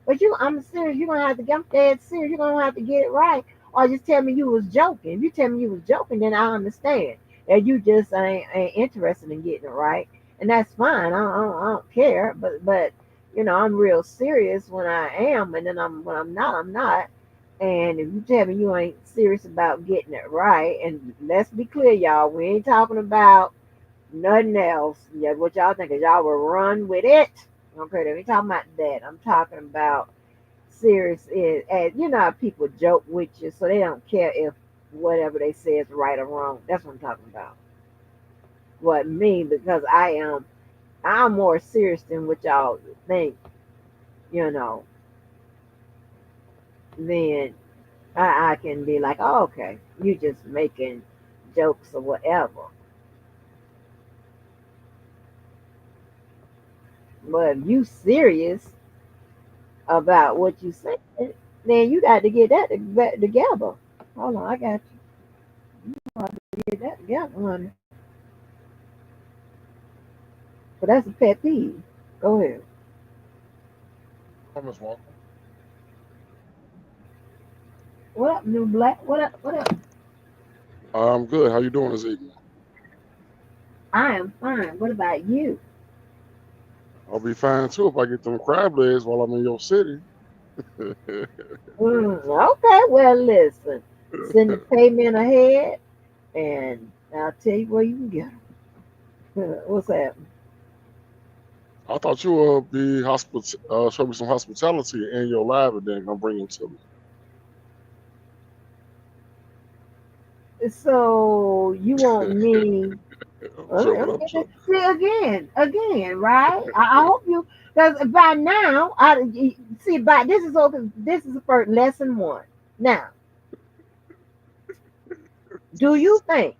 But I'm serious. You're gonna have to. I'm dead serious. You're gonna have to get it right, or just tell me you was joking. If you tell me you was joking, then I understand that you just ain't interested in getting it right, and that's fine. I don't care. But I'm real serious when I am, and then when I'm not, I'm not. And if you tell me you ain't serious about getting it right, and let's be clear, y'all, we ain't talking about nothing else. Yeah, what y'all think is y'all will run with it. Okay, we ain't talking about that. I'm talking about serious is, and how people joke with you, so they don't care if whatever they say is right or wrong. That's what I'm talking about. What me, because I'm more serious than what y'all think, you know, then I can be like, oh, okay, you just making jokes or whatever. But if you serious about what you say, then you got to get that together. Hold on, I got you. Get that together, honey. But that's a pet peeve. Go ahead. Oh, Miss Walker. What up, new black? What up? What up? I'm good. How you doing this evening? I am fine. What about you? I'll be fine too if I get them crab legs while I'm in your city. Okay, well, listen. Send the payment ahead, and I'll tell you where you can get them. What's happening? I thought you would be show me some hospitality in your live and then come bring them to me. So you want me? Sure, Let but me I'm get this. sure. See again, right? I hope you, because by now, see. By this is okay. This is the first lesson one. Now, do you think?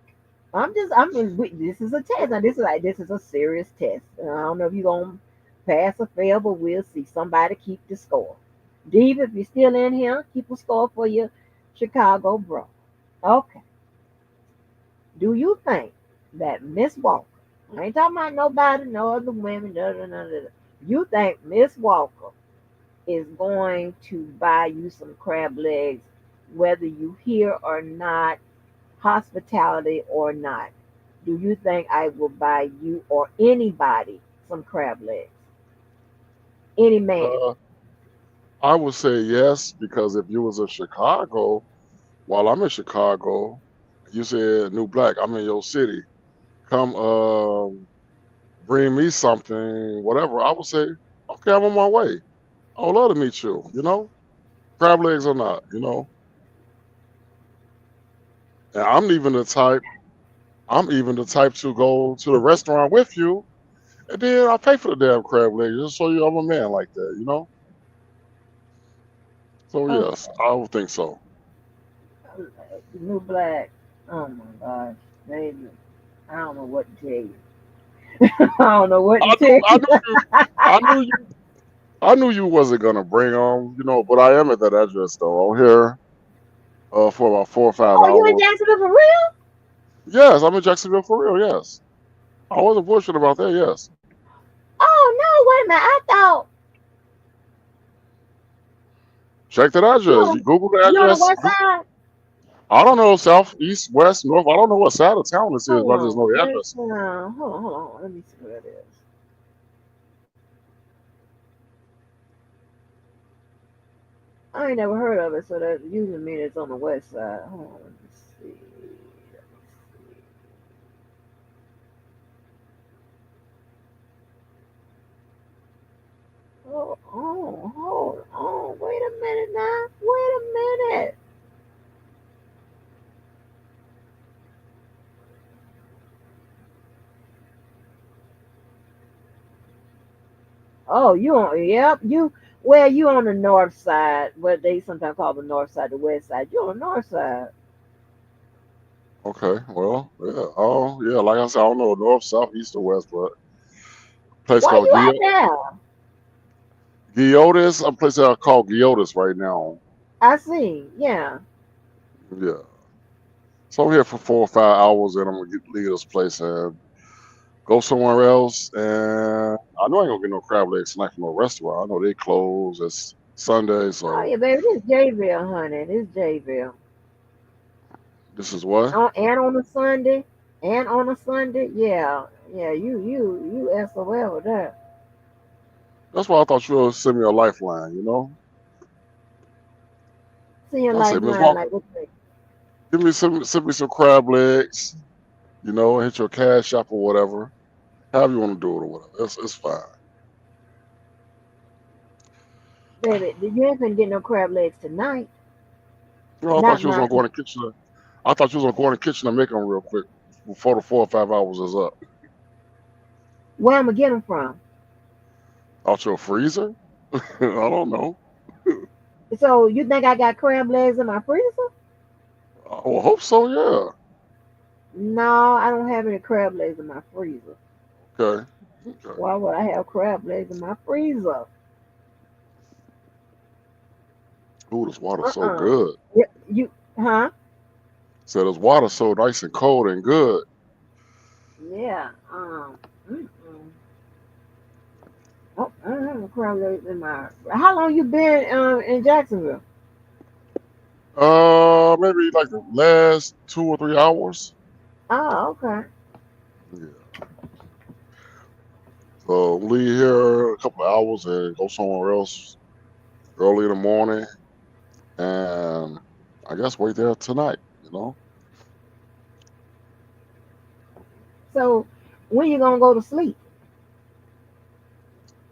This is a test. Now, this is a serious test. I don't know if you're gonna pass or fail, but we'll see. Somebody keep the score. Dave, if you're still in here, keep a score for your Chicago bro. Okay. Do you think that Miss Walker, I ain't talking about nobody, no other women, you think Miss Walker is going to buy you some crab legs, whether you here or not, hospitality or not? Do you think I will buy you or anybody some crab legs? Any man? Uh, I would say yes because if you was in Chicago, while I'm in Chicago, you said New Black, I'm in your city. Come, bring me something, whatever. I would say, okay, I'm on my way. I would love to meet you. Crab legs or not. And I'm even the type to go to the restaurant with you, and then I pay for the damn crab legs just so I'm a man like that. So yes, Okay. I would think so. New black. Oh my gosh, baby. I don't know what to tell you. I don't know what to I tell knew, I you. knew you, I knew you, I knew you wasn't gonna bring them. But I am at that address though. I'm here for about 4 or 5 Oh, you in hours. Jacksonville for real? Yes, I'm in Jacksonville for real. Yes, I wasn't bullshit about that. Yes. Oh no, wait a minute. I thought Check that you address. You on Google the you on the address. west side. I don't know south, east, west, north. I don't know what side of town this is, Hold but I just know on, the west address. hold on, hold on. Let me see where it is. I ain't never heard of it, so that usually means it's on the west side. Hold on, let me see. Let me see. Hold on. Wait a minute now. Wait a minute. Oh, you on? Yep, you. Well, you on the north side, what they sometimes call the north side, the west side. You on the north side. Okay, well, yeah. Oh, yeah. Like I said, I don't know north, south, east, or west, but a place Where called you at now? Giotis. A place called Giotis right now. I see. Yeah. Yeah. So I'm here for 4 or 5 hours, and I'm gonna leave this place and go somewhere else. And I know I ain't gonna get no crab legs tonight from no restaurant. I know they close. It's Sunday, Oh so yeah, baby. This Jayville, honey. This Jayville. this is what. Oh, and on a Sunday, and on a Sunday, yeah, yeah. You SOL with that. That's why I thought you would send me a lifeline. See your I say, Miss lifeline Walker, like what? You send me some crab legs. Hit your cash app or whatever. However you want to do it or whatever. It's fine. baby, you ain't gonna get no crab legs tonight. I thought Not you was my. gonna go in the kitchen. I thought you was gonna go in the kitchen and make them real quick before the 4 or 5 hours is up. Where I'm gonna get them from? Out your freezer? I don't know. So you think I got crab legs in my freezer? I will hope so. Yeah. No, I don't have any crab legs in my freezer. Okay. Okay. Why would I have crab legs in my freezer? Ooh, this water so Uh-uh. good. Huh? Said this water so nice and cold and good. Yeah. Mm-mm. Oh, I don't have no crab legs in my. How long you been in Jacksonville? Maybe like the last 2 or 3 hours. Oh, okay. Yeah. So leave here a couple of hours and go somewhere else early in the morning, and I guess wait there tonight. So when you gonna go to sleep?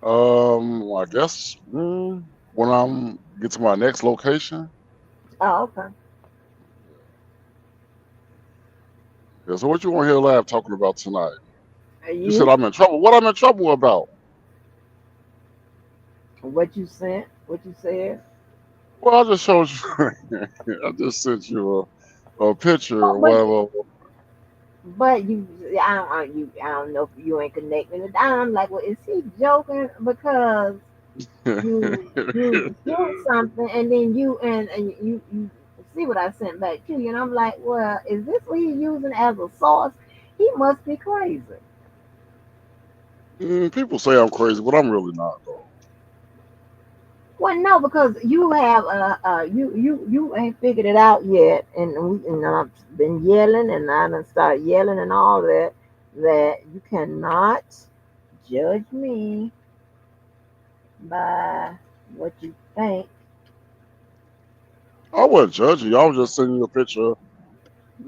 I guess when I'm get to my next location. Oh, okay. Yeah, so what you want to hear Lab talking about tonight? Are You said you? I'm in trouble. What I'm in trouble about? What you sent? What you said? Well, I just showed you. I just sent you a picture Oh, or whatever. but I don't know if you ain't connecting it. I'm like, well, is he joking? Because you shoot something and then you see what I sent back to you, and I'm like, well, is this what he's using as a source? He must be crazy. People say I'm crazy, but I'm really not though. Well, no, because you have you ain't figured it out yet, and I've been yelling, and I done started yelling and all that. That you cannot judge me by what you think. I wasn't judging you. I was just sending you a picture.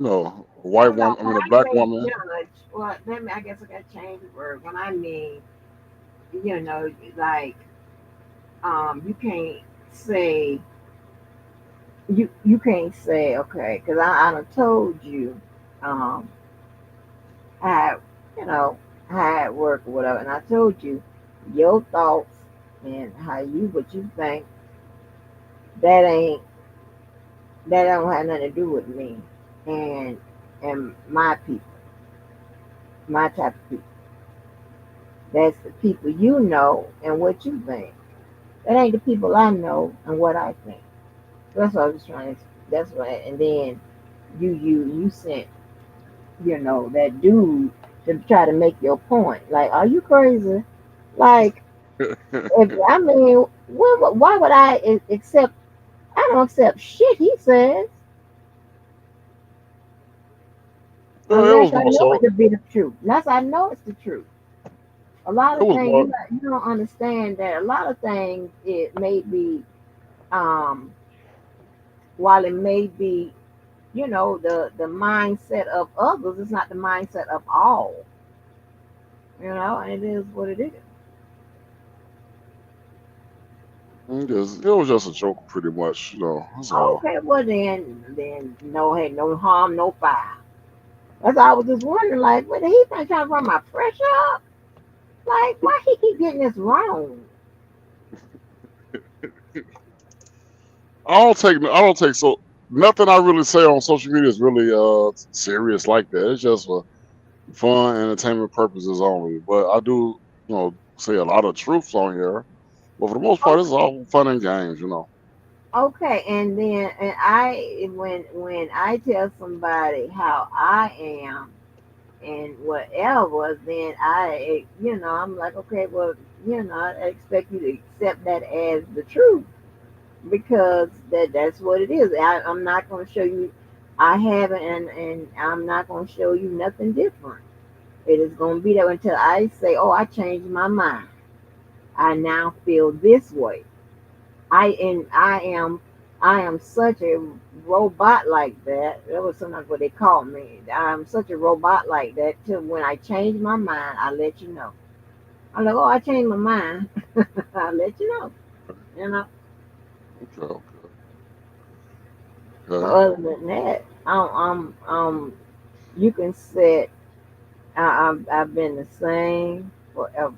A white Oh no, woman. I when mean, a I black say woman. judge, well, let me. I guess I got to change the word. When I mean, you know, like you can't say you can't say okay, because I done told you um how you know how it work or whatever, and I told you your thoughts and how you what you think that ain't that don't have nothing to do with me and my people, my type of people. That's the people you know and what you think. That ain't the people I know and what I think. That's what I was trying to. That's what. And then you sent that dude. to try to make your point. Like, are you crazy? Like, if I mean, why would I accept? I don't accept shit he says No, it was unless I more know it so. to be the truth. Unless I know it's the truth. A lot It of was things more. you don't understand that a lot of things it may be um while it may be the mindset of others, it's not the mindset of all, and it is what it is. It was just a joke, pretty much. That's all. Okay, well then no, hey, no harm, no foul. That's why I was just wondering, like, what he trying to run my pressure up? Like, why he keep getting this wrong? I don't take so nothing I really say on social media is really serious like that. It's just for fun, entertainment purposes only. But I do, say a lot of truths on here. But for the most part, it's all fun and games. Okay, and then and when I tell somebody how I am and whatever, then I'm like, okay, well, I expect you to accept that as the truth because that's what it is. I'm not going to show you I haven't, and I'm not going to show you nothing different. It is going to be there until I say, oh, I changed my mind. I now feel this way. I am such a robot like that. That was sometimes what they call me. I'm such a robot like that till when I change my mind, I let you know. I'm like, oh, I changed my mind. I let you know. You know. Okay, okay, But okay. other than that, you can set. I've been the same forever.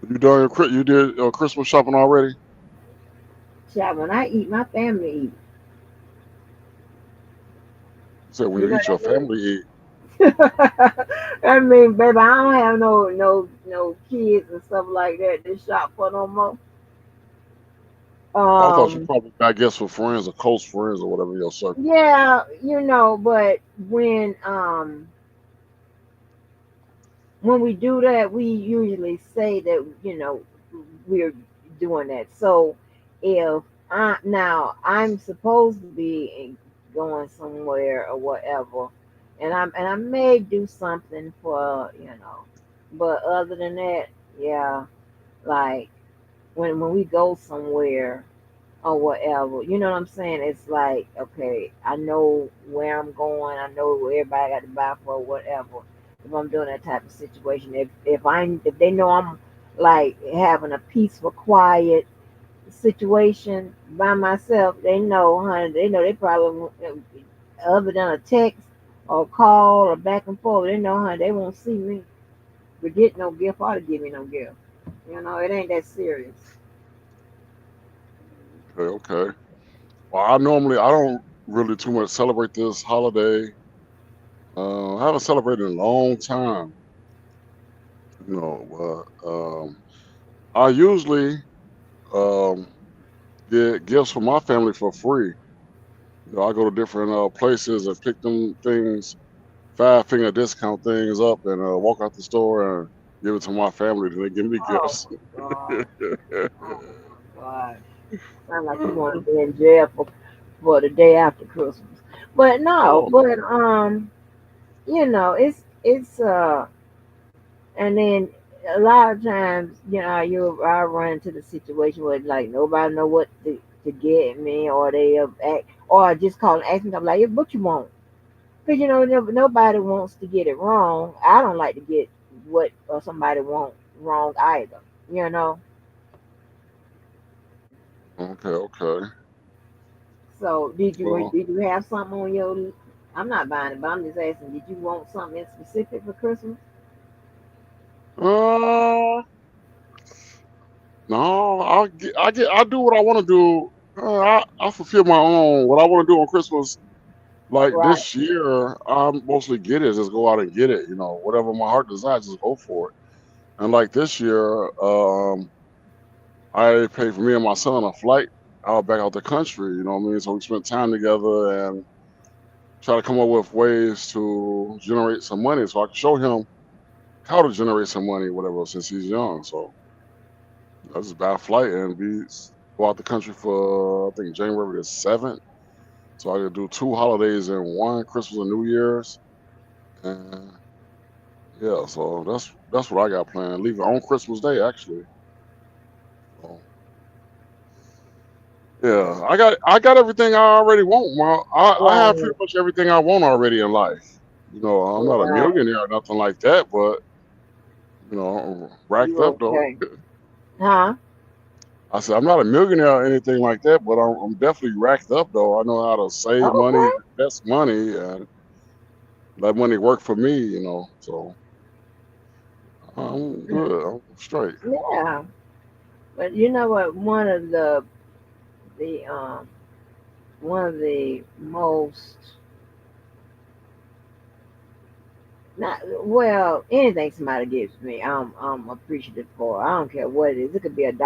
You did Christmas shopping already? Child, when I eat, my family eat. You said when You you know eat, your what family eat. I mean? I mean, baby, I don't have no kids and stuff like that to shop for no more. I thought you Um, probably got gifts for friends or close friends or whatever in your circle. yeah, but when we do that, we usually say that we're doing that. So if I'm supposed to be going somewhere or whatever, and I may do something for but other than that, yeah, like when we go somewhere or whatever. You know what I'm saying? It's like, okay, I know where I'm going. I know where everybody got to buy for whatever. If I'm doing that type of situation, if they know I'm like having a peaceful, quiet situation by myself, they know, honey. They know they probably other than a text or call or back and forth. They know, honey. They won't see me to get no gift or to give me no gift. It ain't that serious. Okay, okay. Well, I don't really too much celebrate this holiday. I haven't celebrated in a long time. I usually um, get gifts from my family for free. I go to different places and pick them things, 5 finger discount things up, and walk out the store and give it to my family. Then they give me Oh gifts. my god. Oh my god. Sound like you want to be in jail for the day after Christmas. But no, Oh, but it's and then a lot of times, I run into the situation where like nobody know what to get me, or they act, or just call and ask me. I'm like, yeah, what you want? Because nobody wants to get it wrong. I don't like to get what or somebody want wrong either. You know. okay, okay. So Well, did you have something on your? I'm not buying it, but I'm just asking. Did you want something specific for Christmas? uh, no, I do what I want to do. I fulfill my own what I want to do on Christmas. Like Right. this year, I mostly get it. Just go out and get it. Whatever my heart desires, just go for it. And like this year, I paid for me and my son a flight out back out the country. You know what I mean? So we spent time together, and try to come up with ways to generate some money so I can show him how to generate some money, whatever, since he's young. So I just buy a flight and go out the country for I think January the 7th. So I could do 2 holidays in one, Christmas and New Year's. And yeah, so that's what I got planned. Leaving on Christmas Day actually. So yeah, I got everything I already want. Well, I have Right, pretty much everything I want already in life. I'm not a right. millionaire or nothing like that, but I'm racked You up though. okay? Huh? I said I'm not a millionaire or anything like that, but I'm definitely racked up though. I know how to save money, Okay. invest money, and let money work for me. So I'm good. I'm straight. Yeah. But you know what? The one of the most not well anything somebody gives me, I'm appreciative for. I don't care what it is. It could be $1.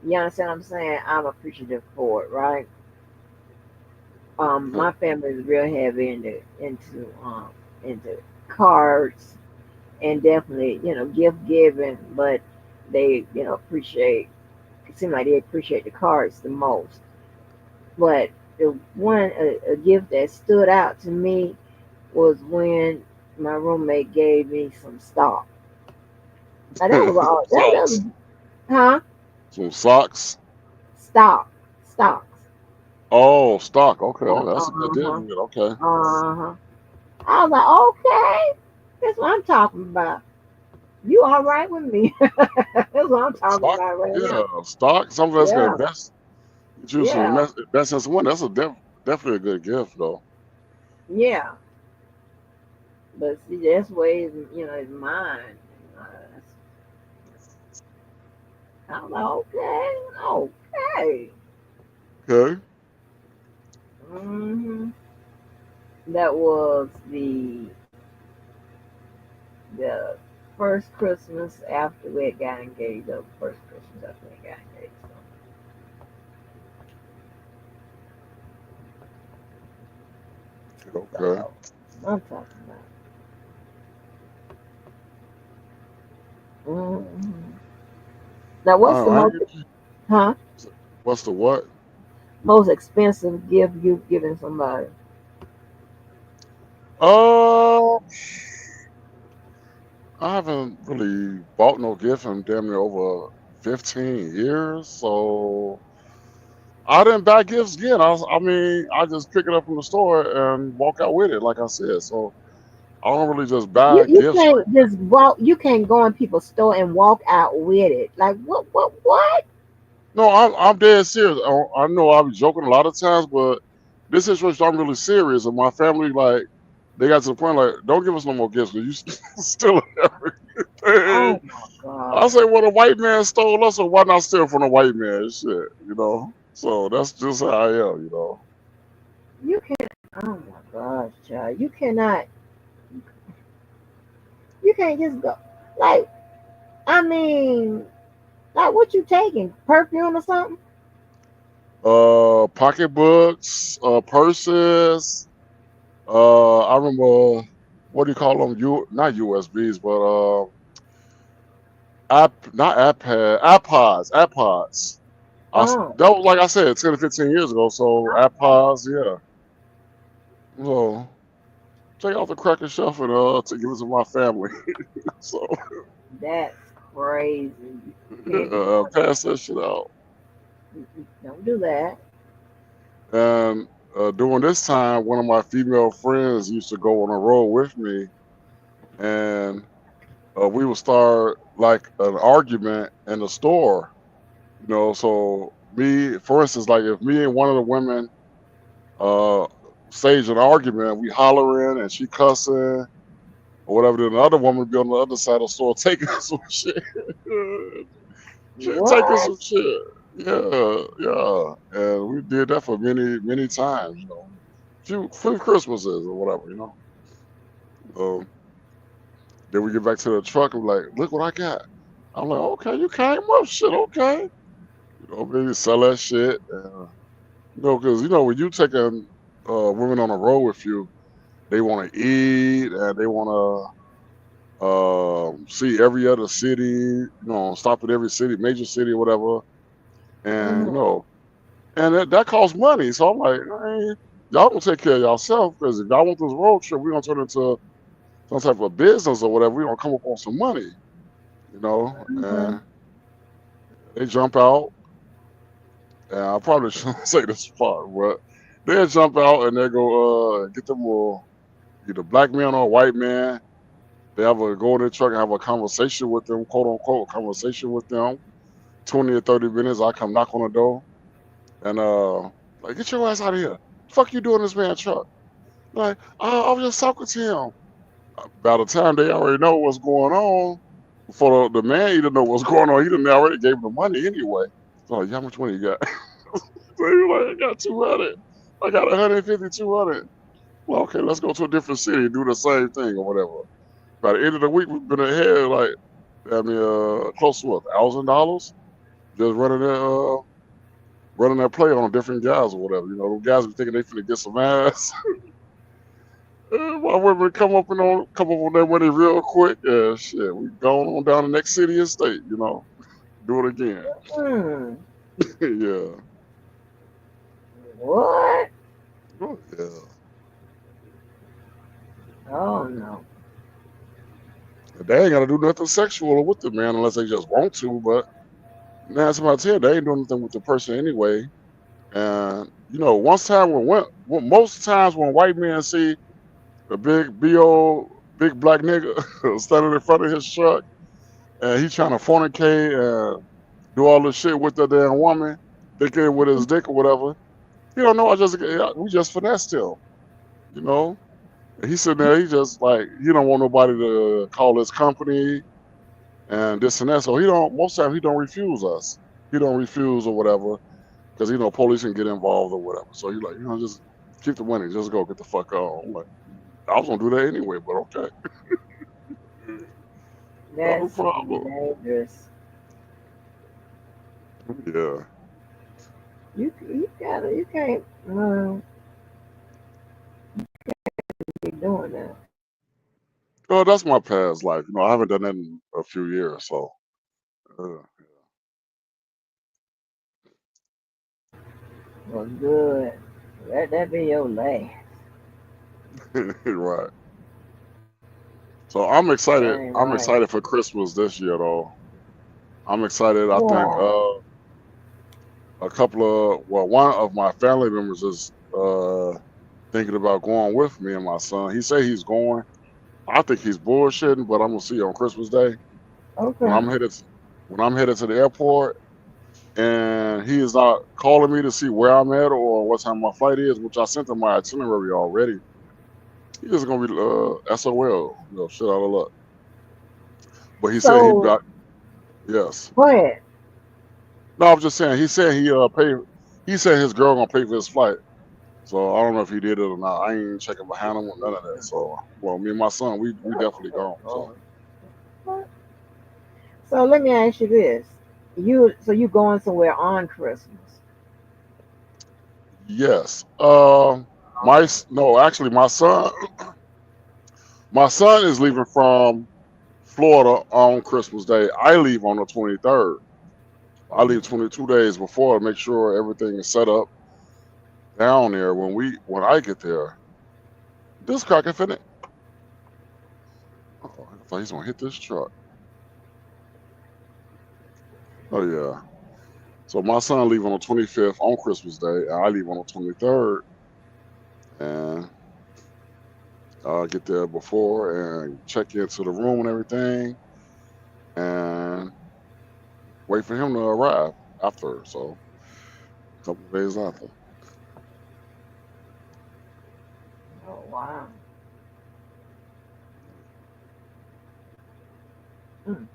You understand what I'm saying? I'm appreciative for it, right? Okay. My family is real heavy into cards and definitely gift giving, but they appreciate. It seems like they appreciate the cards the most. But the a gift that stood out to me was when my roommate gave me some stock. Now that was all. That was Socks. huh? Some socks. Stock, stocks. Oh, stock. Okay, Uh that's a good huh. deal. Okay. Uh huh. I was like, okay, that's what I'm talking about. You all right with me? That's what I'm talking Stock. about right Yeah, now. stock. Something that's gonna Yeah, invest. Choose to yeah, invest in someone. That's definitely a good gift though. yeah. But see, that's way is mine. Uh, I'm like, okay, okay. Okay. hmm That was the first Christmas after we had got engaged. That was the first Christmas after we got engaged. So that's Okay. what I'm talking about. Now, what's the I most, ain't, huh? what's the what? Most expensive gift you've given somebody? Uh, I haven't really bought no gift in damn near over 15 years, so I didn't buy gifts again. I mean, I just pick it up from the store and walk out with it, like I said. So I don't really just You buy you gifts like can't just walk. You can't go in people's store and walk out with it. Like what? What? What? No, I'm dead serious. I know I be joking a lot of times, but this situation I'm really serious. And my family, like, they got to the point like, don't give us no more gifts because you stealing everything. Oh my I god! say, well, the white man stole us, so why not steal from the white man? Shit. So that's just how I am. You can't. Oh my gosh, child! You cannot. You can't just go. Like I mean, like what you taking? Perfume or something? Pocketbooks, purses. I remember what do you call them? Not USBs, but not iPad, iPods. Oh, That was like I said, 10 to 15 years ago. So iPods, yeah. So take off the cracker shelf and to give it to my family. So that's crazy. You can't do that. pass that shit out. Don't do that. And during this time, one of my female friends used to go on a road with me, and we would start like an argument in the store. So me, for instance, like if me and one of the women uh stage an argument, we hollering and she cussing or whatever, then the other woman would be on the other side of the store taking some shit. She taking What? some shit. Yeah, yeah. And we did that for many, many times. Few Christmases or whatever. Um, then we get back to the truck and like, look what I got. I'm like, okay, you came up, shit, okay. Maybe sell that shit. Because when you take women on the road with you, they want to eat and they want to see every other city, stop at every city, major city or whatever, and Mhm. and that costs money. So I'm like, man, y'all gonna take care of yourself because if y'all want this road trip, we're gonna turn it into some type of business or whatever. We're gonna come up on some money, Mhm. and they jump out. And I probably shouldn't say this part, but they jump out and they go get them either black man or white man. They have a go in their truck and have a conversation with them, quote unquote, conversation with them. 20 or 30 minutes. I come knock on the door and like, get your ass out of here. Fuck you doing in this man's truck? Like, I was just talking to him. By the time they already know what's going on, before the man even know what's going on, he done already gave them the money anyway. So like, how much money you got? So he was like, I got 200. I got 150, 200. Well, okay, let's go to a different city and do the same thing or whatever. By the end of the week, we've been ahead like, close to $1,000 just running that play on different guys or whatever. Those guys be thinking they finna get some ass. My women come up on that money real quick. Yeah, shit, we going on down the next city and state. Do it again. Hmm. Yeah. What? Oh, yeah. Oh no. They ain't gotta do nothing sexual with the man unless they just want to. But 9 times out of 10, they ain't doing anything with the person anyway. And once time when most times when white men see a big black nigga standing in front of his truck and he trying to fornicate and do all this shit with the damn woman, thinking with his dick or whatever. He don't know. We just finessed him. You know. And he sitting there. He just like he don't want nobody to call his company and this and that. So he don't. Most times he don't refuse us. He don't refuse or whatever because police can get involved or whatever. So he like just keep the money. Just go get the fuck on. I'm like, I was gonna do that anyway, but okay, no That's problem. dangerous. Yeah. You can't be doing that. Well, that's my past life. I haven't done that in a few years, so uh, Well, good. Let that be your last. right. So I'm excited. Dang I'm right. excited for Christmas this year, though. I'm excited. I think Wow. a couple of one of my family members is thinking about going with me and my son. He say he's going. I think he's bullshitting, but I'm gonna see on Christmas Day when Okay. I'm headed to the airport, and he is not calling me to see where I'm at or what time my flight is, which I sent him my itinerary already. He's just gonna be SOL, shit out of luck. But he said he So got yes. go ahead. No, I'm just saying. He said he pay. He said his girl gonna pay for his flight. So I don't know if he did it or not. I ain't checking behind him or none of that. So well, me and my son, we definitely gone. So So let me ask you this: you going somewhere on Christmas? yes. No, actually, my son is leaving from Florida on Christmas Day. I leave on the 23rd. I leave 22 days before to make sure everything is set up down there when I get there. This cracker finna. Oh, I thought he's gonna hit this truck. Oh yeah. So my son leave on the 25th on Christmas Day, and I leave on the 23rd, and get there before and check into the room and everything, and wait for him to arrive after. So a couple of days after. Oh wow. Mm.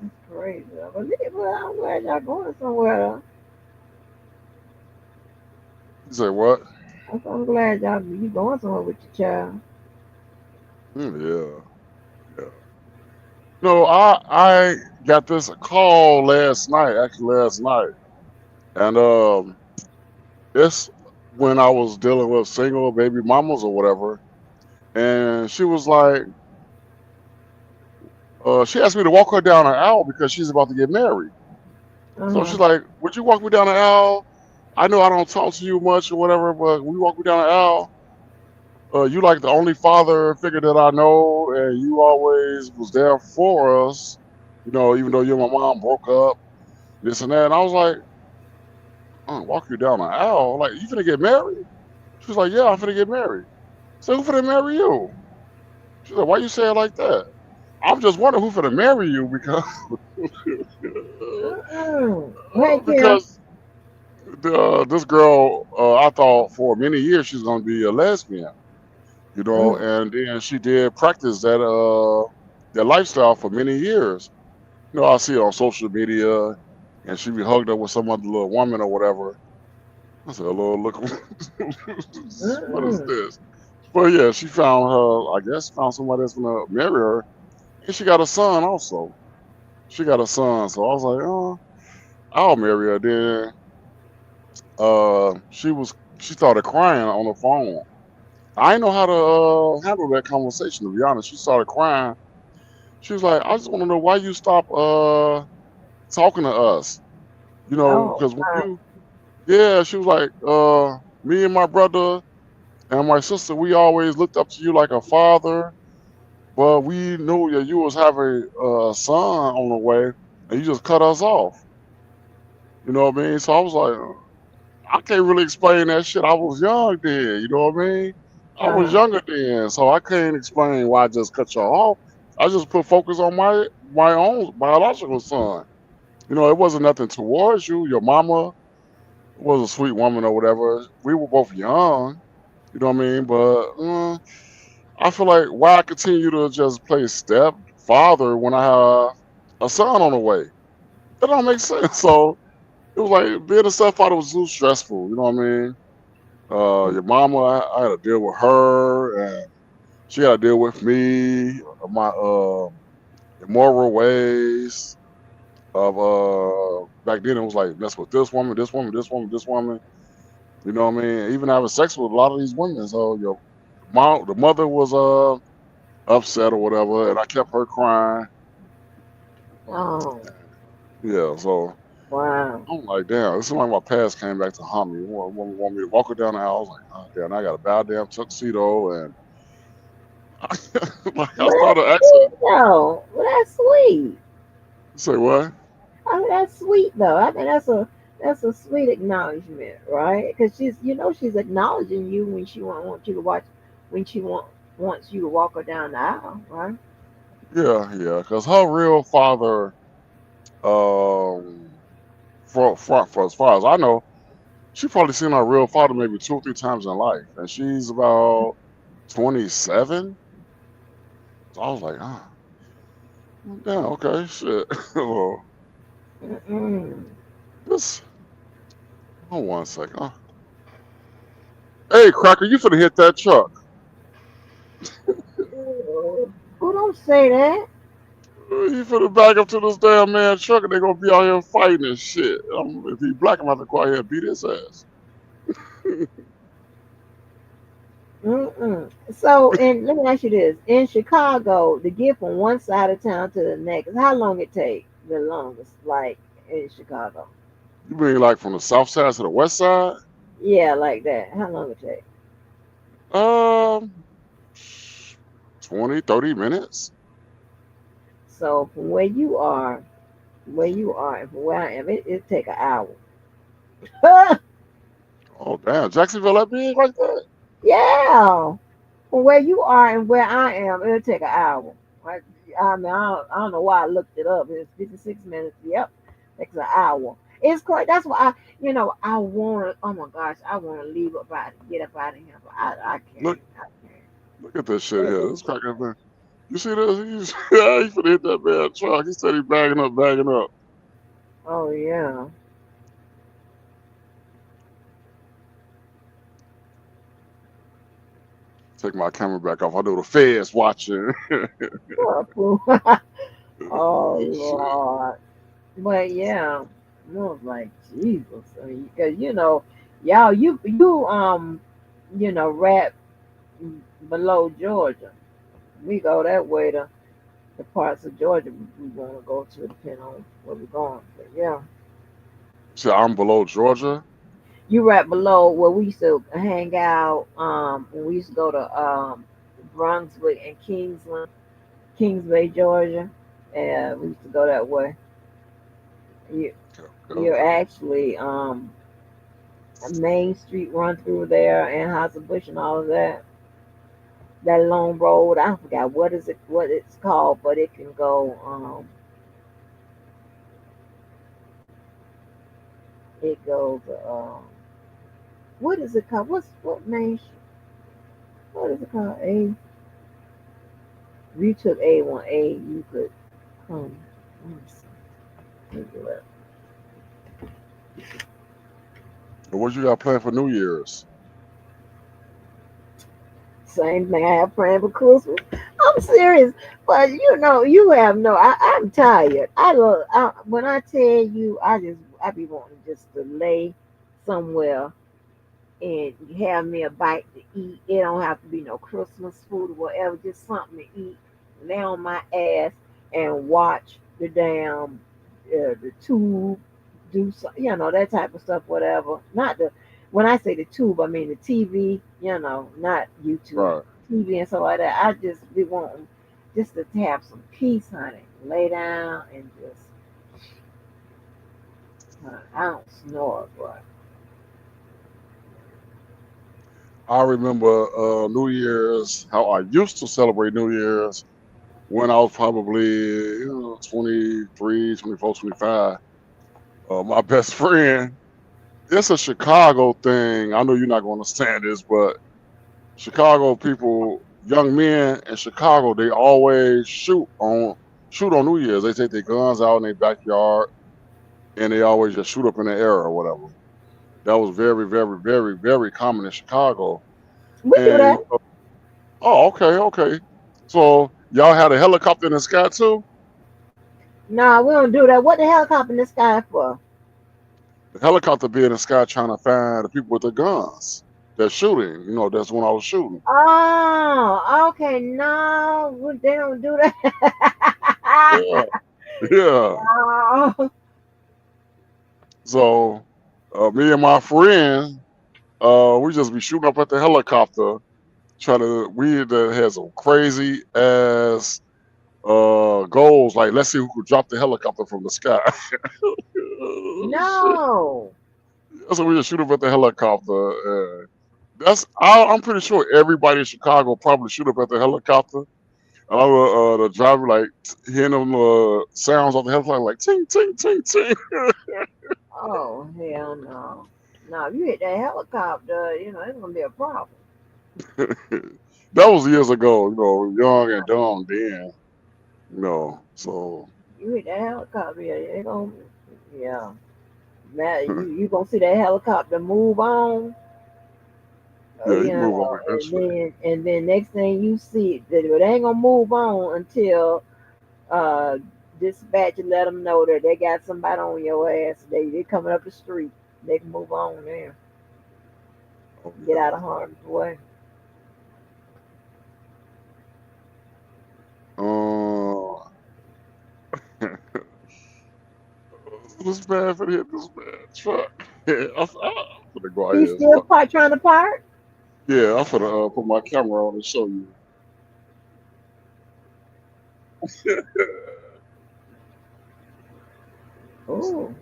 That's crazy. But I'm glad y'all going somewhere. He said, "What?" I'm glad you going somewhere with your child. Yeah, yeah. No, I got this call last night, actually last night, and it's when I was dealing with single baby mamas or whatever, and she was like, she asked me to walk her down an aisle because she's about to get married. So Uh-huh. she's like, "Would you walk me down the aisle? I know I don't talk to you much or whatever, but will you walk me down the aisle? You like the only father figure that I know, and you always was there for us. You know, even though you and my mom broke up, this and that." And I was like, walk you down the aisle? Like, you finna get married?" She was like, "Yeah, I'm finna get married." So who finna marry you? She's like, "Why you say it like that?" I'm just wondering who finna marry you because Mm-mm. Hey, Kim. because this girl, I thought for many years she's gonna be a lesbian, you know, Mm. and then she did practice that lifestyle for many years. You know, I see it on social media, and she be hugged up with some other little woman or whatever. I said, "Lord, look, what is Mm-mm. this?" But yeah, she found her. I guess found somebody that's gonna marry her, and she got a son also. She got a son, so I was like, "Oh, I'll marry her." Then she started crying on the phone. I didn't know how to handle that conversation. To be honest, she started crying. She was like, "I just want to know why you stopped talking to us." You know, Oh, because when wow. you, yeah, she was like, "Me and my brother and my sister, we always looked up to you like a father, but we knew that you was having a son on the way, and you just cut us off." You know what I mean? So I was like, I can't really explain that shit. I was young then, you know what I mean? I was Uh-huh. younger then, so I can't explain why I just cut y'all off. I just put focus on my own biological son. You know, it wasn't nothing towards you. Your mama was a sweet woman or whatever. We were both young, you know what I mean? But I feel like why continue to just play stepfather when I have a son on the way? That don't make sense. So it was like being a stepfather was too stressful. You know what I mean? Your mama, I had to deal with her, and she had to deal with me, my immoral ways of back then. It was like mess with this woman, this woman, this woman, this woman. You know what I mean? Even having sex with a lot of these women. So your mom, the mother was upset or whatever, and I kept her crying. Oh, Yeah, so wow. I'm like, damn, it seemed like my past came back to haunt me. Want me to walk her down the aisle. I was like, oh, damn, I got a bow down tuxedo, and like I Well, started that's asking, sweet, though. Well, that's sweet. say what? I mean, that's sweet, though. I think that's a sweet acknowledgement, right? Because she's acknowledging you when she want you to watch, when she wants you to walk her down the aisle, right? Yeah, yeah, because her real father, um, for as far as I know, she probably seen her real father maybe 2 or 3 times in life, and she's about 27. So I was like, ah, damn, okay, shit. Well, Mm-mm. this, hold 1 second. Hey, Cracker, you finna hit that truck. Who don't say that? You finna back up to this damn man truck, and they gonna be out here fighting and shit. If he black, I'm gonna have to go out here and beat his ass. Mm-mm. So, and let me ask you this: in Chicago, to get from one side of town to the next, how long it take? The longest, like in Chicago? You mean like from the south side to the west side? Yeah, like that. How long it take? Um, 20, 30 minutes. So, from where you are, and from where I am, it take an hour. Oh, damn. Jacksonville that big like that? Yeah, from where you are and where I am, it'll take an hour. Like, I don't know why I looked it up. It's 56 minutes. Yep, takes an hour. It's quite. That's why I want to. Oh my gosh, I want to leave up out, get up out of here, but I Look, can't. I can't. look at this shit here. Mm-mm. This cracker thing. You see this? He finna hit that man truck. He said he bagging up, bagging up. Oh yeah. Take my camera back off. I know the feds watching. Poor fool. Oh Oh shit. Lord. But yeah, I was like Jesus. I mean, because y'all, rap below Georgia. We go that way to the parts of Georgia we want to go to, depending on where we're going. But yeah, See, I'm below Georgia. you rap below where we used to hang out. When we used to go to Brunswick and Kingsway, Georgia. And we used to go that way. You, Okay, you're okay. actually Main Street run through there, and House of Bush and all of that. That long road, I forgot what it's called, but it can go. It goes. What is it called? What Main? What is it called? If you took A1A, you could come. Let me see. Let me look. And what you got planned for New Year's? Same thing I have planned for Christmas. I'm serious, but you have no. I'm tired. When I tell you, I be wanting just to lay somewhere and have me a bite to eat. It don't have to be no Christmas food or whatever, just something to eat. Lay on my ass and watch the tube do some, that type of stuff, whatever. Not the When I say the tube, I mean the TV, not YouTube, Right. TV and stuff like that. I just be wanting just to have some peace, honey. Lay down and just, I don't snore, but I remember New Year's, how I used to celebrate New Year's when I was probably 23, 24, 25. My best friend, it's a Chicago thing. I know you're not going to understand this, but Chicago people, young men in Chicago, they always shoot on New Year's. They take their guns out in their backyard and they always just shoot up in the air or whatever. That was very, very, very, very common in Chicago. we do And that. oh, okay, okay. So y'all had a helicopter in the sky too? Nah, we don't do that. What the helicopter in the sky for? The helicopter be in the sky trying to find the people with the guns. They're shooting. That's when I was shooting. Oh, okay. No, they don't do Yeah. that. Yeah. Oh, So me and my friend, we just be shooting up at the helicopter, we that had some crazy ass goals. Like, let's see who could drop the helicopter from the sky. Oh, shit. no. So we just shoot up at the helicopter. I'm pretty sure everybody in Chicago probably shoot up at the helicopter. And I was the driver like hearing them sounds of the helicopter like ting ting ting ting. Oh, hell no. No, if you hit that helicopter, it's going to be a problem. That was years ago, young and dumb then, So You hit that helicopter, yeah, they going to, yeah. Man, you going to see that helicopter move on, yeah, he move on eventually. and then next thing you see, that it ain't going to move on until uh, dispatch let them know that they got somebody on your ass. They coming up the street. They can move on there. Oh Get yeah. out of harm's way. Uh, this man finna hit this man truck. I'm finna go out He's here and still start. trying to park. Yeah, I'm finna put my camera on and show you. Oh,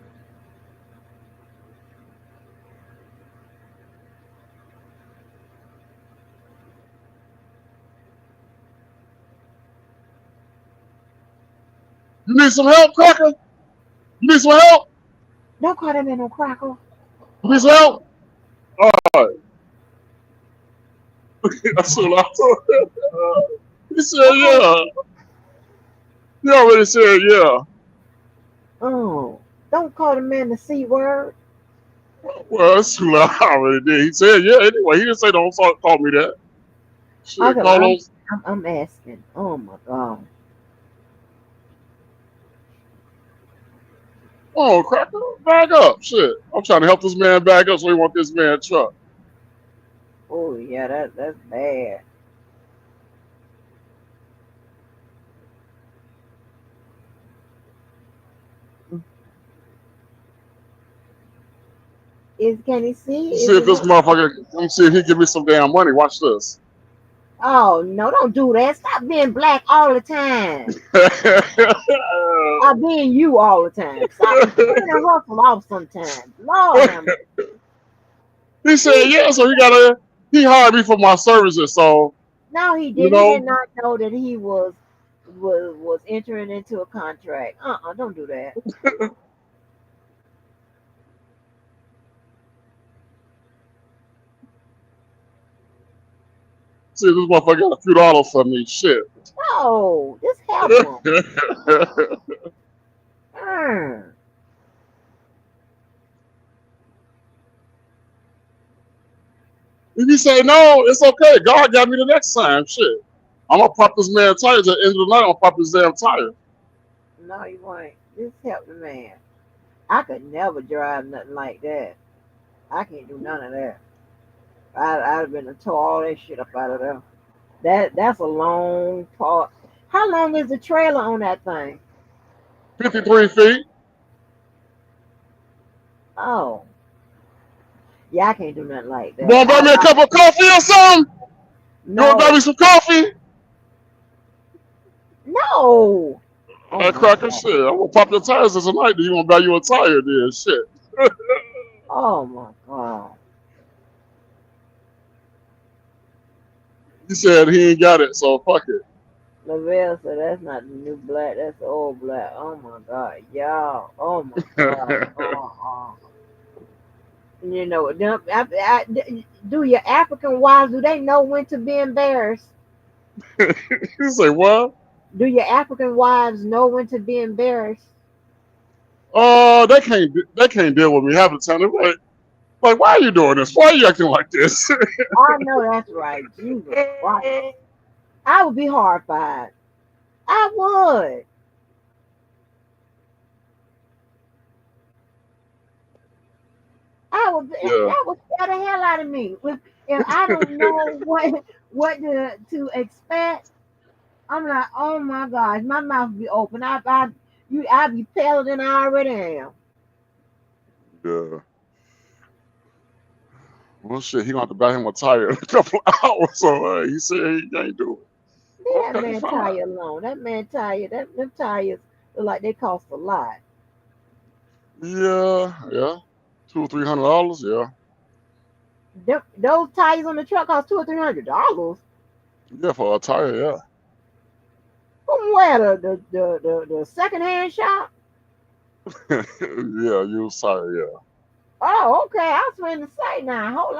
You need some help, Cracker? You need some help? don't call that man no cracker. You need some help? All right. That's what I told him. He said, Don't call. yeah. He already said, yeah. Oh, don't call the man the c word. Well, that's what I already did. He said, yeah, anyway. He didn't say, don't call me that. Shit, Okay, well, Carlos. I'm asking. Oh my god. Oh, cracker, back up. Shit. I'm trying to help this man back up so he want this man truck. Oh yeah, that's bad. Is can he see? Let's Is see if it this what? motherfucker, let me see if he give me some damn money. Watch this. Oh no, don't do that. Stop being black all the time. Stop being you all the time. Stop taking a hustle off sometimes. Lord have mercy. He said, yeah, so he hired me for my services. So, No, he you did. He did know, not know that he was entering into a contract. Don't do that. see, this motherfucker got a few dollars for me. Shit. No, just help him. Mm. If you say no, it's okay. God got me the next time. Shit. I'm gonna pop this man tires at the end of the night. I'm gonna pop his damn tire. No, you won't. Just help the man. I could never drive nothing like that. I can't do none of that. I'd have been to tore all that shit up out of there. That's a long part. How long is the trailer on that thing? 53 feet. Oh, yeah, I can't do nothing like You that. wanna buy me a cup of coffee or something? You wanna buy No, me some coffee? no. Oh That my cracker god. shit. I'm gonna pop your tires this tonight. Then you gonna buy you a tire then. Shit. Oh my god. He said he ain't got it, so fuck it. Lavelle said that's not the new black, that's the old black. Oh my god, y'all. Oh my god. You know, do your African wives, do they know when to be embarrassed? He say what? Do your African wives know when to be embarrassed? Oh, they can't deal with me half the time. They're like, why are you doing this? Why are you acting like this? I know that's right. Jesus Christ. I would be horrified. I would. Yeah. That would scare the hell out of me. If I don't know what to expect, I'm like, oh my gosh, my mouth be open. I'd be paler than I already am. Yeah. Well, shit, he gonna have to buy him a tire in a couple of hours. So he said he can't do it. Leave that Okay, man fine. tire alone. That man tire, them tires look like they cost a lot. Yeah, yeah. $200-300. Yeah, Those tires on the truck cost $200 or $300. yeah, for a tire. Yeah, From where the second hand shop? yeah, used tire. Yeah, Oh, okay. I was going to say now. Hold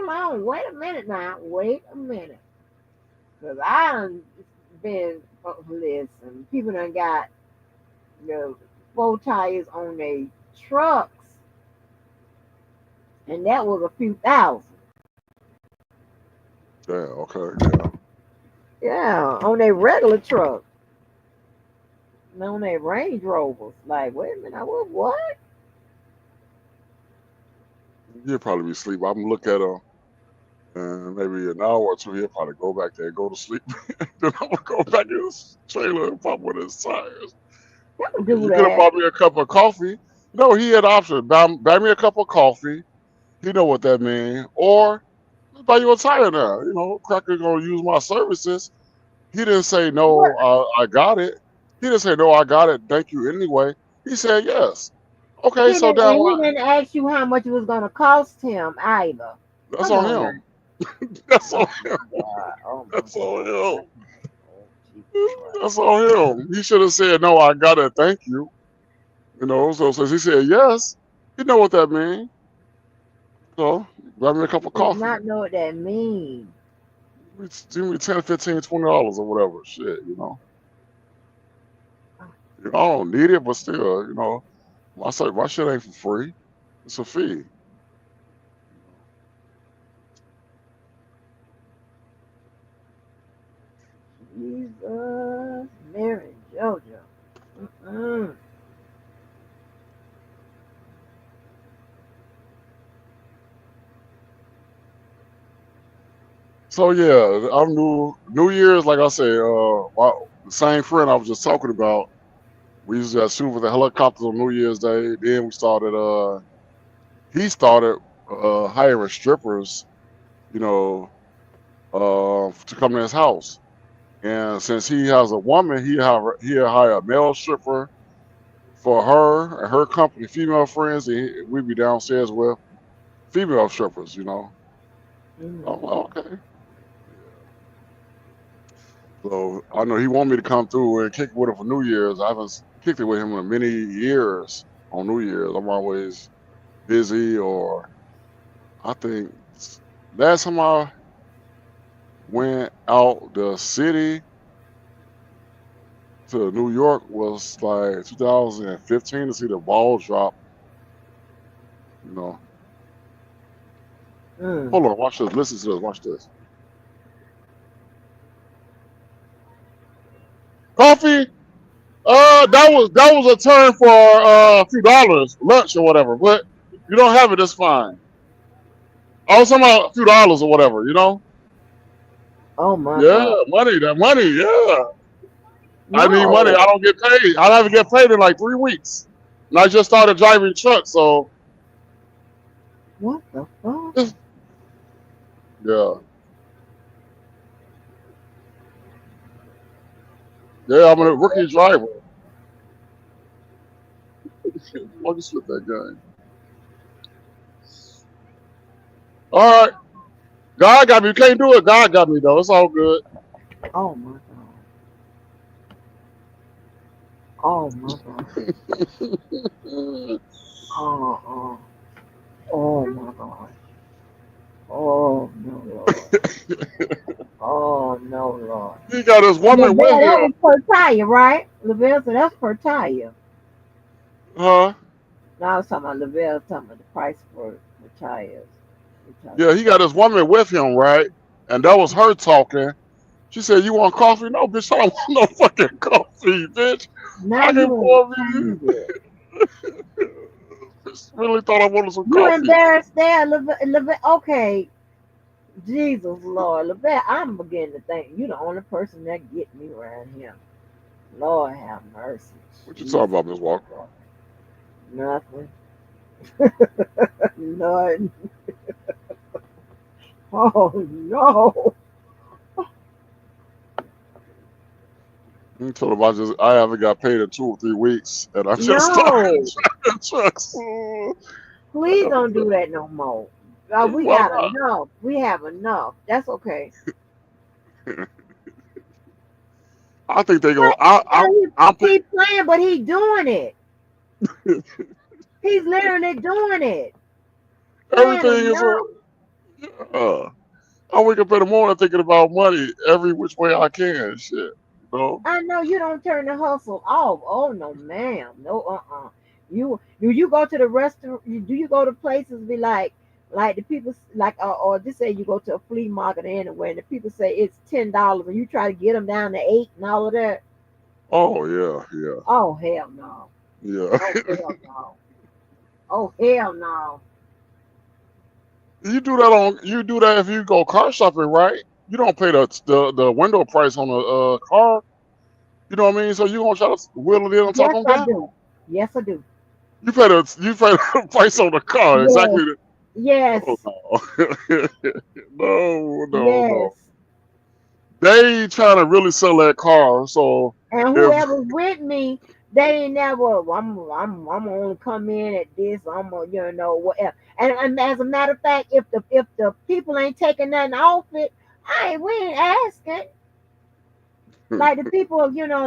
on. Wait a minute now. Wait a minute. Cause I done been listen. People done got the 4 tires on their trucks, and that was a few thousand. yeah. Okay, yeah. Yeah, on their regular truck, and on their Range Rovers. Like, wait a minute. What? He'll probably be asleep. I'm gonna look at him, and maybe an hour or two. He'll probably go back there and go to sleep. Then I'm gonna go back in his trailer and pop with his tires. Never Okay, do you could have that. bought me a cup of coffee. No, he had options. Buy me a cup of coffee. He know what that means. Or buy you a tire now. You know, Cracker gonna use my services. He didn't say What? no. I got it. He didn't say no. I got it. Thank you anyway. He said yes. Okay, so down He line. didn't ask you how much it was gonna cost him either. That's Come on on now. him. That's on Oh him. my God. Oh my That's on God. him. Oh Jesus Christ. That's on him. He should have said no. I got it. Thank you. You know. So since he said yes, you know what that means. So grab me a cup of Does coffee. not know what that means. Give me 10, 15, $20 or whatever. Shit, you know. I don't need it, but still, you know, my shit ain't for free. It's a fee. Jesus, Mary, Georgia. Mm-mm. So yeah, I'm New Year's. Like I said, the same friend I was just talking about. We used to shoot with the helicopters on New Year's Day. Then we started. He started hiring strippers. You know, to come to his house. And since he has a woman, he'll hire a male stripper for her and her company, female friends, and we'd be downstairs with female strippers. Mm. I'm like, okay. So I know he wanted me to come through and kick it with him for New Year's. I haven't kicked it with him in many years on New Year's. I'm always busy, or I think last time I went out the city to New York was like 2015 to see the ball drop. You know, Mm. hold on, watch this. Listen to this. Watch this. Coffee. That was a turn for a few dollars, lunch or whatever. But you don't have it. That's fine. I was talking about a few dollars or whatever. Oh my Yeah, God. money. That money. Yeah, I need money. I No. don't get paid. I haven't get paid in like 3 weeks. And I just started driving trucks, so What the fuck? yeah, yeah. I'm a rookie driver. I'll just flip that game. All right, God got me. You can't do it. God got me though. It's all good. Oh my God. Oh my God. Oh, oh my God. Oh no, Lord. Oh no, Lord. He got his woman with Lavelle, that him. was per tire, right? Lavelle said that's per tire. Huh? No, I was talking about Lavelle talking about the price for tires. Yeah, he got his woman with him, right? And that was her talking. She said, "You want coffee?" No, bitch, I don't want no fucking coffee, bitch. Now I can you pour me. understand. Bitch really thought I wanted some You coffee. embarrassed there, Lavelle. Okay, Jesus Lord, Lavelle. I'm beginning to think you the only person that get me around here. Lord have mercy, What you talking Jesus. about, Miss Walker? Nothing. Nothing. Oh no. You told him I haven't got paid in 2 or 3 weeks, and I just started No. driving trucks. Please don't do that no more. We Why got not? enough. We have enough. That's okay. I think they go. But I'm he playing, but he doing it. He's literally doing it. Playing everything is enough. yeah. I wake up in the morning thinking about money every which way I can. Shit, I know you don't turn the hustle off. Oh no, ma'am. No, You do you go to the restaurant? Do you go to places be like the people like or just say you go to a flea market anywhere and the people say it's $10 and you try to get them down to 8 and all of that? Oh yeah, yeah, Oh hell no. yeah. Oh hell no. Oh hell no. You do that if you go car shopping, right? You don't pay the window price on a car. You know what I mean? So you gonna try to wheel it in and talk Yes them I down? do. Yes I do. You pay the price on the car Yes. exactly. Oh Yes. no, no, no, no. Yes. They trying to really sell that car. So And if whoever's with me, they ain't never. "Well, I'm only come in at this. I'm gonna, whatever." And as a matter of fact, if the people ain't taking nothing off it, we ain't asking. Like the people,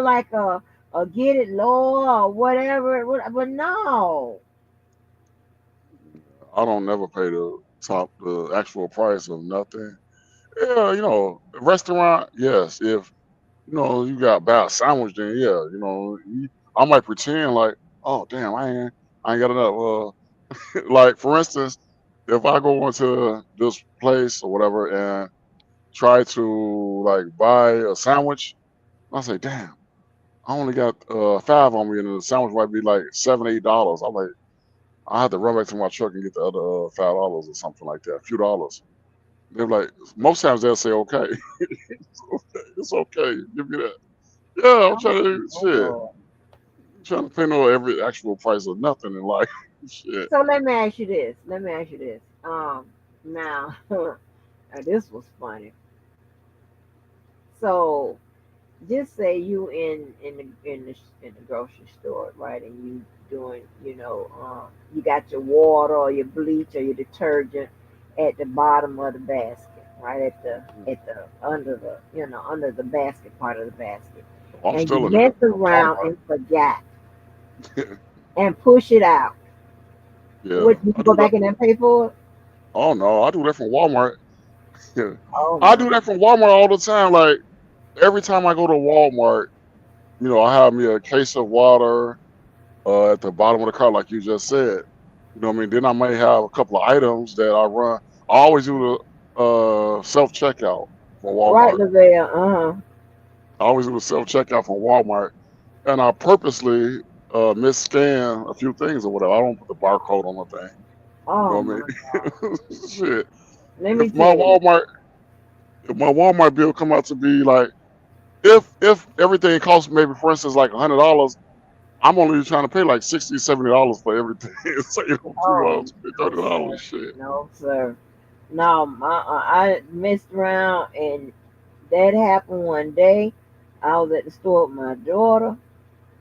like get it lower or whatever. But no, I don't never pay the actual price of nothing. Yeah, restaurant, yes. If you got bad sandwich, then yeah, I might pretend like, oh damn, I ain't got enough. Like for instance, if I go into this place or whatever and try to like buy a sandwich, I say, damn, I only got five on me, and the sandwich might be like $7, $8. I'm like, I have to run back to my truck and get the other $5 or something like that, a few dollars. They're like, most times they'll say, okay, it's okay, give me that. Yeah, I'm trying to Oh shit. Lord. Trying to pay no every actual price of nothing in life. Shit. So let me ask you this. Let me ask you this. Now, now this was funny. So just say you in the grocery store, right? And you doing, you got your water or your bleach or your detergent at the bottom of the basket, right at the under the basket part of the basket, I'm and you still in mess the around Walmart. and forgot and push it out. Yeah, What, you I go do that. back in and pay for it? Oh no, I do that from Walmart. Yeah. Oh I my do that from Walmart all the time. Like every time I go to Walmart, I have me a case of water at the bottom of the cart, like you just said. You know what I mean? Then I may have a couple of items that I run. I always do the self checkout for right, Walmart. Lavelle. Uh-huh. I always do the self checkout for Walmart, and I purposely misscan a few things or whatever. I don't put the barcode on the thing. You Oh know what my God. I mean? Shit. Let me If tell you. My Walmart bill come out to be like, if everything costs maybe, for instance, like $100, I'm only trying to pay like $60, $70 for everything. So Oh no, $30 sir. shit. No, sir. No, I messed around and that happened one day. I was at the store with my daughter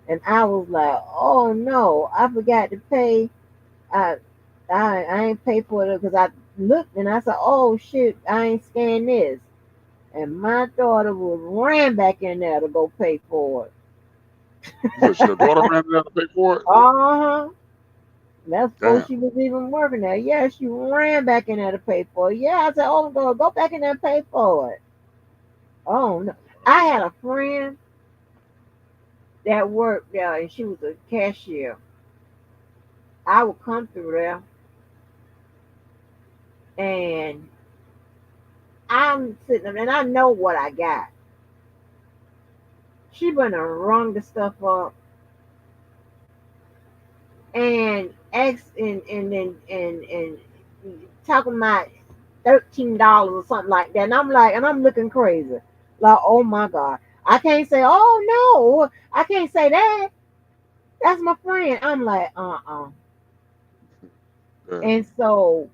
and I was like, oh no, I forgot to pay. I I ain't pay for it because I looked and I said, oh shit, I ain't scanned this. And my daughter was ran back in there to go pay for it. You said your daughter ran out to pay for it? Uh-huh. That's before Damn. she was even working there. Yeah, she ran back in there to pay for it. Yeah, I said, oh, go back in there and pay for it. Oh, no. I had a friend that worked there and she was a cashier. I would come through there and I'm sitting there and I know what I got. She been to rung the stuff up and asked and talking about $13 or something like that. And I'm like, and I'm looking crazy. Like, oh my God. I can't say, oh no, I can't say that. That's my friend. I'm like, Damn. And so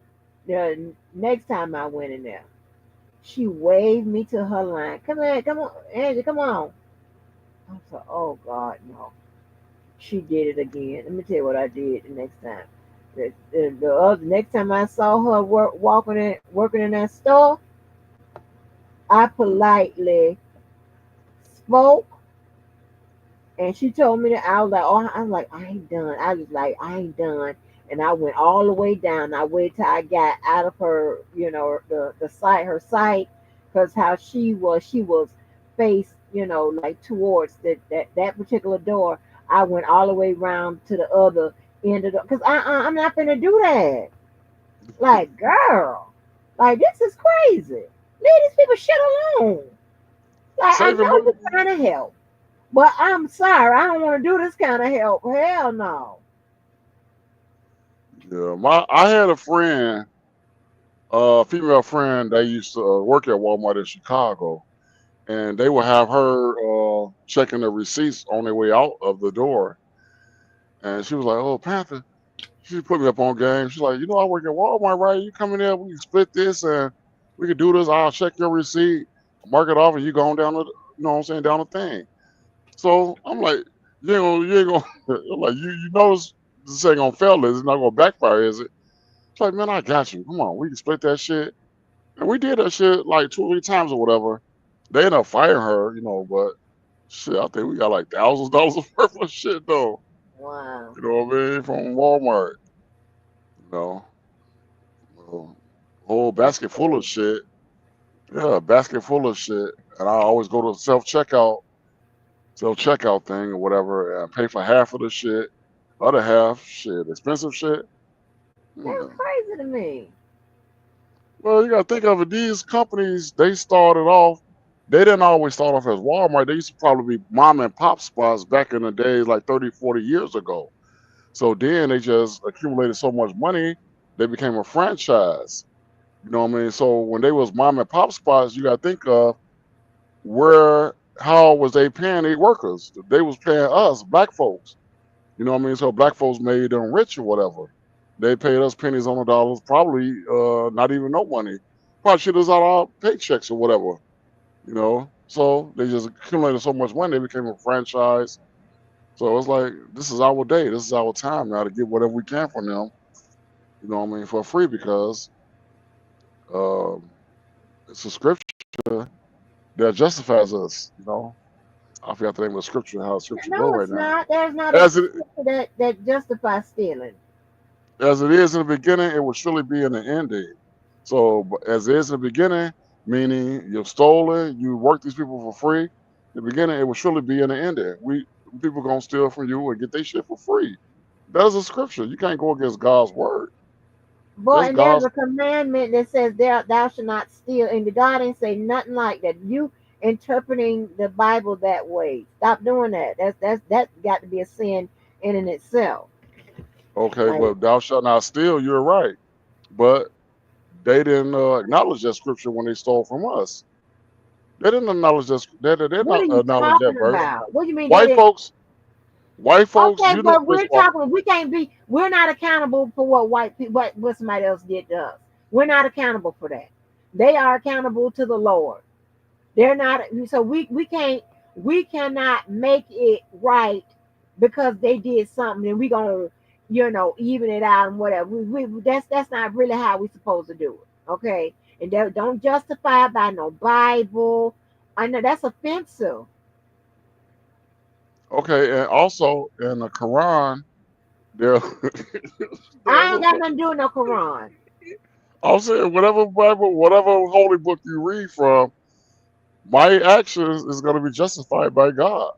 the next time I went in there, she waved me to her line. Come on, come on, Angie, come on. I said, oh God, no. She did it again. Let me tell you what I did the next time. The other next time I saw her working in that store, I politely spoke, and she told me that I was like, oh, I was like, I ain't done. I was like, I ain't done, and I went all the way down. I waited till I got out of her, the site, her site, because how she was faced, like towards that particular door. I went all the way around to the other end of the, because I'm not gonna do that. Like, girl, like this is crazy. Leave these people shit alone. Like, I Saving know money. you're trying to help. But I'm sorry, I don't want to do this kind of help. Hell no. Yeah, I had a friend, female friend that used to work at Walmart in Chicago, and they would have her checking the receipts on their way out of the door, and she was like, "Oh, Panther," she put me up on game. She's like, "I work at Walmart, right? You come in there, we can split this, and we can do this. I'll check your receipt, mark it off, and you go on down the, what I'm saying, down the thing." So I'm like, you ain't gonna, I'm like, you notice this ain't gonna fail, is it? It's not gonna backfire, is it? It's like, man, I got you. Come on, we can split that shit. And we did that shit like 2 or 3 times or whatever. They ended up firing her, but shit, I think we got like thousands of dollars worth of shit though. Wow. You know what I mean? From Walmart. You know, a whole That's basket full of crazy. shit. Yeah, a basket full of shit. And I always go to self checkout thing or whatever, and pay for half of the shit. Other half, shit, expensive shit. That's Yeah. crazy to me. Well, you gotta think of it. These companies, they started off. They didn't always start off as Walmart. They used to probably be mom and pop spots back in the days, like 30, 40 years ago. So then they just accumulated so much money, they became a franchise. You know what I mean? So when they was mom and pop spots, you got to think of where how was they paying their workers? They was paying us black folks. You know what I mean? So black folks made them rich or whatever. They paid us pennies on the dollars, probably not even no money. Probably should us out our paychecks or whatever. You know, so they just accumulated so much money, they became a franchise. So it's like this is our day, this is our time now to get whatever we can from them. You know what I mean, for free because um, it's a scripture that justifies us. You know, I forgot the name of the scripture, how the scripture go No, right it's now. not. There's not a As it scripture that justifies stealing. as it is in the beginning, it will surely be in the ending. So as it is in the beginning, meaning you've stolen, you work these people for free. In the beginning, it will surely be in the ending. We people gonna steal from you and get their shit for free. That is a scripture. You can't go against God's word. Boy, That's and there's God's. a commandment that says thou shalt not steal. And the God ain't say nothing like that. You interpreting the Bible that way. Stop doing that. That's got to be a sin in itself. Okay, Like, well, thou shalt not steal. You're right, but they didn't acknowledge that scripture when they stole from us. They didn't acknowledge that. They did what are not you acknowledge that talking verse. about? What do you mean they White didn't? folks, white folks, Okay, you know, but we're Miss Walker. talking. We can't be. We're not accountable for what white people, what somebody else did to us. We're not accountable for that. They are accountable to the Lord. They're not. So we can't. We cannot make it right because they did something, and we gonna even it out and whatever. That's not really how we supposed to do it. Okay, and don't justify it by no Bible. I know that's offensive. Okay, and also in the Quran, there, there's I a. ain't got nothing to do with no Quran. I'm saying whatever Bible, whatever holy book you read from, my actions is going to be justified by God.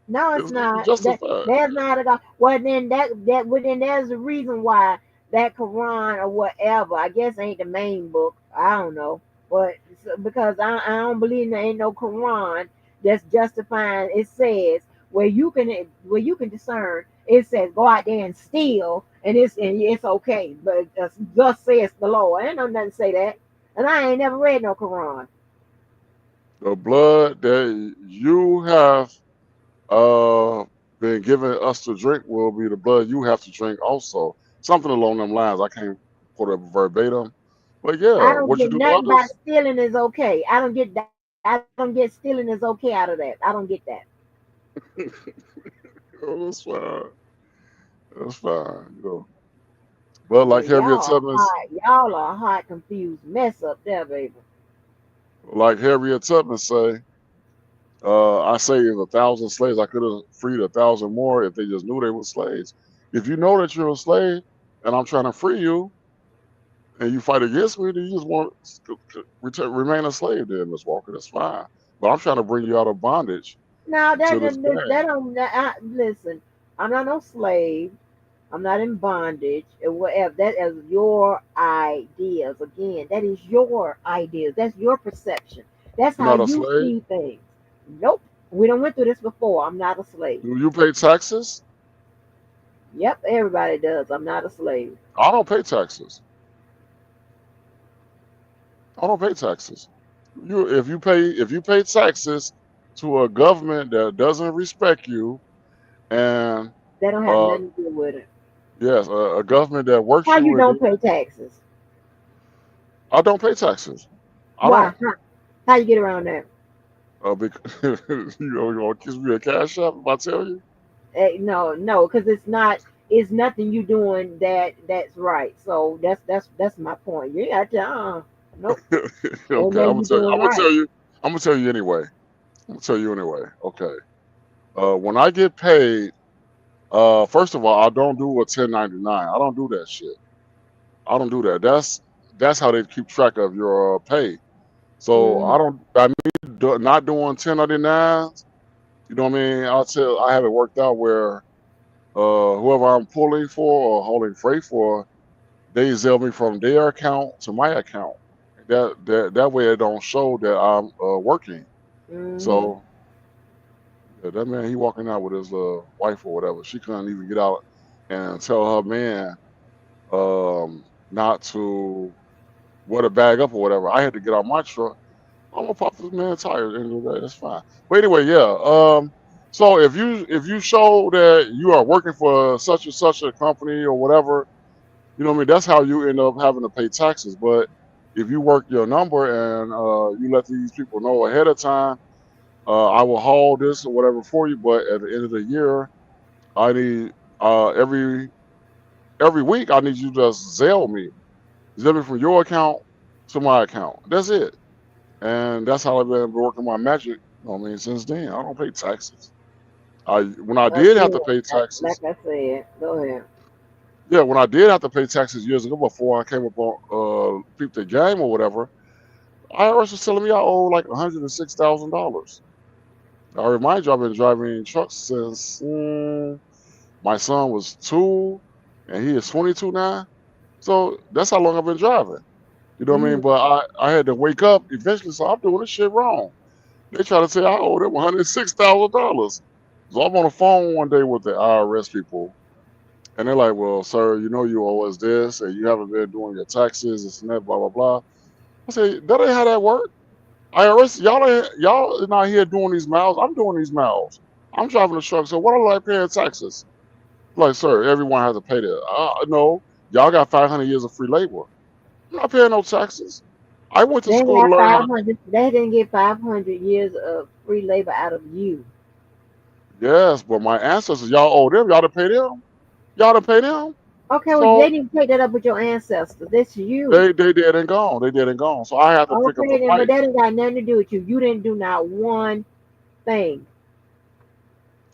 No, it's It's going to be not. justified. That's not a God. Well, then then there's a reason why that Quran or whatever. I guess ain't the main book. I don't know, but because I don't believe there ain't no Quran that's justifying. It says where you can discern. It says go out there and steal, and it's okay. But thus says the Lord. Ain't no nothing say that, and I ain't never read no Quran. The blood that you have uh, been given us to drink will be the blood you have to drink also. Something along them lines. I can't put it verbatim, but I yeah, don't what you get do to nothing about others. stealing is okay. I don't get that. I don't get stealing is okay out of that. I don't get that. Oh, that's fine. That's fine. You know, but Yeah, like Harriet Tubman, y'all are a hot, confused mess up there, baby. like Harriet Tubman say, I saved 1,000 slaves. I could have freed 1,000 more if they just knew they were slaves. If you know that you're a slave and I'm trying to free you and you fight against me, then you just want to remain a slave then, Miss Walker. That's fine. But I'm trying to bring you out of bondage No, to this that game. don't. Listen, I'm not no slave. I'm not in bondage and whatever. That is your ideas. Again, that is your ideas. That's your perception. That's You're how not a you slave? see things. Nope. We don't went through this before. I'm not a slave. Do you pay taxes? Yep, everybody does. I'm not a slave. I don't pay taxes. I don't pay taxes. If you pay taxes to a government that doesn't respect you and That don't have uh nothing to do with it. yes, a government that works How you you with don't it, pay taxes? I don't pay taxes. I Why? don't. How you get around that? Because you want to kiss me a cash app if I tell you? No, no, because it's not. It's nothing you doing that's right. So that's my point. You got to. Nope. Ain't Okay, I'm nothing gonna you tell you. doing I'm gonna right. tell you. I'm gonna tell you anyway. I'm gonna tell you anyway. Okay. When I get paid, first of all, I don't do a 1099. I don't do that shit. I don't do that. That's how they keep track of your pay. So Mm, I don't. By me not doing 1099s, you know what I mean? I have it worked out where whoever I'm pulling for or holding freight for, they zell me from their account to my account. That way it don't show that I'm working. mm-hmm. So yeah, that man he walking out with his wife or whatever. She couldn't even get out and tell her man not to where to bag up or whatever. I had to get out my truck. I'm gonna pop this man tire at the end of the day. That's fine. But anyway, yeah. So if you show that you are working for such and such a company or whatever, you know what I mean. That's how you end up having to pay taxes. But if you work your number and you let these people know ahead of time, I will haul this or whatever for you. But at the end of the year, I need every week I need you to just Zelle me. Zelle me from your account to my account. That's it. And that's how I've been working my magic. You know what I mean, since then, I don't pay taxes. When I did have Again, to pay like taxes, I said, go ahead. yeah, when I did have to pay taxes years ago before I came up on peep the game or whatever, IRS was telling me I owe like $106,000. I remind you, I've been driving trucks since my son was 2, and he is 22 now. So that's how long I've been driving. You know what I Mm, mean? But I had to wake up eventually, so I'm doing this shit wrong. They try to say I owe them $106,000. So I'm on the phone one day with the IRS people, and they're like, "Well, sir, you know you owe us this, and you haven't been doing your taxes, this and that, blah blah blah." I say, "That ain't how that work. IRS, y'all not here doing these miles. I'm doing these miles. I'm driving the truck, so what am I paying taxes?" Like, sir, everyone has to pay that. No, y'all got 500 years of free labor. I'm not paying no taxes. I went to they school to had learn how. 500. They didn't get 500 years of free labor out of you. Yes, but my ancestors, y'all owe them. Y'all to pay them. Y'all to pay them. Okay, well, So they didn't take that up with your ancestors. That's you. they dead and gone. They dead and gone. So I have to pick up the Okay, then, but fight. that ain't got nothing to do with you. You didn't do not one thing.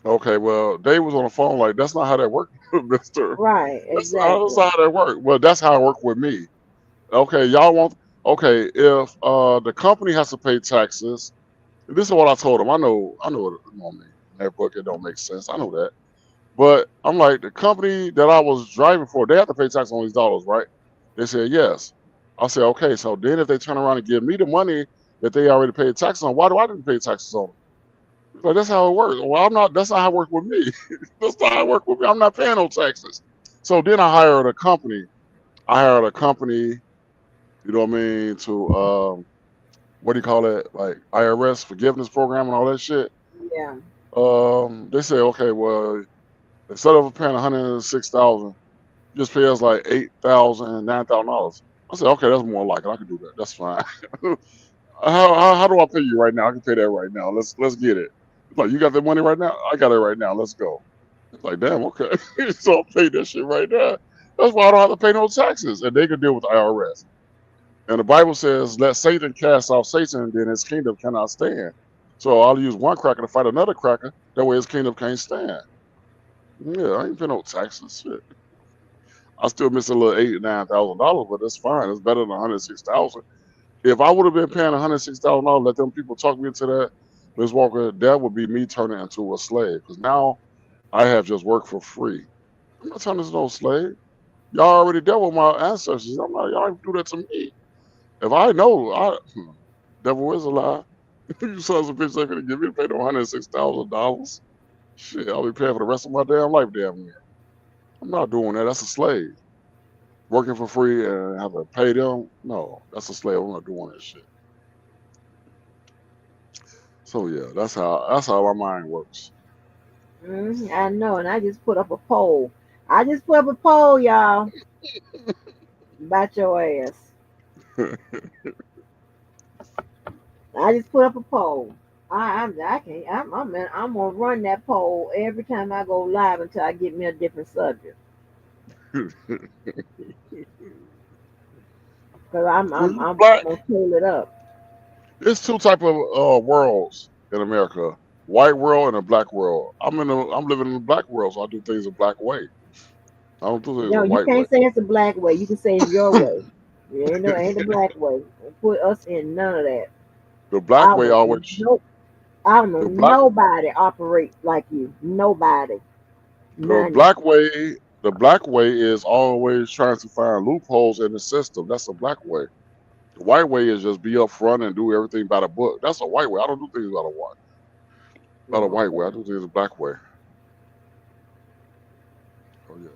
Okay, well, they was on the phone like that's not how that works, Mister. Right, That's exactly. not how that works. Well, that's how it worked with me. Okay, y'all want. Okay, if the company has to pay taxes, this is what I told them. I know what you know what I mean. In that book, it don't make sense. I know that. But I'm like, the company that I was driving for, they have to pay tax on these dollars, right? They said yes. I said, okay, so then if they turn around and give me the money that they already paid taxes on, why do I didn't pay taxes on them? Like, that's how it works. Well, I'm not, that's not how it works with me. That's not how it works with me. I'm not paying no taxes. So then I hired a company. I hired a company, you know what I mean, to, what do you call it? Like IRS forgiveness program and all that shit. Yeah. They say, okay, well, instead of paying 106,000, just pay us like $8,000, $9,000. I said, okay, that's more like it. I can do that. That's fine. How do I pay you right now? I can pay that right now. Let's get it. It's like, you got the money right now? I got it right now. Let's go. It's like, damn, okay. So I'll pay that shit right now. That's why I don't have to pay no taxes. And they can deal with the IRS. And the Bible says, let Satan cast off Satan, then his kingdom cannot stand. So I'll use one cracker to fight another cracker. That way his kingdom can't stand. Yeah, I ain't paying no taxes. Shit. I still miss a little $8,000 or $9,000, but that's fine. It's better than 106,000. If I would have been paying $106,000, let them people talk me into that, Ms. Walker, that would be me turning into a slave. Because now I have just worked for free. I'm not turning into no slave. Y'all already dealt with my ancestors. I'm not, y'all do that to me. If I know, devil is a lie. You sons of bitches ain't gonna give me to pay no $106,000. Shit, I'll be paying for the rest of my damn life, damn near. I'm not doing that. That's a slave. Working for free and have to pay them? No, that's a slave. I'm not doing that shit. So yeah, that's how my mind works. I know, and I just put up a poll. I just put up a poll, y'all, about your ass. I just put up a poll. I can't. I'm gonna run that poll every time I go live until I get me a different subject. Cause Well, you I'm black. gonna pull it up. There's two type of worlds in America: white world and a black world. I'm living in the black world, so I do things a black way. I don't do things a No, you white way. can't say it's the black way. You can say it's your way. You ain't no ain't the black way. Don't put us in none of that. The black I way don't always no I don't know the black nobody operate like you. Nobody. the None. black way the black way is always trying to find loopholes in the system. That's the black way. The white way is just be upfront and do everything by the book. That's a white way. I don't do things by the white way. I Okay. do things the black way. Oh yeah.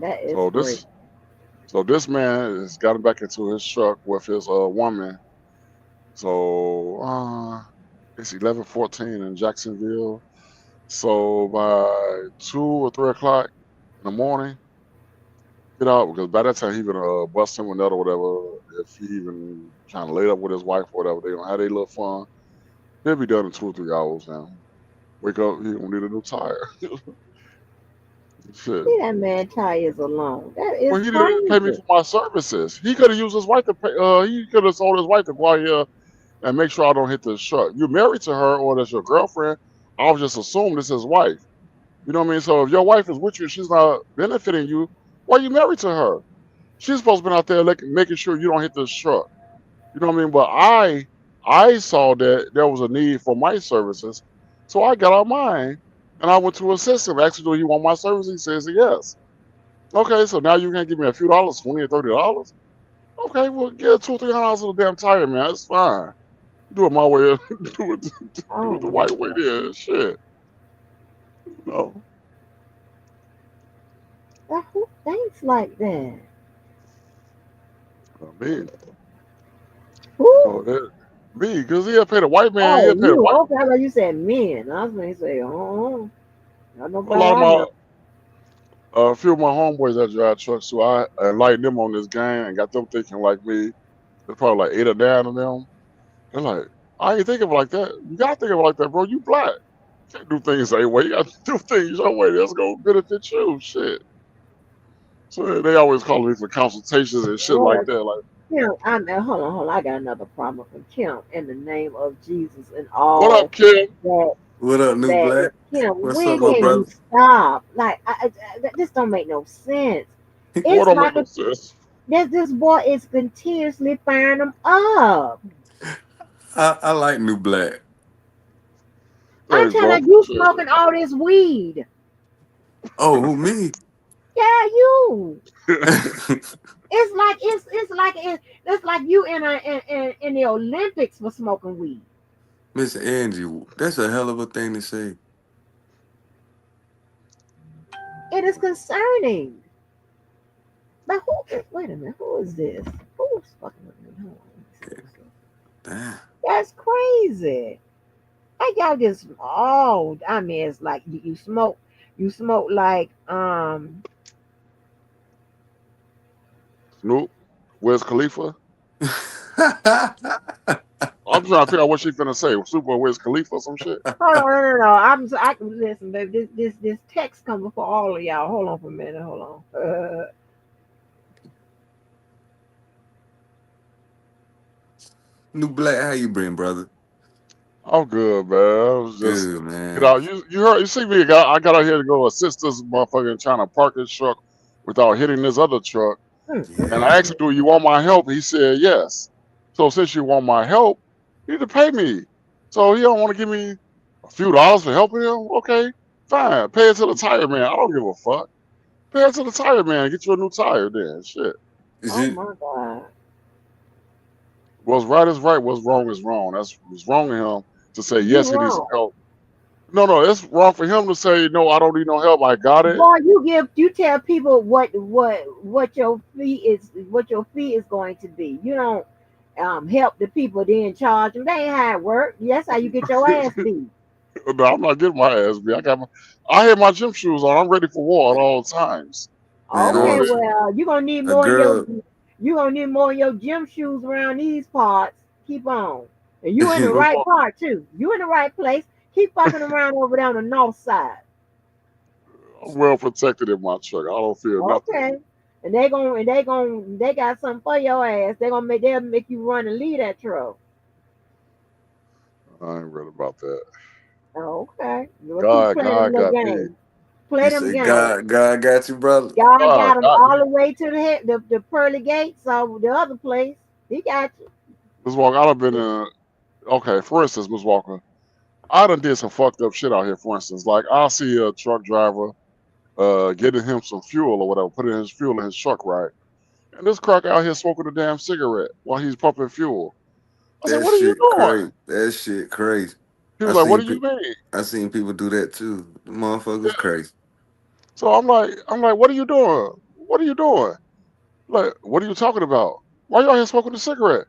That is So great. So this man has gotten back into his truck with his woman. So it's 11:14 in Jacksonville. So by 2 or 3 o'clock in the morning, get out because by that time he gonna bust him with nut or whatever. If he even trying to lay up with his wife or whatever, they gonna have their little fun. He'll be done in 2 or 3 hours now. Wake up, he gonna need a new tire. Shit. Leave that man tires alone. That is Well, he didn't pay me crazy. for my services. He could have used his wife to pay. He could have told his wife to go out here and make sure I don't hit the truck. You're married to her or that's your girlfriend. I'll just assume this is his wife. You know what I mean? So if your wife is with you, she's not benefiting you. Why are you married to her? She's supposed to be out there making sure you don't hit this truck. You know what I mean? But I saw that there was a need for my services, so I got out mine and I went to assist him. Asked him, do he want my service? He says yes. Okay, so now you can give me a few dollars, $20 or $30. Okay, well, get $200 or $300 on the damn tire, man. It's fine. Do it my way. Do Oh it the my white way god. there. Shit. No. Who thinks like that? I mean, Who? so that, me, because he'll pay the white man, Oh, he'll pay the you. white. Okay, I thought you said men. I was going to say, oh, not A nobody lot of I my, know. a few of my homeboys that drive trucks, so I enlightened them on this game and got them thinking like me. There's probably like 8 or 9 of them. They're like, I ain't think of it like that. You gotta think of it like that, bro. You black. You can't do things that way. You gotta do things your way. That's gonna benefit you. Shit. So they always call me for consultations and shit like Lord, that. Like, Kim, hold on. I got another problem from Kim in the name of Jesus and what all up, Kim? that What up, New that is Black? Kim. What's up, When my can you brother? stop? Like, this don't make no sense. What It's don't make like no sense. this boy is continuously firing them up. I like New Black. I'm Thanks, telling bro. you, you Appreciate smoking all this weed. Oh, who me? Yeah, you. Miss It's like you in the Olympics for smoking weed. Angie, that's a hell of a thing to say. It is concerning. But who? Wait a minute. Who is this? Who's fucking with me? Hold on. Let me see. Let me see. Damn. That's crazy. Like y'all just I mean, it's like you smoke. You smoke like Snoop. Where's Khalifa? I'm trying to figure out what she finna say. Super Where's Khalifa or some shit? Hold on, no. I listen, baby. This text coming for all of y'all. Hold on for a minute. Hold on. New Black, how you been, brother? I'm good, man. I was just Good, get man. out. You heard? You see me? I got out here to go assist this motherfucker trying to park his truck without hitting this other truck. And I asked him, Yeah. "Do you want my help?" He said, "Yes." So since you want my help, you need to pay me. So he don't want to give me a few dollars for helping him. Okay, fine. Pay it to the tire man. I don't give a fuck. Pay it to the tire man. And get you a new tire then. Shit. Is Oh it? my god. What's right is right. What's wrong is wrong. That's what's wrong in him to say You yes. He needs some wrong. help. No. It's wrong for him to say no. I don't need no help. I got it. Boy, you tell people what your fee is going to be. You don't help the people then charge them. They ain't how it work. That's how you get your ass beat. No, I'm not getting my ass beat. I have my gym shoes on. I'm ready for war at all times. Man, I Okay, Doing it. was well, a girl. you gonna need more of your gym shoes around these parts. Keep on. And you in the That's right why part too. You in the right place. Keep fucking around over there on the north side. I'm well protected in my truck. I don't feel nothing. Okay. And they got something for your ass. They'll make you run and leave that truck. I ain't ready about that. Okay. You'll keep God, playing them God little got me. games. Play You them say games. God got you, brother. God God got them got all me. the way to the pearly gates of the other place. He got you. Miss Walker, I'd have been in. Okay, for instance, Miss Walker, I done did some fucked up shit out here. For instance, like I'll see a truck driver getting him some fuel or whatever, putting his fuel in his truck, right? And this crack out here smoking a damn cigarette while he's pumping fuel. I said, That "What are you shit doing?" crazy. That shit crazy. He I was like, "What seen do you pe- mean?" I seen people do that too. The motherfuckers crazy. So I'm like, "What are you doing? What are you doing?" Like, what are you talking about? Why you out here smoking a cigarette?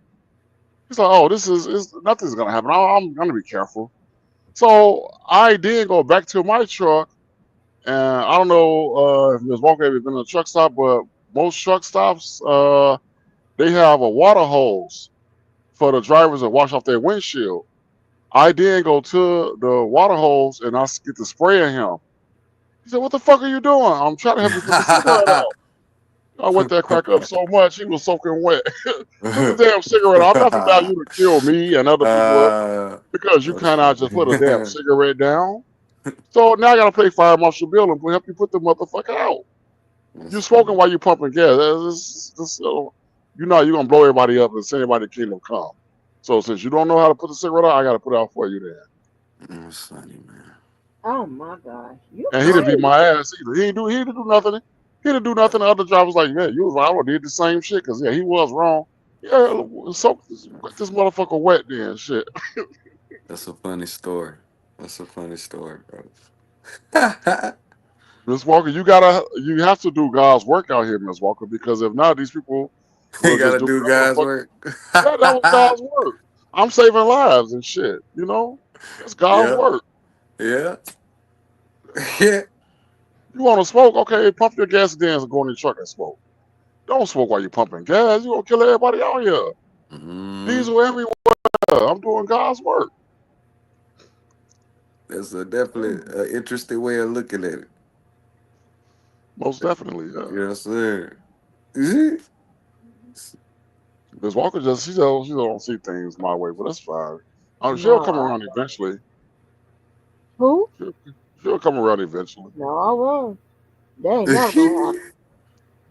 He's like, oh, this is nothing's gonna happen. I'm gonna be careful. So I then go back to my truck, and I don't know if Ms. Walker ever been in a truck stop, but most truck stops, they have a water hose for the drivers to wash off their windshield. I then go to the water hose and I get to spraying him. He said, "What the fuck are you doing?" I'm trying to help you put the cigarette out. I wet that crack up so much he was soaking wet. Put the damn cigarette out. I'm not about you to kill me and other people up because you That's cannot just put a damn funny. cigarette down. So now I gotta play Fire Marshal Bill and help you put the motherfucker out. You That's smoking funny. while you pumping gas. You know you're gonna blow everybody up and send everybody to Kingdom Come. So since you don't know how to put the cigarette out, I gotta put it out for you then. That's funny, man. Oh my gosh, you And he didn't beat crazy. my ass either. He didn't do nothing. He didn't do nothing. The other drivers like, yeah, you was right. I would did the same shit because yeah, he was wrong. Yeah, so get this motherfucker wet then shit. That's a funny story. That's a funny story, bro. Miss Walker, you have to do God's work out here, Miss Walker, because if not, these people will You just gotta do do whatever the guys fuck. work. Yeah, that was God's work. I'm saving lives and shit. You know, that's God's Yeah, work. yeah, yeah. You want to smoke? Okay, pump your gas and then go in the truck and smoke. Don't smoke while you're pumping gas. You gonna kill everybody out here. Mm, Diesel everywhere. I'm doing God's work. that's a definitely Mm. interesting way of looking at it. Most definitely, yeah. Yes, sir. Mhm. Miss Walker she don't see things my way, but that's fine. She'll No, come around eventually. who? She'll, she'll come around eventually. No, I won't. That ain't never gonna happen.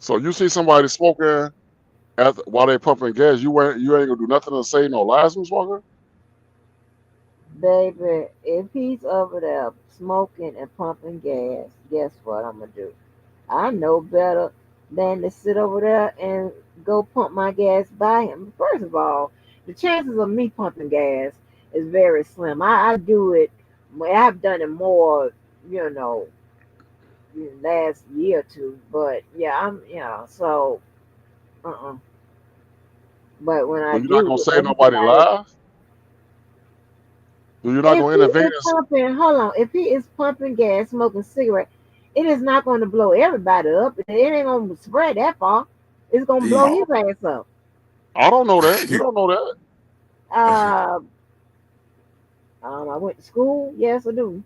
So you see somebody smoking while they pumping gas, you ain't gonna do nothing to say no lies, Miss Walker. Baby, if he's over there smoking and pumping gas, guess what I'm gonna do? I know better than to sit over there and go pump my gas by him. First of all, the chances of me pumping gas is very slim. I do it. I've done it more, you know, last year or two. But yeah, so uh-uh. But when So I you're not do, gonna say let me nobody somebody. lies. So you're not If gonna he innovate is pumping, hold on, if he is pumping gas, smoking cigarette, it is not going to blow everybody up. It ain't going to spread that far. It's going to blow E. I, his ass up. I don't know that. You don't know that. Uh, I went to school. Yes, I do.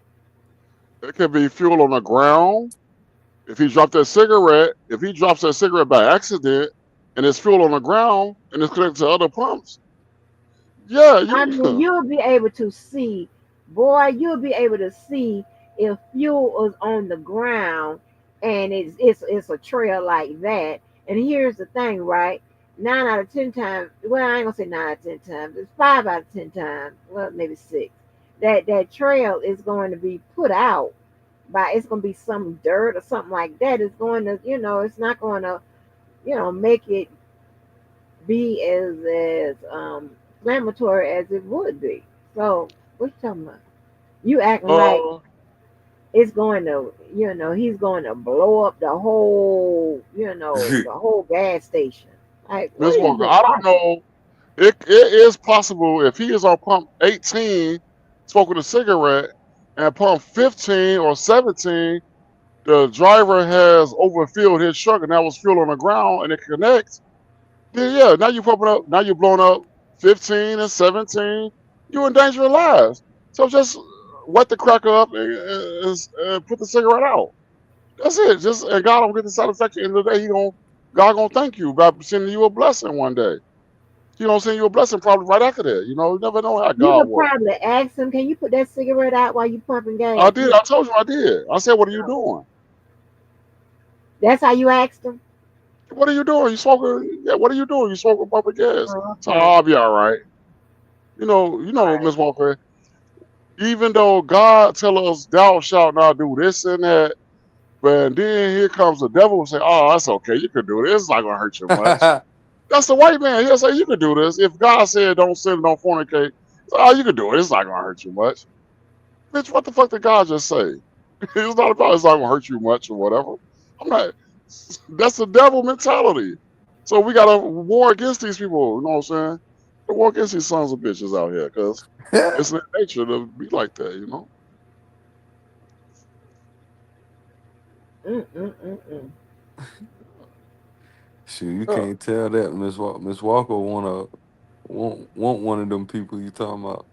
It could be fuel on the ground. If he drops that cigarette by accident and it's fuel on the ground and it's connected to other pumps, yeah, I you mean, you'll be able to see, boy, you'll be able to see if fuel is on the ground and it's a trail like that. And here's the thing, right? 9 out of 10 times, well, I ain't gonna say 9 out of 10 times, it's 5 out of 10 times, well, maybe six. That trail is going to be put out by it's gonna be some dirt or something like that. It's going to, it's not going to, make it be as inflammatory as it would be. So what you talking about? You acting like uh it's going to, he's going to blow up the whole gas station. Like, what Miss is Walker, even I don't possible? know. It is possible if he is on pump 18 smoking a cigarette and pump 15 or 17, the driver has overfilled his truck and that was fuel on the ground and it connects. Then yeah, now you pumping up, now you're blowing up 15 and 17. You endanger lives. So just wet the cracker up and put the cigarette out. That's it. Just and God don't get the satisfaction. At the end of the day, God gonna thank you by sending you a blessing one day. He gonna send you a blessing probably right after that. You never know how You God could works. probably ask him, can you put that cigarette out while you pumping I gas? did. I told you I did. I said, what are you doing? That's how you asked him? What are you doing? You smoking? Yeah. What are you doing? You smoking public gas? Oh, So okay. I'll be all right. Right. Miss Walker. Even though God tell us thou shalt not do this and that, but then here comes the devil and say, "Oh, that's okay. You can do this. It's not gonna hurt you much." That's the white man. He'll say, "You can do this." If God said, "Don't sin, don't fornicate," oh, you can do it. It's not gonna hurt you much. Bitch, what the fuck did God just say? It's not about it's not gonna hurt you much or whatever. I'm not. That's the devil mentality. So we got to war against these people. You know what I'm saying? To war against these sons of bitches out here, because it's in their nature to be like that. You know. Mm-mm-mm-mm. Shoot, you Yeah. can't tell that Miss Walker want one of them people you talking about.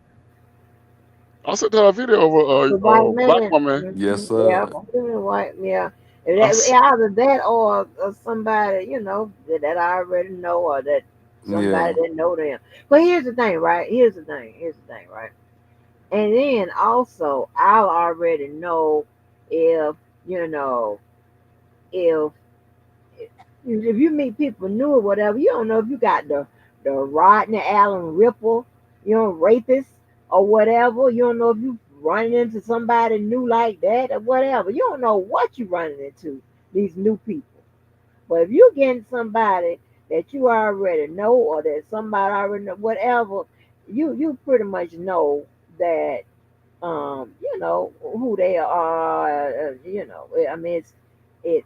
I sent her a video of The a white black man. woman. Yes, Yeah, sir. the white. Yeah. If I that, s- either that or somebody, that I already know, or that somebody Yeah. that know them. But here's the thing, right? Here's the thing, right? And then also, I'll already know if you know if if you meet people new or whatever, you don't know if you got the Rodney Allen Ripple, rapist or whatever. You don't know if you running into somebody new like that or whatever. You don't know what you running into, these new people. But if you getting somebody that you already know, or that somebody already know, whatever, you pretty much know that who they are. I mean, it's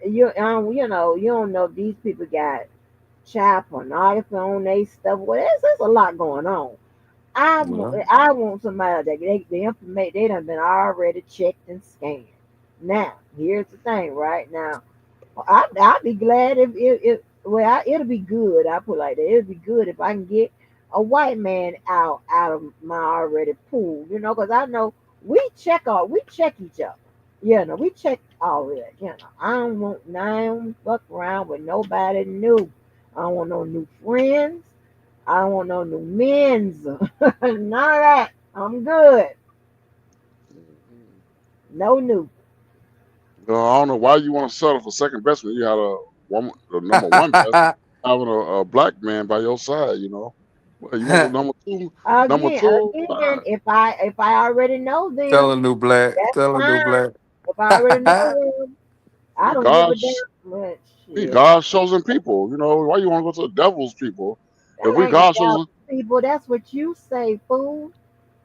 you don't know if these people got child pornography on their stuff. Well, there's a lot going on. Well, I want somebody that the information they done been already checked and scanned. Now, here's the thing, right now. I'd be glad if it'll be good. I put it like that. It'll be good if I can get a white man out of my already pool. Because I know we check each other. We check all that. I don't fuck around with nobody new. I don't want no new friends. I don't want no new men's. None of that. I'm good. No new. I don't know why you want to settle for second best when you had a woman, the number one best, having a black man by your side. You know, well, you want the number two. Number two, Again, if I already know tell them, a new black. that's Tell a new fine. black. If I already know them, I we don't give a God's damn. Well, we shit, God's chosen people. You know, why you want to go to the devil's people? If that we ain't the God's devil chosen, people. That's what you say, fool.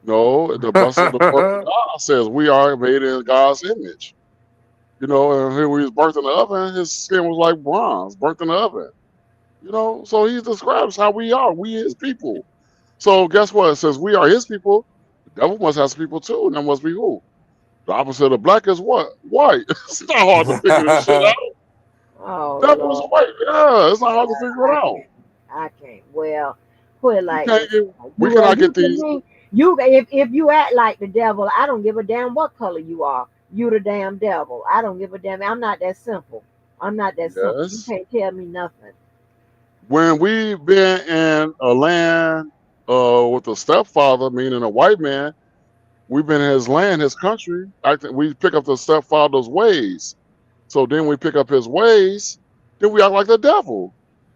no, the word of God says we are made in God's image. You know, and when he was burnt in the oven, his skin was like bronze, burnt in the oven. You know, so he describes how we are. We his people. So guess what? It says we are his people. The devil must have some people too, and that must be who? The opposite of black is what? White. It's not hard to figure this shit out. Oh Devil is Lord, white. Yeah, it's not hard to figure it I out. can't. I can't. Well, put it You like can't this. get. We You cannot you get to these. me, you if you act like the devil, I don't give a damn what color you are. You the damn devil. I don't give a damn. I'm not that simple. I'm not that simple. You Yes. can't tell me nothing. When we've been in a land with a stepfather, meaning a white man, we've been in his land, his country. I think we pick up the stepfather's ways. So then we pick up his ways, then we act like the devil.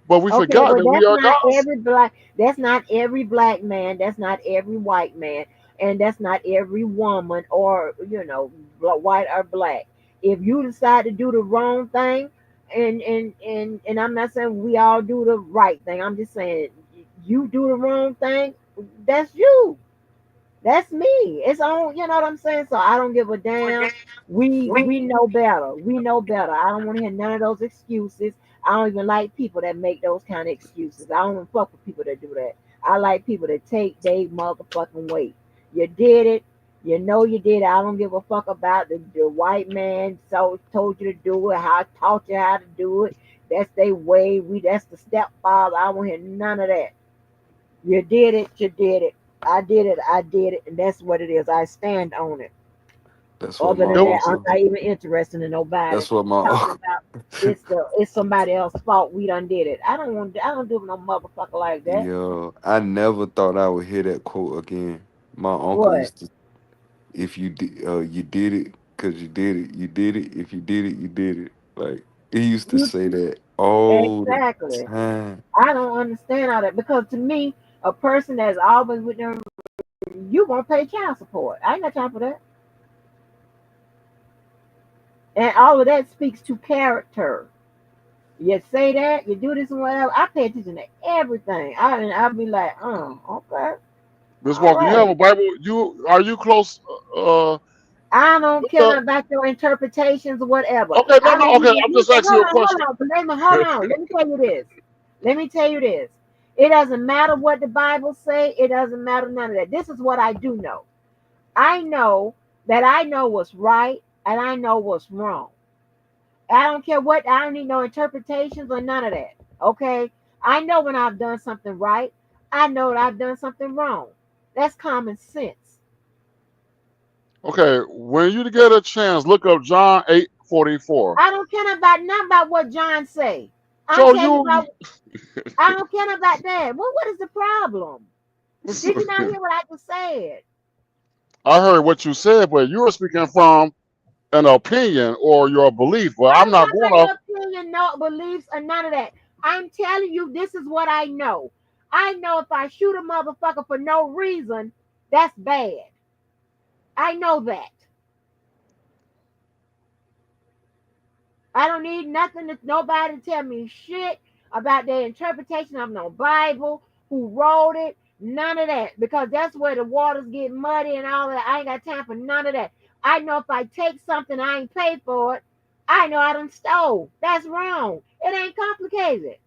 But we Okay, forgot well, that we are God's. that's not every black man, that's not every white man, and that's not every woman, or white or black. If you decide to do the wrong thing, and I'm not saying we all do the right thing, I'm just saying you do the wrong thing, that's you. That's me. It's on, you know what I'm saying? So I don't give a damn. We know better. We know better. I don't want to hear none of those excuses. I don't even like people that make those kind of excuses. I don't even fuck with people that do that. I like people that take their motherfucking weight. You did it. You know you did it. I don't give a fuck about the white man told you to do it, how I taught you how to do it. That's their way. That's the stepfather. I don't hear none of that. You did it, you did it. I did it, and that's what it is. I stand on it. That's what Other my than that, Yo, I'm uncle. not even interested in nobody That's what my talking uncle. about it's somebody else's fault we done did it. I don't do no motherfucker like that. Yo, I never thought I would hear that quote again. My uncle What? used to, if you did, you did it because you did it. You did it. If you did it, you did it. Like he used to You say that all the exactly. time. I don't understand all that because to me, a person that's always with them, you won't pay child support. I ain't got time for that. And all of that speaks to character. You say that, you do this and whatever. I pay attention to everything. I'll be like, okay, Miss all Walker, you have right. a Bible. You close? I don't What care the? nothing about your interpretations or whatever. Okay, no, I no. don't Okay, need I'm you. just asking Hold you a on, hold question. on. Hold on. Let me tell you this. Let me tell you this. It doesn't matter what the Bible say. It doesn't matter none of that. This is what I do know. I know that I know what's right and I know what's wrong. I don't care what. I don't need no interpretations or none of that. Okay. I know when I've done something right. I know that I've done something wrong. That's common sense. Okay, when you get a chance, look up John 8:44. I don't care about nothing about what John say. I'm So telling you you, about. I don't care about that. Well, what is the problem? Did you not hear what I just said? I heard what you said, but you were speaking from an opinion or your belief. Well, I I'm don't not care going about off. your opinion, no beliefs, or none of that. I'm telling you, this is what I know. I know if I shoot a motherfucker for no reason, that's bad. I know that. I don't need nothing to nobody to tell me shit about their interpretation of no Bible, who wrote it, none of that. Because that's where the waters get muddy and all that. I ain't got time for none of that. I know if I take something I ain't paid for it, I know I done stole. That's wrong. It ain't complicated.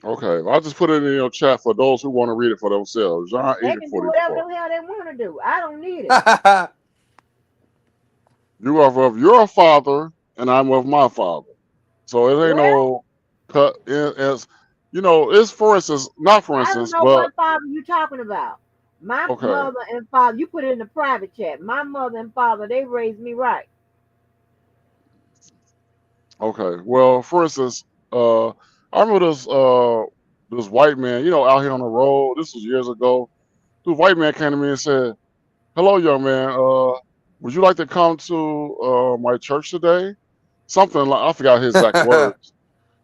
Okay, well, I'll just put it in your chat for those who want to read it for themselves. John 8 They and can do whatever 44. the hell they want to do. I don't need it. You are of your father, and I'm of my father. So it ain't Well, no cut in as it's for instance, not for I don't instance, know but what father you talking about. My okay, mother and father, you put it in the private chat. My mother and father, they raised me right. okay. Well, for instance, I remember this white man, out here on the road. This was years ago. This white man came to me and said, "Hello, young man. Would you like to come to my church today?" Something like I forgot his exact words.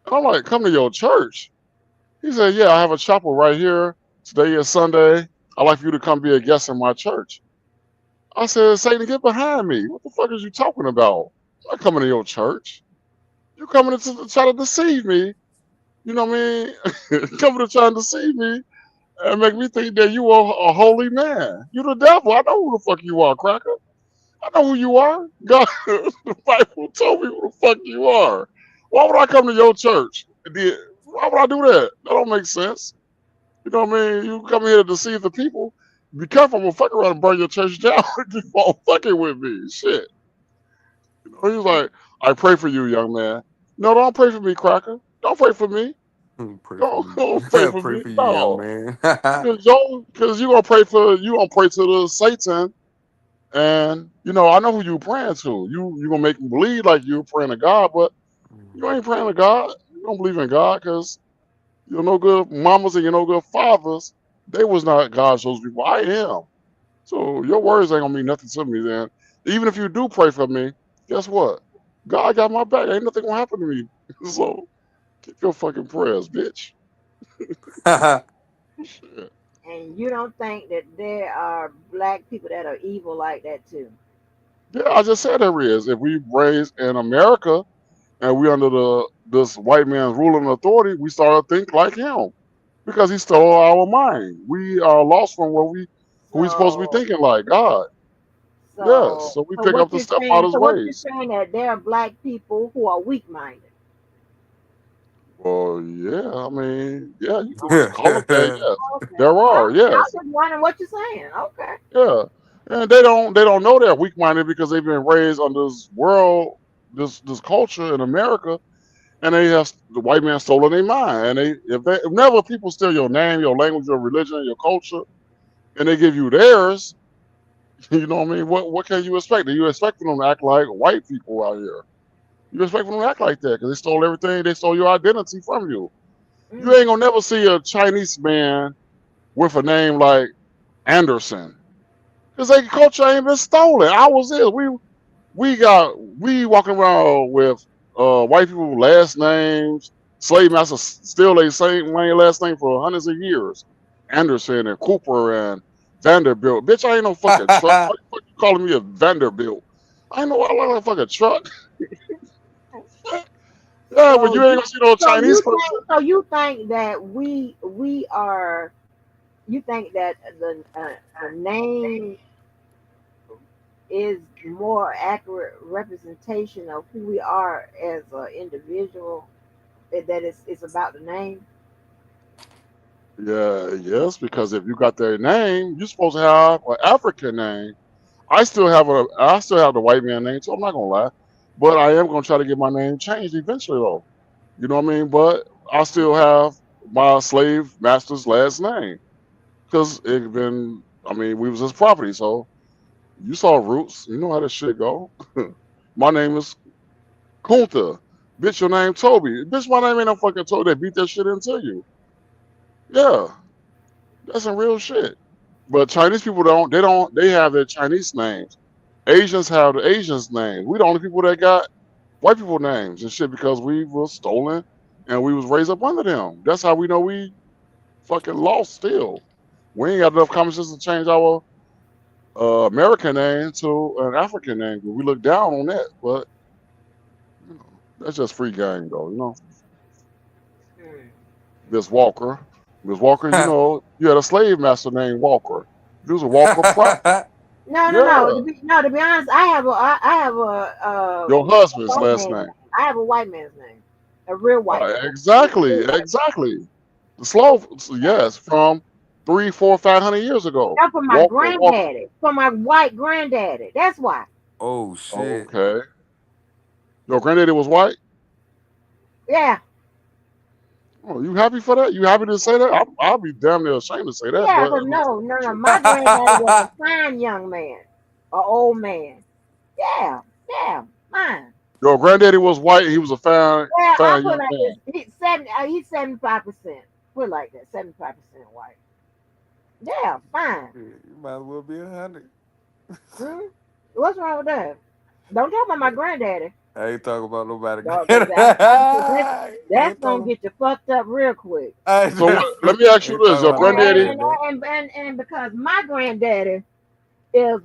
And I'm like, "Come to your church?" He said, "Yeah, I have a chapel right here. Today is Sunday. I'd like for you to come be a guest in my church." I said, "Satan, get behind me. What the fuck is you talking about? I'm not coming to your church. You coming to try to deceive me. You know what I mean? Coming to try and deceive me and make me think that you are a holy man. You the devil. I know who the fuck you are, cracker. I know who you are. God, the Bible told me who the fuck you are. Why would I come to your church? Why would I do that? That don't make sense. You know what I mean? You come here to deceive the people. Be careful, I'm gonna fuck around and burn your church down. You all fucking with me. Shit. He was like, I pray for you, young man. No, don't pray for me, cracker. Don't pray for me. Pray for Don't, you. don't pray for Pray me. for you, young No. man. Cause you gonna pray to the Satan, and I know who you praying to. You gonna make me believe like you praying to God, but you ain't praying to God. You don't believe in God because you're no good mamas and you're no good fathers. They was not God's chosen people. I am. So your words ain't gonna mean nothing to me then. Even if you do pray for me, guess what? God got my back. Ain't nothing gonna happen to me. So keep your fucking prayers, bitch. Shit. And you don't think that there are black people that are evil like that too. Yeah, I just said there is. If we raised in America and we under this white man's rule and authority, we start to think like him because he stole our mind. We are lost from who we supposed to be So thinking like God. Yes, so so we so pick what up the you're step out saying, his so what you're ways. saying that there are black people who are weak minded. Well, yeah, I mean, yeah, you can call it that. Yes, Okay. there are. I was Yes, just wondering what you're saying. Okay. yeah, and they don't know they're weak minded because they've been raised on this world, this culture in America, and they have the white man stolen their mind. And if never people steal your name, your language, your religion, your culture, and they give you theirs, you know what I mean? What can you expect? Are you expecting them to act like white people out here? You expect them to act like that because they stole everything. They stole your identity from you. You Mm. ain't gonna never see a Chinese man with a name like Anderson because their culture ain't been stolen. Ours is. We walking around with white people last names. Slave masters still they same last name for hundreds of years. Anderson and Cooper and Vanderbilt. Bitch, I ain't no fucking truck. Why the fuck you calling me a Vanderbilt? I ain't no I like a fucking truck. Yeah, but So you ain't you, gonna see no so Chinese you person. think, so you think that we are, you think that the name is more accurate representation of who we are as an individual, that it's about the name. Yeah, yes, because if you got their name, you're supposed to have an African name. I still have the white man name, so I'm not gonna lie. But I am gonna try to get my name changed eventually though. You know what I mean? But I still have my slave master's last name. Because it been I mean, we was his property, so you saw roots, you know how this shit go. My name is Kunta. Bitch, your name Toby. Bitch, my name ain't no fucking Toby. They beat that shit into you. Yeah, that's some real shit. But Chinese people they have their Chinese names. Asians have the Asians names. We the only people that got white people names and shit because we was stolen and we was raised up under them. That's how we know we fucking lost still. We ain't got enough common sense to change our American name to an African name. We look down on that, but you know, that's just free game though, you know. Hmm. Miss Walker. Miss Walker, you know, you had a slave master named Walker. He was a Walker Price. No, no, no. Yeah. To be honest, I have Your a husband's white last man's name. name. I have a white man's name, a real white man. Exactly, exactly. The slow, yes, from 3, 4, 500 years ago. That's for my Walker, Walker. granddaddy, for my white granddaddy. That's why. Oh shit. Okay. Your granddaddy was white? Yeah, Oh, you happy for that? You happy to say that? I'll be damn near ashamed to say that, yeah. but Cause I mean, no, no, no. My granddaddy was a fine young man, a old man. Yeah, yeah, mine. your granddaddy was white. He was a fine, Well, I fine put young like man. this. He's 75%. Put it like that, 75% white. Yeah, fine. You might as well be 100. Hmm? What's wrong with that? Don't talk about my granddaddy. I ain't talking about nobody. Dog, 'cause that's Ain't gonna talking. get you fucked up real quick. I So let me ask you ain't this: talking your about And nobody granddaddy, granddad. and because my granddaddy is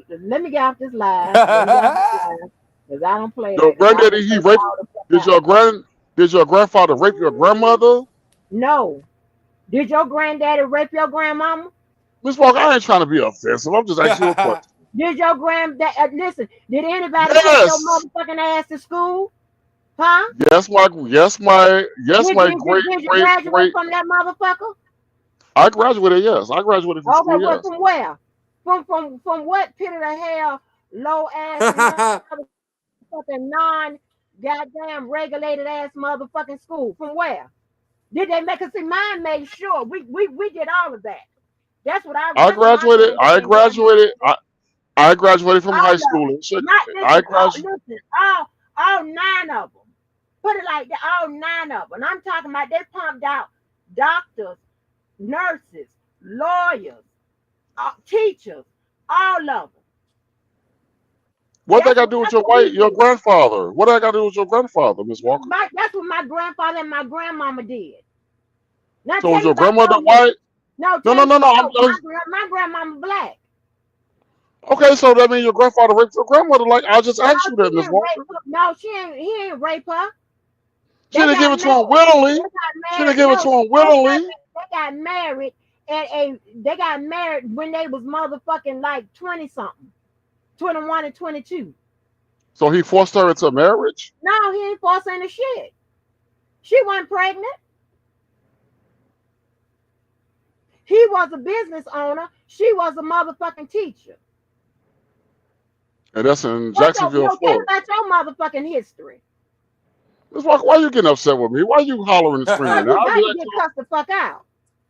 let me get off this line. Let me get off this line because I don't play your that because I will granddaddy, he take raped. all the fuck Did out. your grandfather rape your grandmother? No. Did your granddaddy rape your grandmama? Miss Walker, I ain't trying to be offensive. I'm just asking you a question. Did your granddad listen? Did anybody take your Yes, motherfucking ass to school? Huh? yes, my Did you graduate great. from that motherfucker? I graduated. Yes, I graduated from Okay, school. what Yes, from where? From what pit of the hell, low ass motherfucking non goddamn regulated ass motherfucking school? From where? Did they make us see mine made sure we did all of that. I That's what my graduated. granddaddy and grandmama did. I graduated from high All of school them. in Chicago. Not I listen, graduated. listen, all nine of them. Put it like that, all nine of them. And I'm talking about they pumped out doctors, nurses, lawyers, teachers, all of them. What they got to do with That's your what we your did. grandfather? What I got to do with your grandfather, Miss Walker? That's what my grandfather and my grandmama did. Now So was tell you your about grandmother your mother. white? No, No, tell no, you no, no. no. My grandmama black. Okay, so that means your grandfather raped your grandmother. Like I just No, asked you she that, Miss didn't Walker. rape her. No, he ain't rape her. She They didn't give got it to him married. They willingly. got She didn't married. give it No, to him willingly. they got married at they got married when they was motherfucking like 20 something, 21 and 22. So he forced her into marriage. No, he ain't forcing the shit. She wasn't pregnant. He was a business owner. She was a motherfucking teacher. And that's in What's your Jacksonville, no? Tell me Florida. about your motherfucking history. Miss Walker, why you getting upset with me? Why you hollering and screaming? Cause Now you I'm got just to asking get you, cussed the fuck out.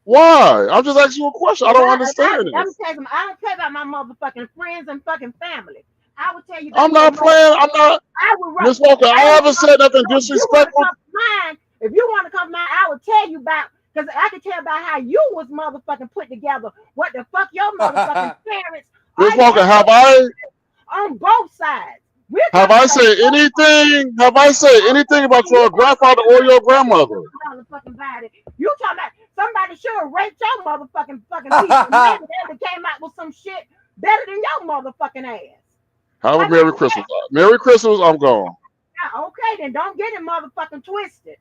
why? I'm just asking you a question. I Cause don't understand I'm this. telling you, I don't care about my motherfucking friends and fucking family. I would tell you I'm about your not playing. I'm motherfucking. not. I would Miss write. Walker, I I would haven't said nothing if you want to disrespectful. come to mine, if you want to come to mine, I would tell you about because I could tell about how you was motherfucking put together. What the fuck your motherfucking parents, Miss all your Walker, ancestors on both sides. We're have talking I about said your anything? Have I said anything about you your grandfather or your grandmother? motherfucking body. You talking about somebody sure raped your motherfucking fucking people. Maybe they would came out with some shit better than your motherfucking ass. Have How a Merry about Christmas. Merry Christmas. I'm gone. Okay, then don't get it motherfucking twisted.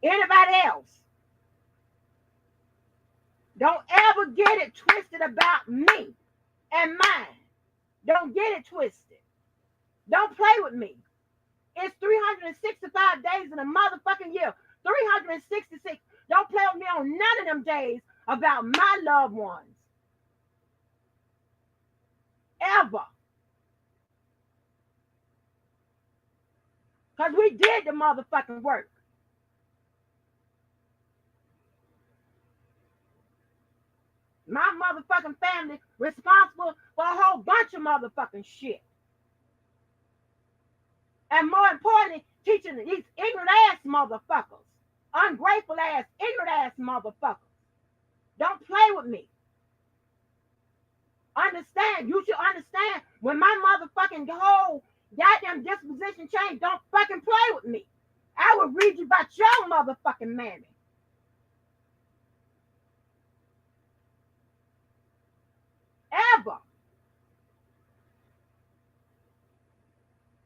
Anybody else? Don't ever get it twisted about me and mine. Don't get it twisted. Don't play with me. It's 365 days in a motherfucking year. 366. Don't play with me on none of them days about my loved ones. Ever. Because we did the motherfucking work. My motherfucking family responsible for a whole bunch of motherfucking shit. And more importantly, teaching these ignorant ass motherfuckers, ungrateful ass, ignorant ass motherfuckers. Don't play with me. Understand, you should understand when my motherfucking whole goddamn disposition changed, don't fucking play with me. I will read you about your motherfucking mammy.